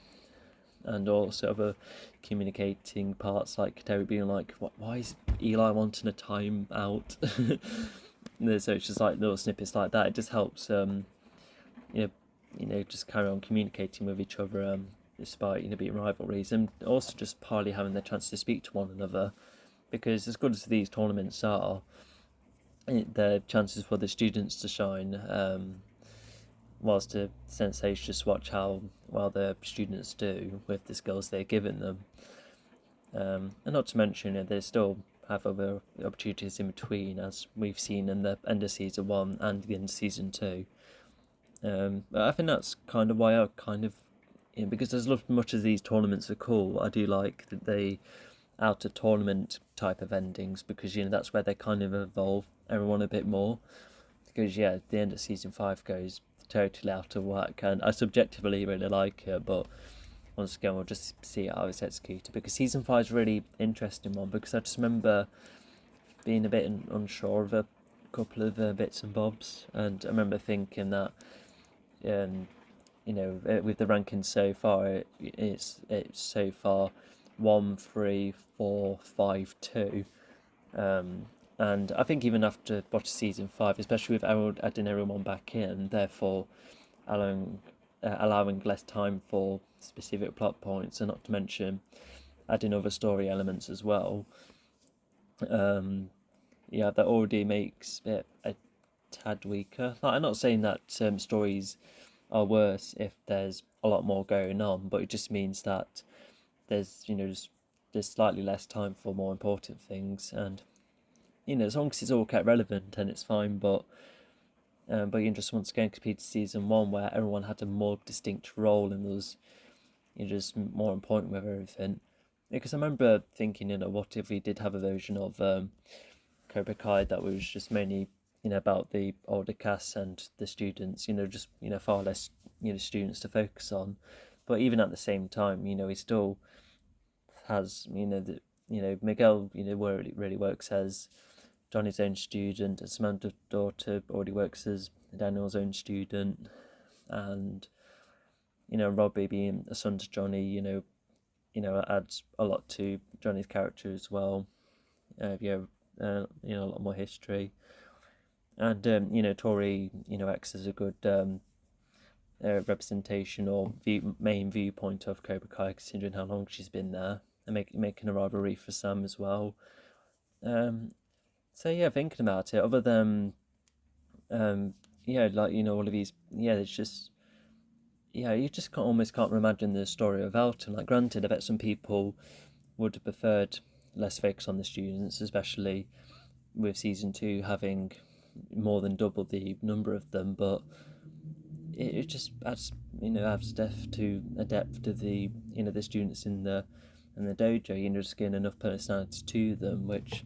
And also other communicating parts, like Terry being like, why is Eli wanting a time out? So it's just like little snippets like that. It just helps just carry on communicating with each other, despite being rivalries, and also just partly having the chance to speak to one another, because as good as these tournaments are, the chances for the students to shine, whilst the senseis just watch how well the students do with the skills they're given them, and not to mention they still have other opportunities in between, as we've seen in the end of season 1 and the end of season 2. But I think that's kind of why I because as much as these tournaments are cool, I do like that they out of tournament type of endings, because that's where they kind of evolve everyone a bit more. Because the end of season 5 goes totally out of whack, and I subjectively really like it, but once again we'll just see how it's executed, because season 5 is a really interesting one, because I just remember being a bit unsure of a couple of bits and bobs, and I remember thinking that with the rankings so far, it's so far 1, 3, 4, 5, 2. And I think even after watching season 5, especially with adding everyone back in, therefore allowing less time for specific plot points, and not to mention adding other story elements as well, that already makes it a tad weaker. Like, I'm not saying that stories are worse if there's a lot more going on, but it just means that there's there's slightly less time for more important things, and as long as it's all kept relevant, and it's fine. But just once again, compared to season 1, where everyone had a more distinct role and was just more important with everything. Because I remember thinking, what if we did have a version of Cobra Kai that was just mainly about the older cast and the students, just far less students to focus on. But even at the same time, he still has Miguel, where it really works as Johnny's own student, and Samantha's daughter already works as Daniel's own student, and Robbie being a son to Johnny, adds a lot to Johnny's character as well. A lot more history, and Tori, acts as a good representation or main viewpoint of Cobra Kai, considering how long she's been there, and making a rivalry for Sam as well. So yeah, thinking about it, other than all of these, it's just you just almost can't imagine the story of Elton. Like, granted, I bet some people would have preferred less focus on the students, especially with season 2 having more than double the number of them, but it just adds depth to the the students in the dojo. Just getting enough personality to them, which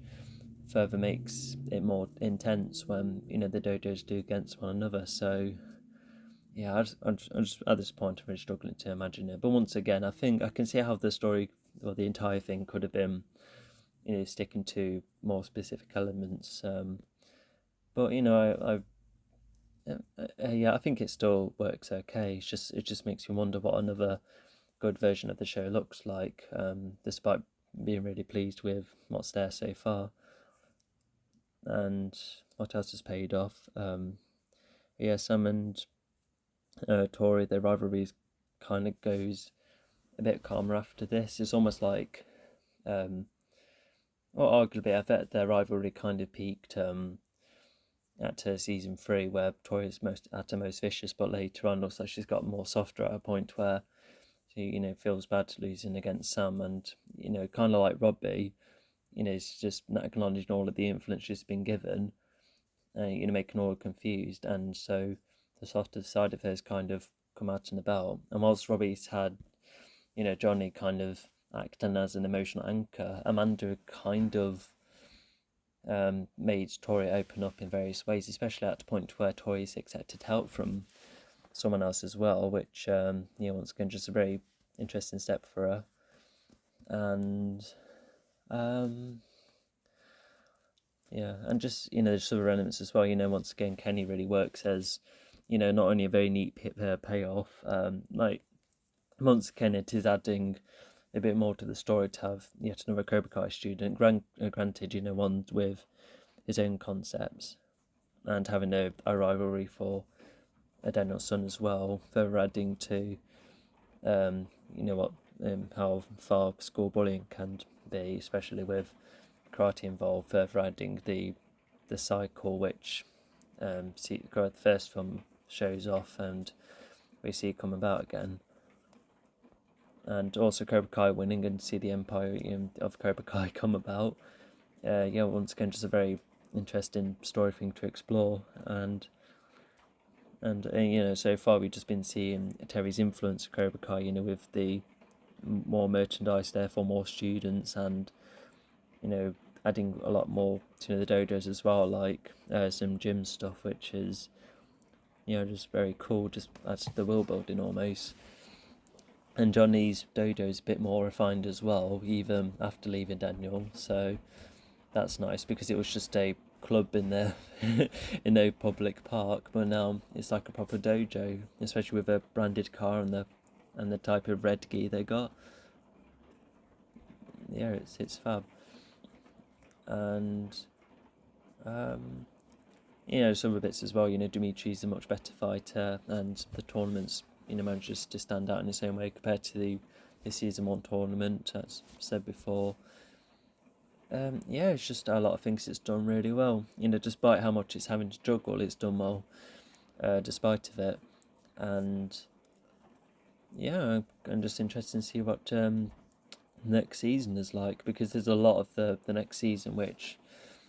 further makes it more intense when the dojos do against one another. So yeah, I'm just at this point I'm really struggling to imagine it. But once again, I think I can see how the story or the entire thing could have been sticking to more specific elements. But I think it still works okay. It just makes you wonder what another good version of the show looks like, despite being really pleased with what's there so far. And what else has paid off? Sam and Tori, their rivalry kind of goes a bit calmer after this. It's almost like, arguably, I bet their rivalry kind of peaked at season 3, where Tori's at her most vicious, but later on looks like she's got more softer at a point where she feels bad losing against Sam, and kind of like Robbie, is just not acknowledging all of the influence she's been given, making all confused, and so the softer side of her has kind of come out and about. And whilst Robbie's had, Johnny kind of acting as an emotional anchor, Amanda kind of made Tori open up in various ways, especially at the point where Tori's accepted help from someone else as well, which once again just a very interesting step for her. And and just there's other elements as well. Once again, Kenny really works as not only a very neat payoff, like once again it is adding a bit more to the story to have yet another Cobra Kai student, granted one with his own concepts, and having a rivalry for Daniel's son as well, further adding to how far school bullying can be, especially with karate involved, further adding the cycle which the first film shows off and we see come about again. And also Cobra Kai winning and see the empire of Cobra Kai come about. Once again, just a very interesting story thing to explore. And so far we've just been seeing Terry's influence of Cobra Kai, with the more merchandise, therefore more students, and adding a lot more to the dojos as well, like some gym stuff, which is just very cool. Just adds to the world building almost. And Johnny's dojo is a bit more refined as well, even after leaving Daniel. So that's nice, because it was just a club in there in a public park, but now it's like a proper dojo, especially with a branded car and the type of red gi they got. Yeah, it's fab. And some other bits as well. Dimitri's a much better fighter, and the tournaments manages to stand out in its own way compared to the season 1 tournament, as said before. It's just a lot of things it's done really well. Despite how much it's having to juggle, it's done well, despite of it. And I'm just interested to see what next season is like, because there's a lot of the next season which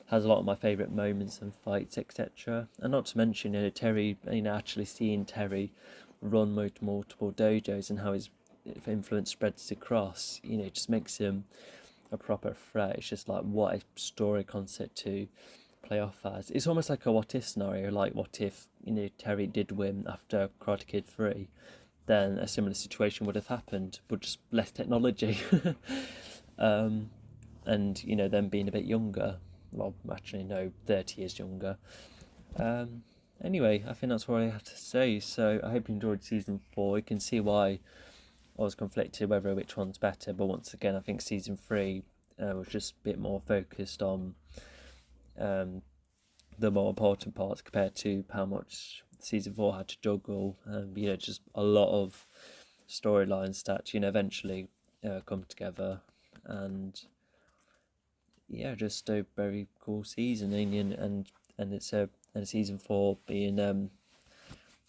has a lot of my favourite moments and fights, etc. And not to mention, Terry, actually seeing Terry run multiple dojos and how his influence spreads across, just makes him a proper threat. It's just like, what a story concept to play off as. It's almost like a what if scenario, like what if Terry did win after Karate Kid 3, then a similar situation would have happened, but just less technology. and you know, them being a bit younger. Well, actually, no, 30 years younger. Anyway, I think that's what I have to say. So I hope you enjoyed season 4. You can see why I was conflicted whether which one's better, but once again, I think season 3 was just a bit more focused on the more important parts compared to how much season 4 had to juggle. You know, just a lot of storylines that, you know, eventually come together, and yeah, just a very cool season. And it's a season 4 being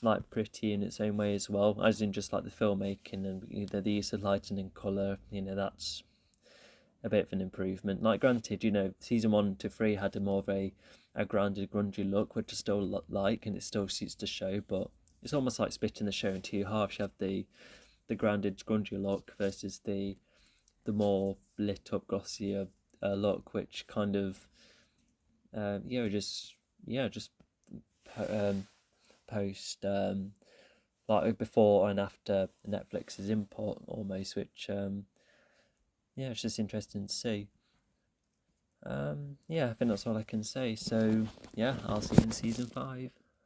like pretty in its own way as well, as in just like the filmmaking and the use of lighting and colour. You know, that's a bit of an improvement. Like, granted, you know, season 1 to 3 had a more of a grounded, grungy look, which I still like, and it still suits the show. But it's almost like splitting the show in two halves. You have the grounded, grungy look versus the more lit up, glossier look, which kind of just post like before and after Netflix's import almost, which it's just interesting to see. I think that's all I can say. So yeah, I'll see you in season 5.